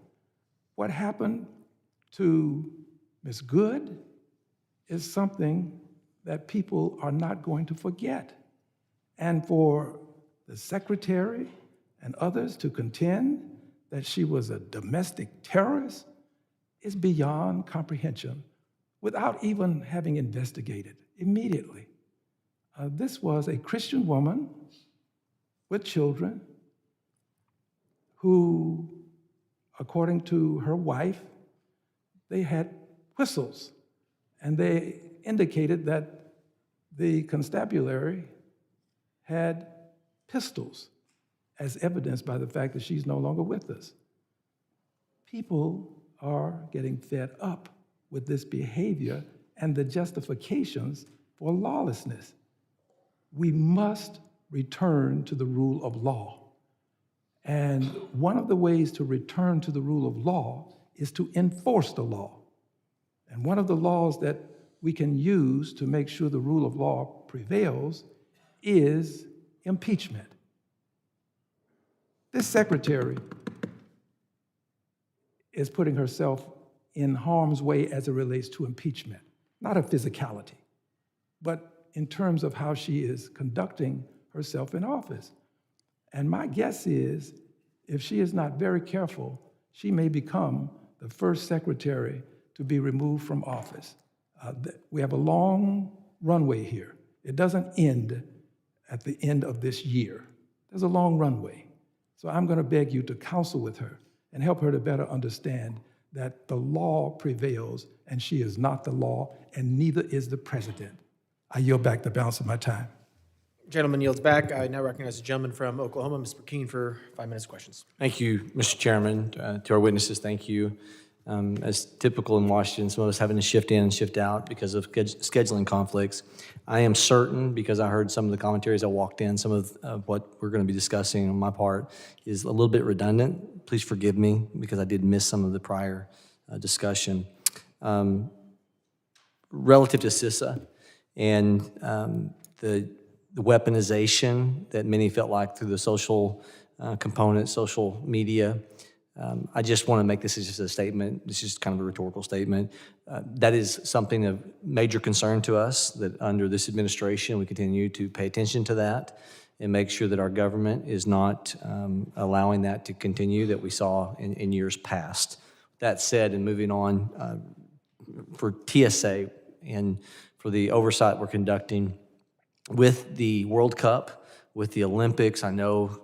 S10: What happened to Ms. Good is something that people are not going to forget. And for the Secretary and others to contend that she was a domestic terrorist is beyond comprehension without even having investigated immediately. This was a Christian woman with children who, according to her wife, they had whistles, and they indicated that the constabulary had pistols, as evidenced by the fact that she's no longer with us. People are getting fed up with this behavior and the justifications for lawlessness. We must return to the rule of law. And one of the ways to return to the rule of law is to enforce the law. And one of the laws that we can use to make sure the rule of law prevails is impeachment. This secretary is putting herself in harm's way as it relates to impeachment, not her physicality, but in terms of how she is conducting herself in office. And my guess is, if she is not very careful, she may become the first secretary to be removed from office. We have a long runway here. It doesn't end at the end of this year. There's a long runway. So I'm going to beg you to counsel with her and help her to better understand that the law prevails, and she is not the law, and neither is the president. I yield back the balance of my time.
S1: Gentleman yields back. I now recognize the gentleman from Oklahoma, Mr. Keene, for 5 minutes of questions.
S12: Thank you, Mr. Chairman. To our witnesses, thank you. As typical in Washington, some of us having to shift in and shift out because of scheduling conflicts. I am certain, because I heard some of the commentaries I walked in, some of what we're going to be discussing on my part is a little bit redundant. Please forgive me, because I did miss some of the prior discussion. Relative to CISA and the weaponization that many felt like through the social component, social media, I just want to make this as just a statement. This is kind of a rhetorical statement. That is something of major concern to us, that under this administration we continue to pay attention to that and make sure that our government is not allowing that to continue that we saw in years past. That said, and moving on, for TSA and for the oversight we're conducting with the World Cup, with the Olympics, I know,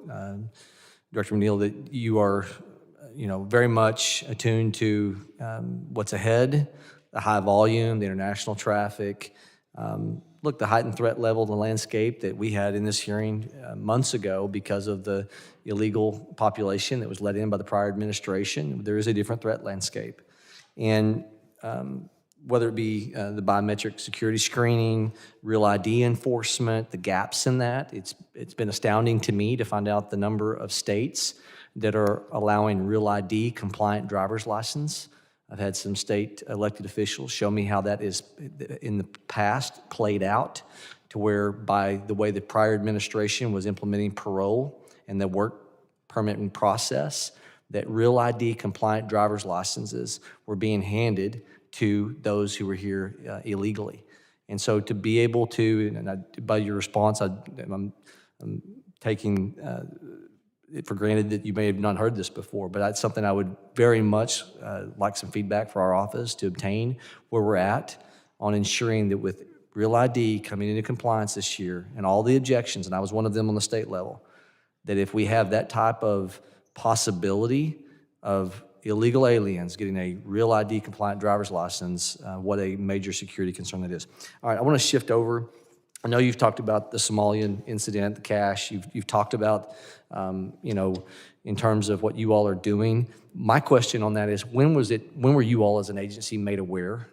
S12: Director McNeill, that you are very much attuned to what's ahead, the high volume, the international traffic. Look, the heightened threat level, the landscape that we had in this hearing months ago because of the illegal population that was let in by the prior administration, there is a different threat landscape. And whether it be the biometric security screening, real ID enforcement, the gaps in that, it's been astounding to me to find out the number of states that are allowing real ID compliant driver's license. I've had some state elected officials show me how that is in the past played out, to where by the way the prior administration was implementing parole and the work permitting process, that real ID compliant driver's licenses were being handed to those who were here illegally. And so to be able to, and by your response, I'm taking it for granted that you may have not heard this before, but that's something I would very much like some feedback for our office to obtain where we're at on ensuring that with real ID coming into compliance this year and all the objections, and I was one of them on the state level, that if we have that type of possibility of illegal aliens getting a real ID compliant driver's license, what a major security concern that is. All right, I want to shift over. I know you've talked about the Somalian incident, the cash. You've talked about, in terms of what you all are doing. My question on that is, when were you all as an agency made aware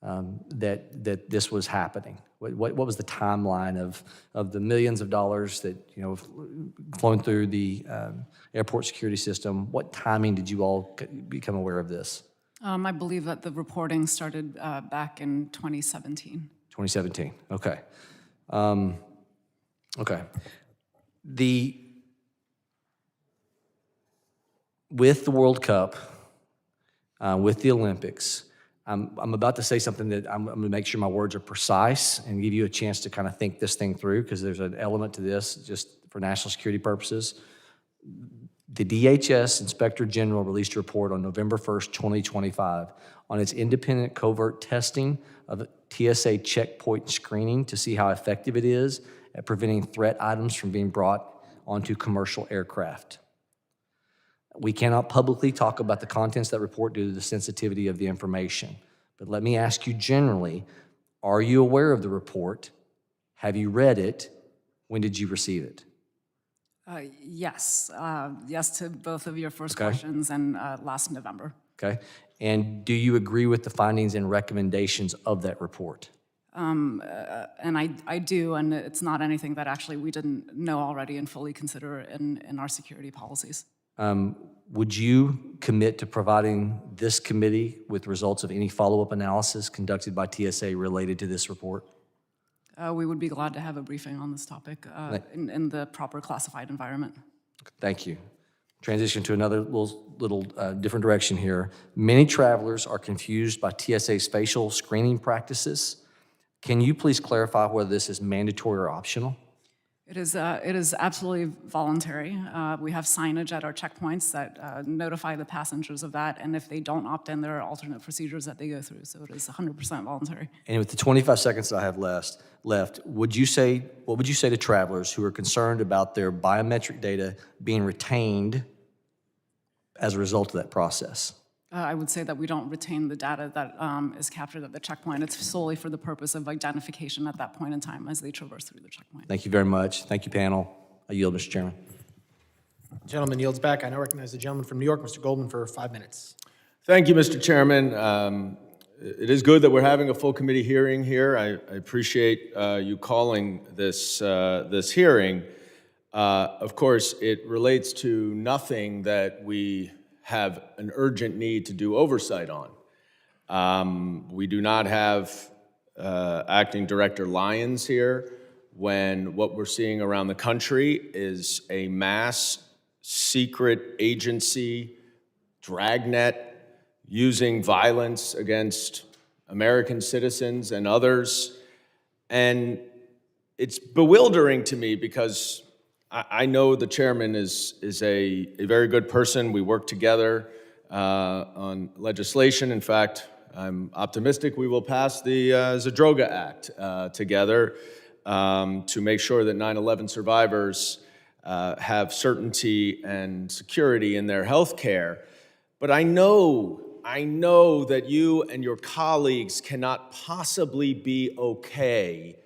S12: that this was happening? What was the timeline of the millions of dollars that flowing through the airport security system? What timing did you all become aware of this?
S5: I believe that the reporting started back in 2017.
S12: 2017. Okay. Okay. With the World Cup, with the Olympics, I'm about to say something that I'm going to make sure my words are precise and give you a chance to kind of think this thing through, because there's an element to this just for national security purposes. The DHS Inspector General released a report on November 1st, 2025 on its independent covert testing of TSA checkpoint screening to see how effective it is at preventing threat items from being brought onto commercial aircraft. We cannot publicly talk about the contents of that report due to the sensitivity of the information. But let me ask you generally, are you aware of the report? Have you read it? When did you receive it?
S5: Yes. Yes to both of your first questions, and last November.
S12: Okay. And do you agree with the findings and recommendations of that report?
S5: And I do, and it's not anything that actually we didn't know already and fully consider in our security policies.
S12: Would you commit to providing this committee with results of any follow-up analysis conducted by TSA related to this report?
S5: We would be glad to have a briefing on this topic in the proper classified environment.
S12: Thank you. Transition to another little different direction here. Many travelers are confused by TSA's facial screening practices. Can you please clarify whether this is mandatory or optional?
S5: It is absolutely voluntary. We have signage at our checkpoints that notify the passengers of that, and if they don't opt in, there are alternate procedures that they go through, so it is 100% voluntary.
S12: And with the 25 seconds that I have left, what would you say to travelers who are concerned about their biometric data being retained as a result of that process?
S5: I would say that we don't retain the data that is captured at the checkpoint. It's solely for the purpose of identification at that point in time as they traverse through the checkpoint.
S12: Thank you very much. Thank you, panel. I yield, Mr. Chairman.
S1: Gentleman yields back. I now recognize the gentleman from New York, Mr. Goldman, for 5 minutes.
S13: Thank you, Mr. Chairman. It is good that we're having a full committee hearing here. I appreciate you calling this hearing. Of course, it relates to nothing that we have an urgent need to do oversight on. We do not have Acting Director Lyons here when what we're seeing around the country is a mass secret agency dragnet using violence against American citizens and others. And it's bewildering to me because I know the chairman is a very good person. We work together on legislation. In fact, I'm optimistic we will pass the Zadroga Act together to make sure that 9/11 survivors have certainty and security in their health care. But I know that you and your colleagues cannot possibly be okay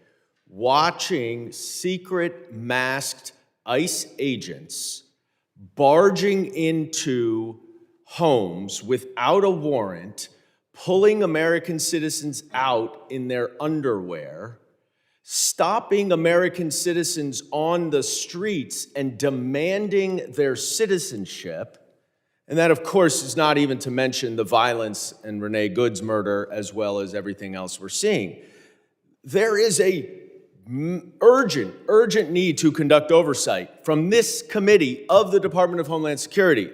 S13: watching secret masked ICE agents barging into homes without a warrant, pulling American citizens out in their underwear, stopping American citizens on the streets and demanding their citizenship. And that, of course, is not even to mention the violence and Renee Good's murder, as well as everything else we're seeing. There is a urgent need to conduct oversight from this committee of the Department of Homeland Security.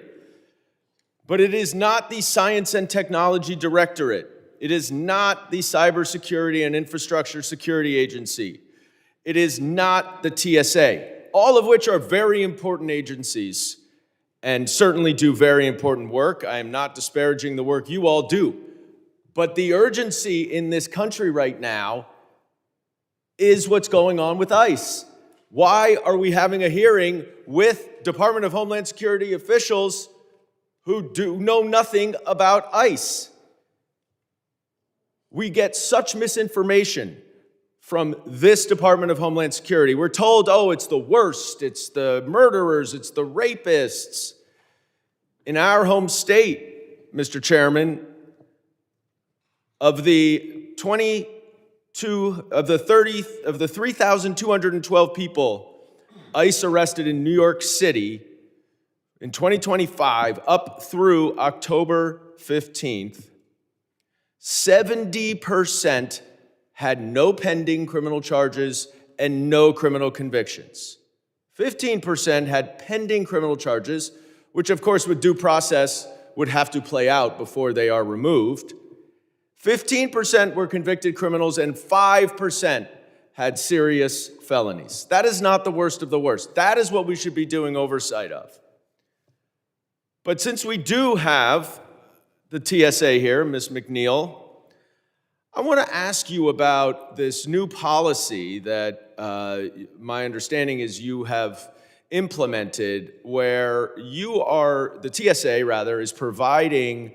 S13: But it is not the Science and Technology Directorate. It is not the Cybersecurity and Infrastructure Security Agency. It is not the TSA, all of which are very important agencies and certainly do very important work. I am not disparaging the work you all do. But the urgency in this country right now is what's going on with ICE. Why are we having a hearing with Department of Homeland Security officials who know nothing about ICE? We get such misinformation from this Department of Homeland Security. We're told, oh, it's the worst, it's the murderers, it's the rapists. In our home state, Mr. Chairman, of the 3,212 people ICE arrested in New York City in 2025 up through October 15th, 70% had no pending criminal charges and no criminal convictions. 15% had pending criminal charges, which of course with due process would have to play out before they are removed. 15% were convicted criminals and 5% had serious felonies. That is not the worst of the worst. That is what we should be doing oversight of. But since we do have the TSA here, Ms. McNeill, I want to ask you about this new policy that my understanding is you have implemented, where the TSA rather, is providing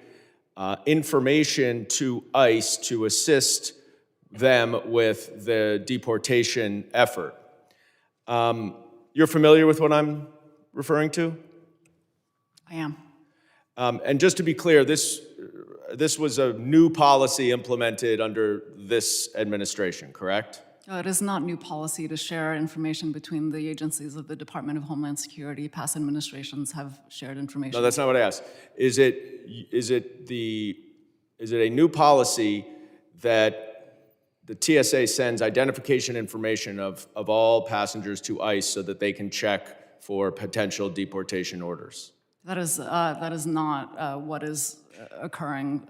S13: information to ICE to assist them with the deportation effort. You're familiar with what I'm referring to?
S5: I am.
S13: And just to be clear, this this was a new policy implemented under this administration, correct?
S5: It is not new policy to share information between the agencies of the Department of Homeland Security. Past administrations have shared information.
S13: No, that's not what I asked. Is it a new policy that the TSA sends identification information of all passengers to ICE so that they can check for potential deportation orders?
S5: That is not what is occurring.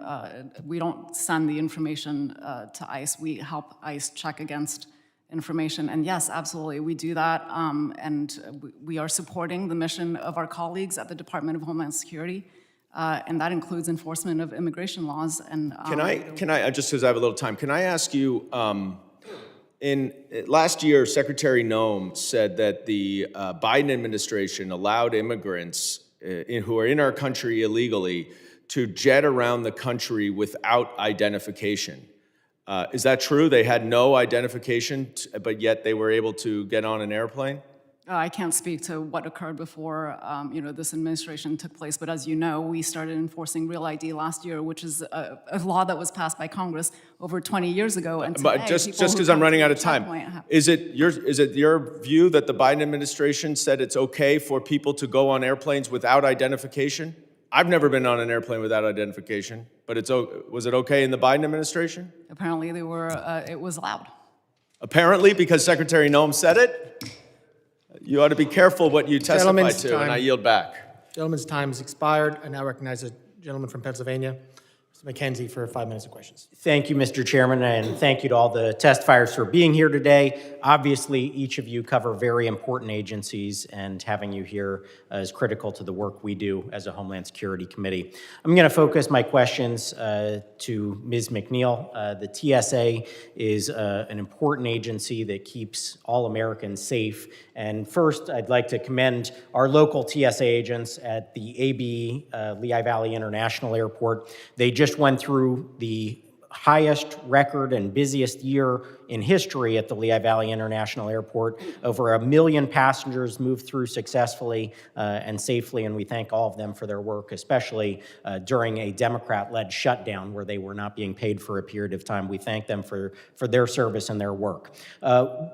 S5: We don't send the information to ICE. We help ICE check against information. And yes, absolutely, we do that. And we are supporting the mission of our colleagues at the Department of Homeland Security. And that includes enforcement of immigration laws. And
S13: Can I just because I have a little time, can I ask you, last year, Secretary Noem said that the Biden administration allowed immigrants who are in our country illegally to jet around the country without identification. Is that true? They had no identification, but yet they were able to get on an airplane?
S5: I can't speak to what occurred before this administration took place, but as you know, we started enforcing Real ID last year, which is a law that was passed by Congress over 20 years ago. And today,
S13: but just because I'm running out of time, is it your view that the Biden administration said it's okay for people to go on airplanes without identification? I've never been on an airplane without identification, but was it okay in the Biden administration?
S5: Apparently, it was allowed.
S13: Apparently, because Secretary Noem said it? You ought to be careful what you testify to, and I yield back.
S1: Gentleman's time has expired. I now recognize the gentleman from Pennsylvania, Mr. McKenzie, for 5 minutes of questions.
S16: Thank you, Mr. Chairman, and thank you to all the testifiers for being here today. Obviously, each of you cover very important agencies, and having you here is critical to the work we do as a Homeland Security Committee. I'm going to focus my questions to Ms. McNeill. The TSA is an important agency that keeps all Americans safe. And first, I'd like to commend our local TSA agents at the ABE Lehigh Valley International Airport. They just went through the highest record and busiest year in history at the Lehigh Valley International Airport. Over 1 million passengers moved through successfully and safely, and we thank all of them for their work, especially during a Democrat-led shutdown where they were not being paid for a period of time. We thank them for their service and their work.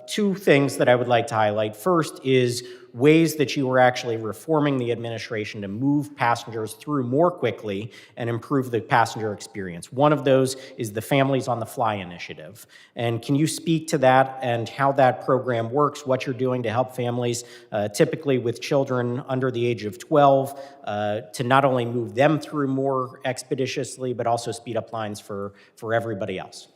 S16: Two things that I would like to highlight. First is ways that you are actually reforming the administration to move passengers through more quickly and improve the passenger experience. One of those is the Families on the Fly initiative. And can you speak to that and how that program works, what you're doing to help families, typically with children under the age of 12, to not only move them through more expeditiously, but also speed up lines for everybody else?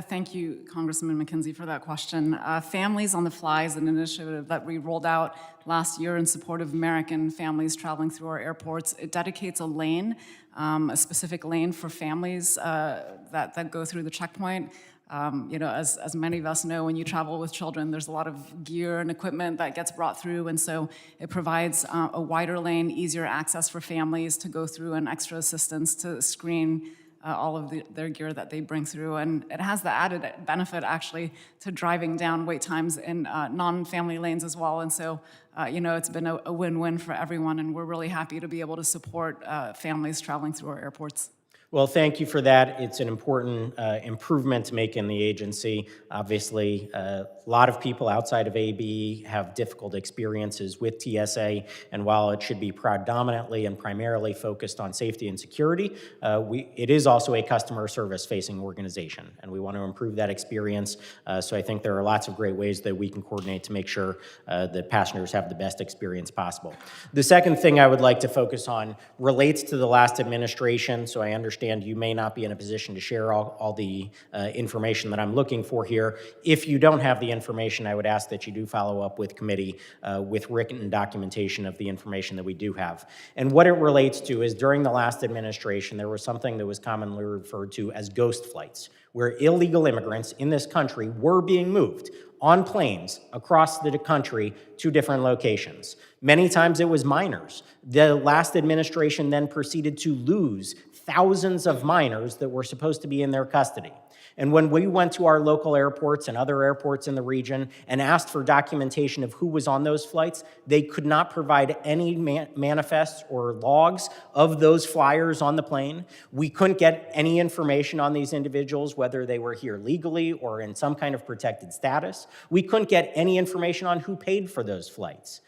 S5: Thank you, Congressman McKenzie, for that question. Families on the Fly is an initiative that we rolled out last year in support of American families traveling through our airports. It dedicates a lane, a specific lane for families that go through the checkpoint. As many of us know, when you travel with children, there's a lot of gear and equipment that gets brought through, and so it provides a wider lane, easier access for families to go through, and extra assistance to screen all of their gear that they bring through. And it has the added benefit, actually, to driving down wait times in non-family lanes as well. And so, it's been a win-win for everyone, and we're really happy to be able to support families traveling through our airports.
S16: Well, thank you for that. It's an important improvement to make in the agency. Obviously, a lot of people outside of AB have difficult experiences with TSA, and while it should be predominantly and primarily focused on safety and security, it is also a customer service-facing organization, and we want to improve that experience. So I think there are lots of great ways that we can coordinate to make sure that passengers have the best experience possible. The second thing I would like to focus on relates to the last administration, so I understand you may not be in a position to share all the information that I'm looking for here. If you don't have the information, I would ask that you do follow up with committee with written documentation of the information that we do have. And what it relates to is during the last administration, there was something that was commonly referred to as ghost flights, where illegal immigrants in this country were being moved on planes across the country to different locations. Many times it was minors. The last administration then proceeded to lose thousands of minors that were supposed to be in their custody. And when we went to our local airports and other airports in the region and asked for documentation of who was on those flights, they could not provide any manifests or logs of those flyers on the plane. We couldn't get any information on these individuals, whether they were here legally or in some kind of protected status. We couldn't get any information on who paid for those flights.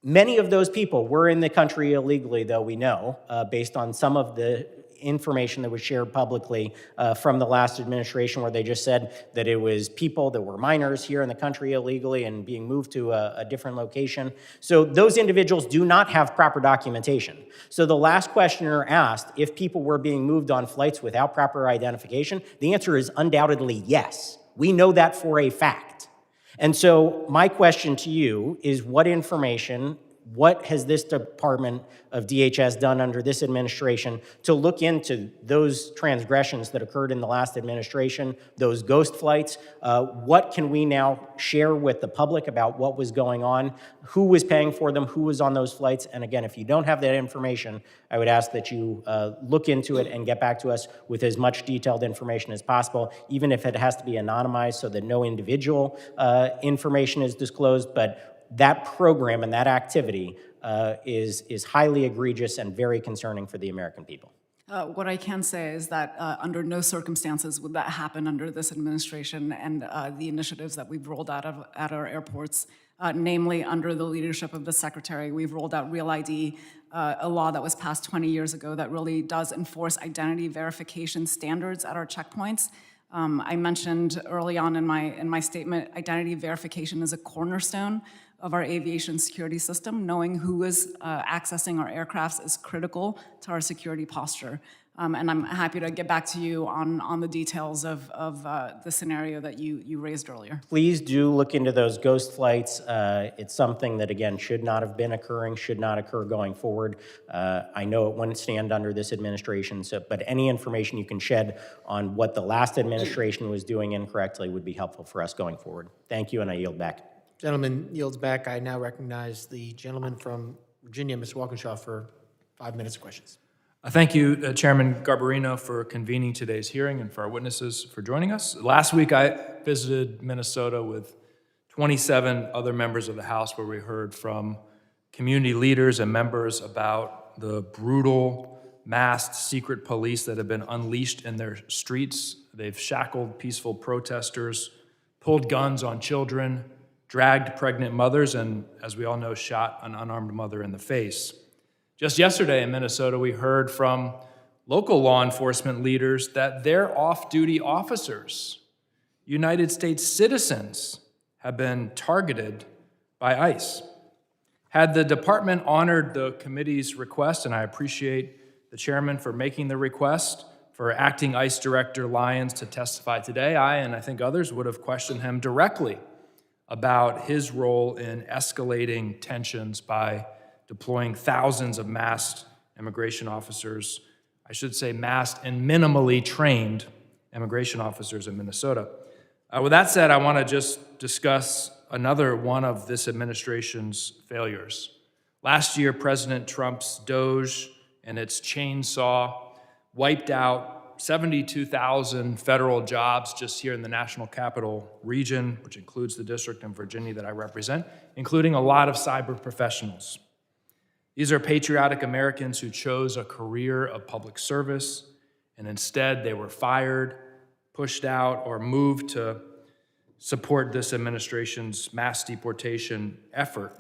S16: Many of those people were in the country illegally, though we know, based on some of the information that was shared publicly from the last administration, where they just said that it was people that were minors here in the country illegally and being moved to a different location. So those individuals do not have proper documentation. So the last questioner asked if people were being moved on flights without proper identification. The answer is undoubtedly yes. We know that for a fact. And so my question to you is, what has this Department of DHS done under this administration to look into those transgressions that occurred in the last administration, those ghost flights? What can we now share with the public about what was going on, who was paying for them, who was on those flights? And again, if you don't have that information, I would ask that you look into it and get back to us with as much detailed information as possible, even if it has to be anonymized so that no individual information is disclosed. But that program and that activity is highly egregious and very concerning for the American people.
S5: What I can say is that under no circumstances would that happen under this administration and the initiatives that we've rolled out at our airports, namely under the leadership of the Secretary. We've rolled out Real ID, a law that was passed 20 years ago that really does enforce identity verification standards at our checkpoints. I mentioned early on in my statement, identity verification is a cornerstone of our aviation security system. Knowing who is accessing our aircrafts is critical to our security posture. And I'm happy to get back to you on the details of the scenario that you raised earlier.
S16: Please do look into those ghost flights. It's something that, again, should not have been occurring, should not occur going forward. I know it wouldn't stand under this administration, but any information you can shed on what the last administration was doing incorrectly would be helpful for us going forward. Thank you, and I yield back.
S1: Gentleman yields back. I now recognize the gentleman from Virginia, Ms. Walkinshaw, for 5 minutes of questions.
S3: Thank you, Chairman Garbarino, for convening today's hearing and for our witnesses for joining us. Last week, I visited Minnesota with 27 other members of the House, where we heard from community leaders and members about the brutal, masked secret police that have been unleashed in their streets. They've shackled peaceful protesters, pulled guns on children, dragged pregnant mothers, and, as we all know, shot an unarmed mother in the face. Just yesterday in Minnesota, we heard from local law enforcement leaders that their off-duty officers, United States citizens, have been targeted by ICE. Had the department honored the committee's request, and I appreciate the chairman for making the request for acting ICE Director Lyons to testify today, I, and I think others, would have questioned him directly about his role in escalating tensions by deploying thousands of masked immigration officers, I should say masked and minimally trained immigration officers in Minnesota. With that said, I want to just discuss another one of this administration's failures. Last year, President Trump's DOGE and its chainsaw wiped out 72,000 federal jobs just here in the National Capital Region, which includes the district in Virginia that I represent, including a lot of cyber professionals. These are patriotic Americans who chose a career of public service, and instead they were fired, pushed out, or moved to support this administration's mass deportation effort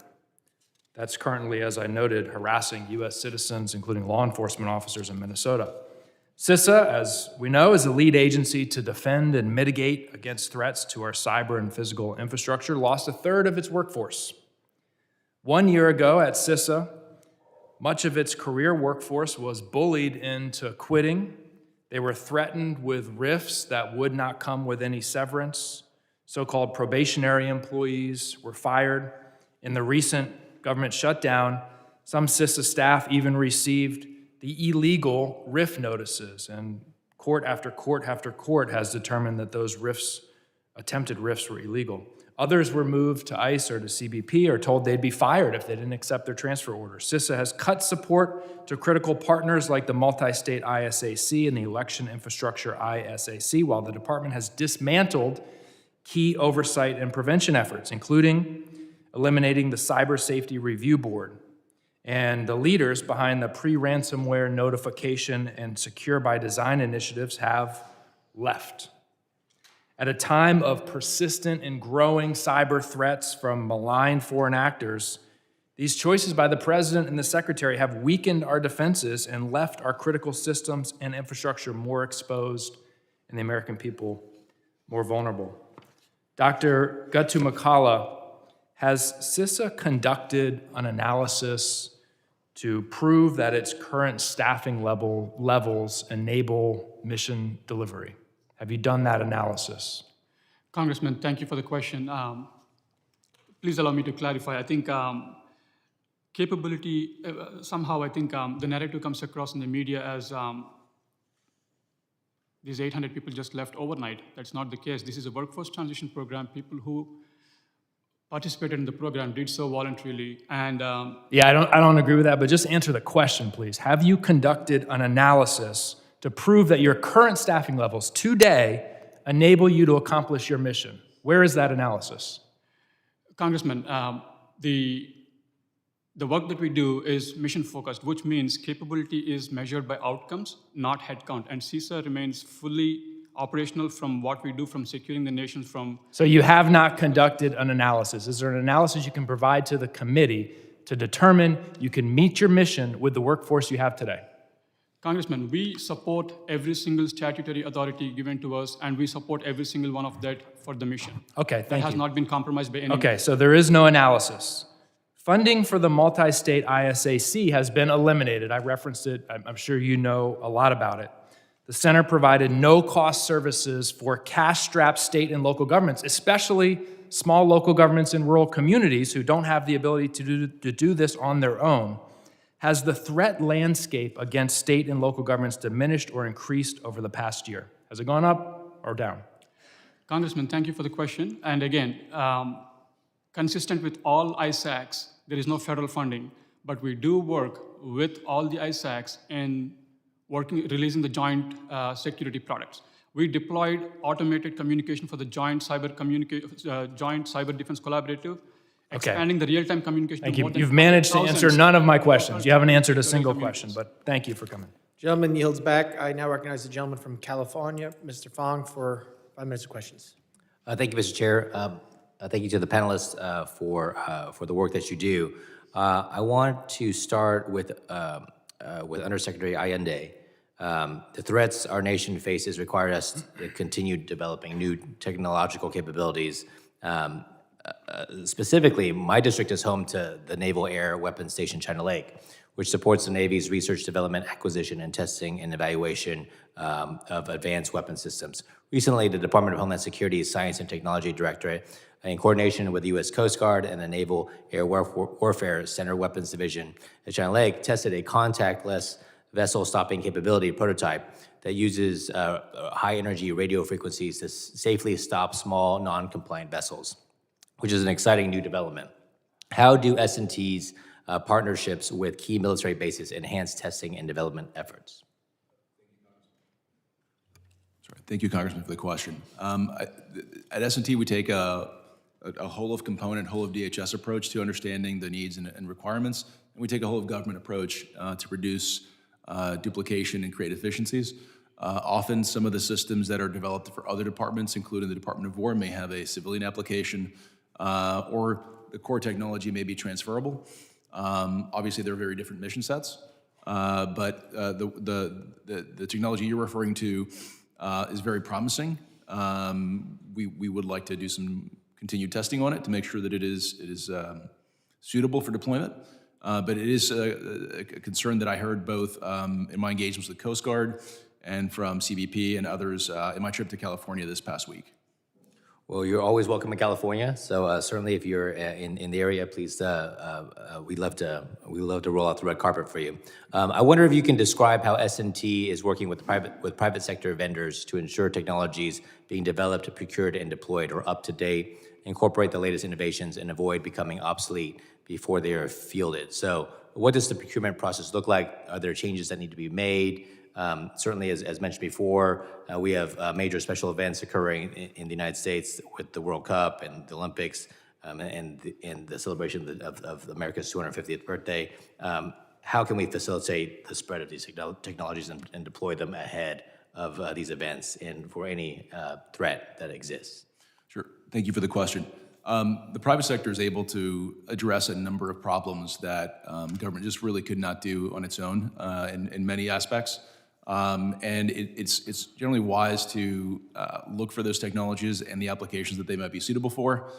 S3: that's currently, as I noted, harassing U.S. citizens, including law enforcement officers in Minnesota. CISA, as we know, is the lead agency to defend and mitigate against threats to our cyber and physical infrastructure, lost a third of its workforce. 1 year ago at CISA, much of its career workforce was bullied into quitting. They were threatened with rifts that would not come with any severance. So-called probationary employees were fired. In the recent government shutdown, some CISA staff even received the illegal RIF notices, and court after court after court has determined that those attempted RIFs were illegal.
S15: Others were moved to ICE or to CBP or told they'd be fired if they didn't accept their transfer order. CISA has cut support to critical partners like the multi-state ISAC and the election infrastructure ISAC, while the department has dismantled key oversight and prevention efforts, including eliminating the Cyber Safety Review Board. And the leaders behind the pre-ransomware notification and secure by design initiatives have left. At a time of persistent and growing cyber threats from malign foreign actors, these choices by the President and the Secretary have weakened our defenses and left our critical systems and infrastructure more exposed and the American people more vulnerable. Dr. Gottumukkala, has CISA conducted an analysis to prove that its current staffing levels enable mission delivery? Have you done that analysis?
S4: Congressman, thank you for the question. Please allow me to clarify. I think capability, somehow I think the narrative comes across in the media as these 800 people just left overnight. That's not the case. This is a workforce transition program. People who participated in the program did so voluntarily. And
S15: yeah, I don't agree with that, but just answer the question, please. Have you conducted an analysis to prove that your current staffing levels today enable you to accomplish your mission? Where is that analysis?
S4: Congressman, the work that we do is mission-focused, which means capability is measured by outcomes, not headcount. And CISA remains fully operational from what we do, from securing the nation from...
S15: So you have not conducted an analysis. Is there an analysis you can provide to the committee to determine you can meet your mission with the workforce you have today?
S4: Congressman, we support every single statutory authority given to us, and we support every single one of that for the mission.
S15: Okay, thank you.
S4: That has not been compromised by any...
S15: Okay, so there is no analysis. Funding for the multi-state ISAC has been eliminated. I referenced it. I'm sure you know a lot about it. The center provided no-cost services for cash-strapped state and local governments, especially small local governments in rural communities who don't have the ability to do this on their own. Has the threat landscape against state and local governments diminished or increased over the past year? Has it gone up or down?
S4: Congressman, thank you for the question. And again, consistent with all ISACs, there is no federal funding, but we do work with all the ISACs in releasing the joint security products. We deployed automated communication for the joint cyber defense collaborative, expanding the real-time communication.
S15: Thank
S4: to
S15: you.
S4: more than
S15: You've managed to answer
S4: 1,000
S15: none of my questions. You haven't answered a single question, but thank you for coming.
S1: Gentleman yields back. I now recognize the gentleman from California, Mr. Fong, for 5 minutes of questions.
S22: Thank you, Mr. Chair. Thank you to the panelists for the work that you do. I want to start with Undersecretary Allende. The threats our nation faces require us to continue developing new technological capabilities. Specifically, my district is home to the Naval Air Weapons Station China Lake, which supports the Navy's research, development, acquisition, and testing and evaluation of advanced weapon systems. Recently, the Department of Homeland Security's Science and Technology Directorate, in coordination with the U.S. Coast Guard and the Naval Air Warfare Center Weapons Division at China Lake, tested a contactless vessel stopping capability prototype that uses high-energy radio frequencies to safely stop small, non-compliant vessels, which is an exciting new development. How do S&T's partnerships with key military bases enhance testing and development efforts?
S3: Thank you, Congressman, for the question. At S&T, we take a whole-of-component, whole-of-DHS approach to understanding the needs and requirements, and we take a whole-of-government approach to reduce duplication and create efficiencies. Often, some of the systems that are developed for other departments, including the Department of War, may have a civilian application, or the core technology may be transferable. Obviously, they're very different mission sets, but the technology you're referring to is very promising. We would like to do some continued testing on it to make sure that it is suitable for deployment. But it is a concern that I heard both in my engagements with the Coast Guard and from CBP and others in my trip to California this past week.
S22: Well, you're always welcome in California. So certainly, if you're in the area, please, we'd love to roll out the red carpet for you. I wonder if you can describe how S&T is working with private sector vendors to ensure technologies being developed, procured, and deployed are up to date incorporate the latest innovations, and avoid becoming obsolete before they are fielded. So what does the procurement process look like? Are there changes that need to be made? Certainly, as mentioned before, we have major special events occurring in the United States with the World Cup and the Olympics and the celebration of America's 250th birthday. How can we facilitate the spread of these technologies and deploy them ahead of these events and for any threat that exists?
S3: Sure. Thank you for the question. The private sector is able to address a number of problems that government just really could not do on its own in many aspects. And it's generally wise to look for those technologies and the applications that they might be suitable for.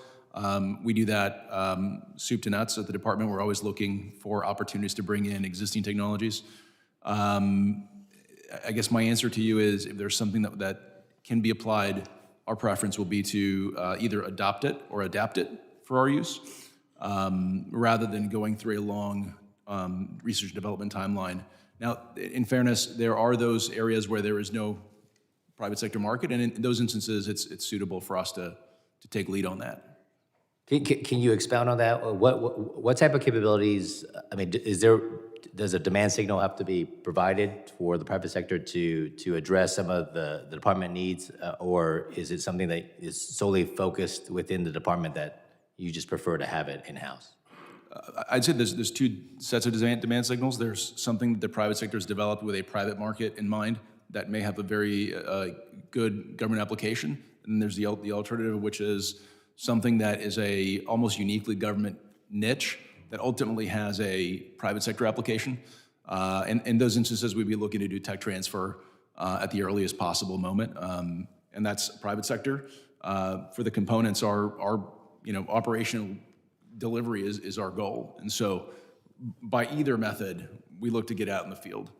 S3: We do that soup to nuts at the department. We're always looking for opportunities to bring in existing technologies. I guess my answer to you is if there's something that can be applied, our preference will be to either adopt it or adapt it for our use, rather than going through a long research and development timeline. Now, in fairness, there are those areas where there is no private sector market, and in those instances, it's suitable for us to take lead on that.
S22: Can you expound on that? What type of capabilities, I mean, does a demand signal have to be provided for the private sector to address some of the department needs, or is it something that is solely focused within the department that you just prefer to have it in-house?
S3: I'd say there's two sets of demand signals. There's something that the private sector has developed with a private market in mind that may have a very good government application, and there's the alternative, which is something that is a almost uniquely government niche that ultimately has a private sector application. And in those instances, we'd be looking to do tech transfer at the earliest possible moment, and that's private sector. For the components, our operational delivery is our goal, and so by either method, we look to get out in the field.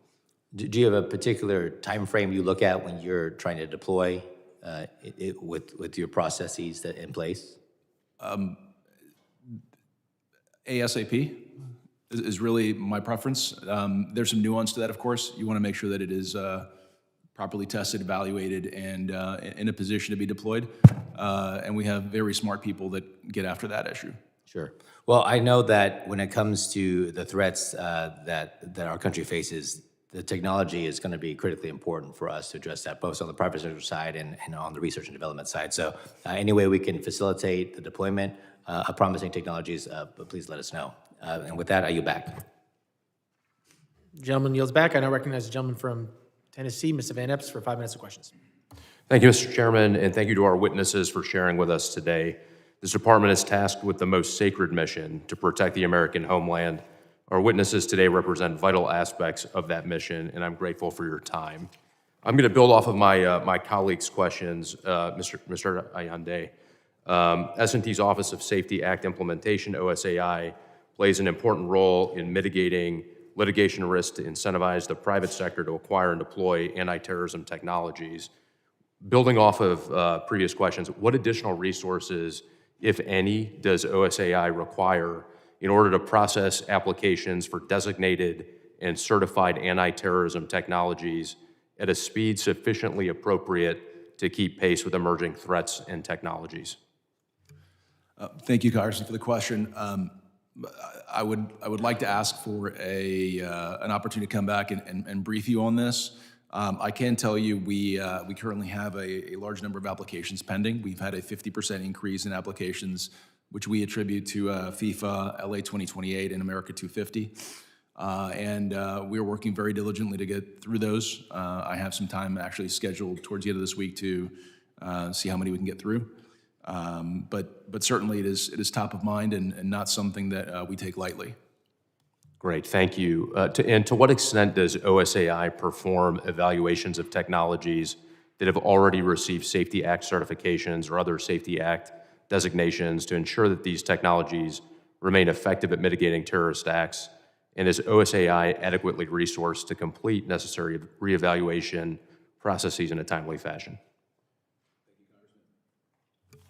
S22: Do you have a particular time frame you look at when you're trying to deploy with your processes that in place?
S3: ASAP is really my preference. There's some nuance to that, of course. You want to make sure that it is properly tested, evaluated, and in a position to be deployed. And we have very smart people that get after that issue.
S22: Sure. Well, I know that when it comes to the threats that our country faces, the technology is going to be critically important for us to address that, both on the private sector side and on the research and development side. So any way we can facilitate the deployment of promising technologies, please let us know. And with that, I yield back.
S11: Gentleman yields back. I now recognize the gentleman from Tennessee, Mr. Van Epps, for 5 minutes of questions.
S14: Thank you, Mr. Chairman, and thank you to our witnesses for sharing with us today. This department is tasked with the most sacred mission to protect the American homeland. Our witnesses today represent vital aspects of that mission, and I'm grateful for your time. I'm going to build off of my colleagues' questions, Mr. Allende. S&T's Office of Safety Act Implementation, OSAI, plays an important role in mitigating litigation risk to incentivize the private sector to acquire and deploy anti-terrorism technologies. Building off of previous questions, what additional resources, if any, does OSAI require in order to process applications for designated and certified anti-terrorism technologies at a speed sufficiently appropriate to keep pace with emerging threats and technologies?
S3: Thank you, Congressman, for the question. I would like to ask for an opportunity to come back and brief you on this. I can tell you we currently have a large number of applications pending. We've had a 50% increase in applications, which we attribute to FIFA, LA 2028, and America 250. And we are working very diligently to get through those. I have some time actually scheduled towards the end of this week to see how many we can get through. But certainly it is top of mind and not something that we take lightly.
S14: Great, thank you. And to what extent does OSAI perform evaluations of technologies that have already received Safety Act certifications or other Safety Act designations to ensure that these technologies remain effective at mitigating terrorist acts? And is OSAI adequately resourced to complete necessary reevaluation processes in a timely fashion?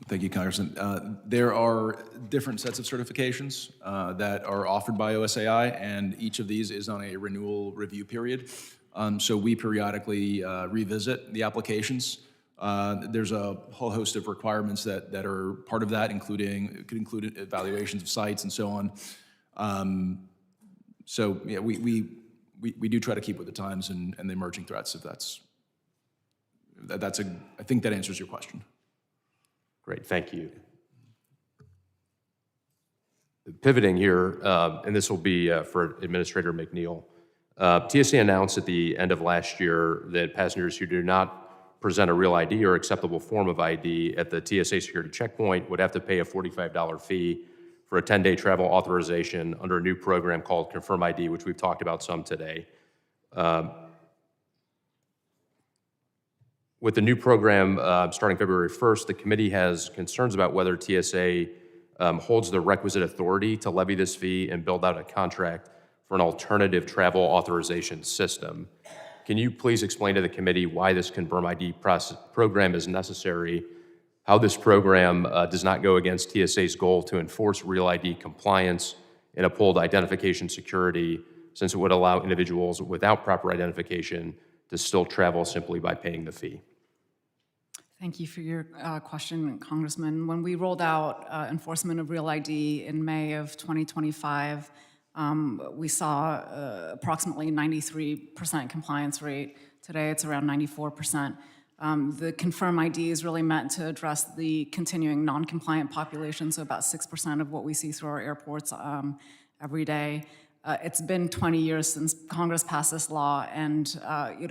S3: Thank you, Congressman. There are different sets of certifications that are offered by OSAI, and each of these is on a renewal review period. So we periodically revisit the applications. There's a whole host of requirements that are part of that, including, it could include evaluations of sites and so on. So yeah, we do try to keep with the times and the emerging threats, if I think that answers your question.
S14: Great, thank you. Pivoting here, and this will be for Administrator McNeill. TSA announced at the end of last year that passengers who do not present a real ID or acceptable form of ID at the TSA security checkpoint would have to pay a $45 fee for a 10-day travel authorization under a new program called Confirm ID, which we've talked about some today. With the new program starting February 1st, the committee has concerns about whether TSA holds the requisite authority to levy this fee and build out a contract for an alternative travel authorization system. Can you please explain to the committee why this Confirm ID program is necessary, how this program does not go against TSA's goal to enforce Real ID compliance and uphold identification security, since it would allow individuals without proper identification to still travel simply by paying the fee?
S5: Thank you for your question, Congressman. When we rolled out enforcement of Real ID in May of 2025, we saw approximately 93% compliance rate. Today, it's around 94%. The Confirm ID is really meant to address the continuing non-compliant population, so about 6% of what we see through our airports every day. It's been 20 years since Congress passed this law, and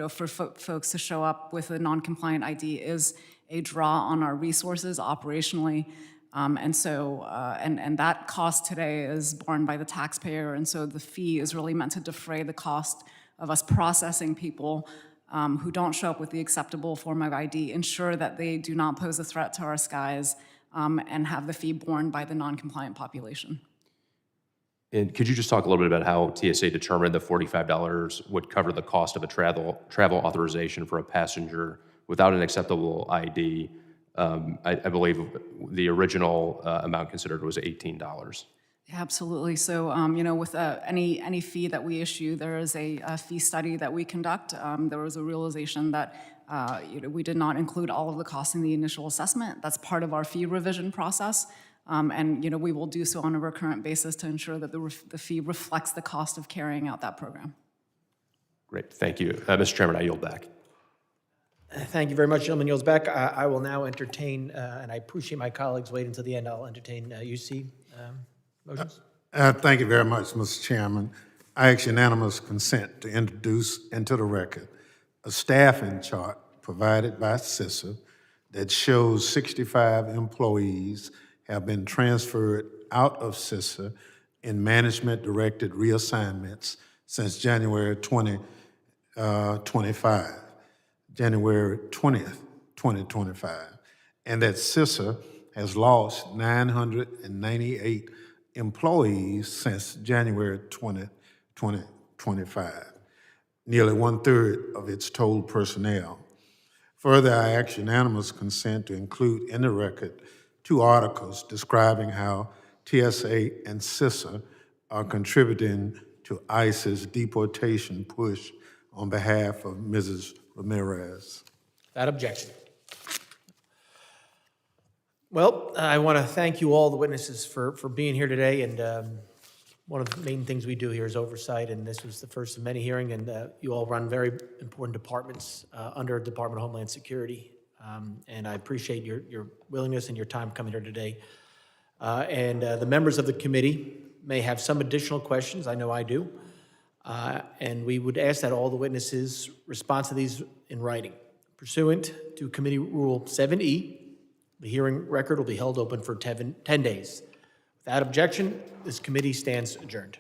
S5: for folks to show up with a non-compliant ID is a draw on our resources operationally. And that cost today is borne by the taxpayer, and so the fee is really meant to defray the cost of us processing people who don't show up with the acceptable form of ID, ensure that they do not pose a threat to our skies, and have the fee borne by the non-compliant population.
S14: And could you just talk a little bit about how TSA determined the $45 would cover the cost of a travel authorization for a passenger without an acceptable ID? I believe the original amount considered was $18.
S5: Absolutely. So, with any fee that we issue, there is a fee study that we conduct. There was a realization that we did not include all of the costs in the initial assessment. That's part of our fee revision process. And we will do so on a recurrent basis to ensure that the fee reflects the cost of carrying out that program.
S14: Great, thank you. Mr. Chairman, I yield back.
S11: Thank you very much, gentleman. Yields back. I will now entertain, and I appreciate my colleagues waiting until the end. I'll entertain UC motions.
S17: Thank you very much, Mr. Chairman. I ask unanimous consent to introduce into the record a staffing chart provided by CISA that shows 65 employees have been transferred out of CISA in management-directed reassignments since January 2025. January 20th, 2025, and that CISA has lost 998 employees since January 2025, nearly 1/3 of its total personnel. Further, I ask unanimous consent to include in the record 2 articles describing how TSA and CISA are contributing to ICE's deportation push on behalf of Mrs. Ramirez.
S11: Without objection. Well, I want to thank you all, the witnesses, for being here today. And one of the main things we do here is oversight, and this was the first of many hearings. And you all run very important departments under Department of Homeland Security. And I appreciate your willingness and your time coming here today. And the members of the committee may have some additional questions. I know I do. And we would ask that all the witnesses respond to these in writing. Pursuant to Committee Rule 7E, the hearing record will be held open for 10 days. Without objection, this committee stands adjourned.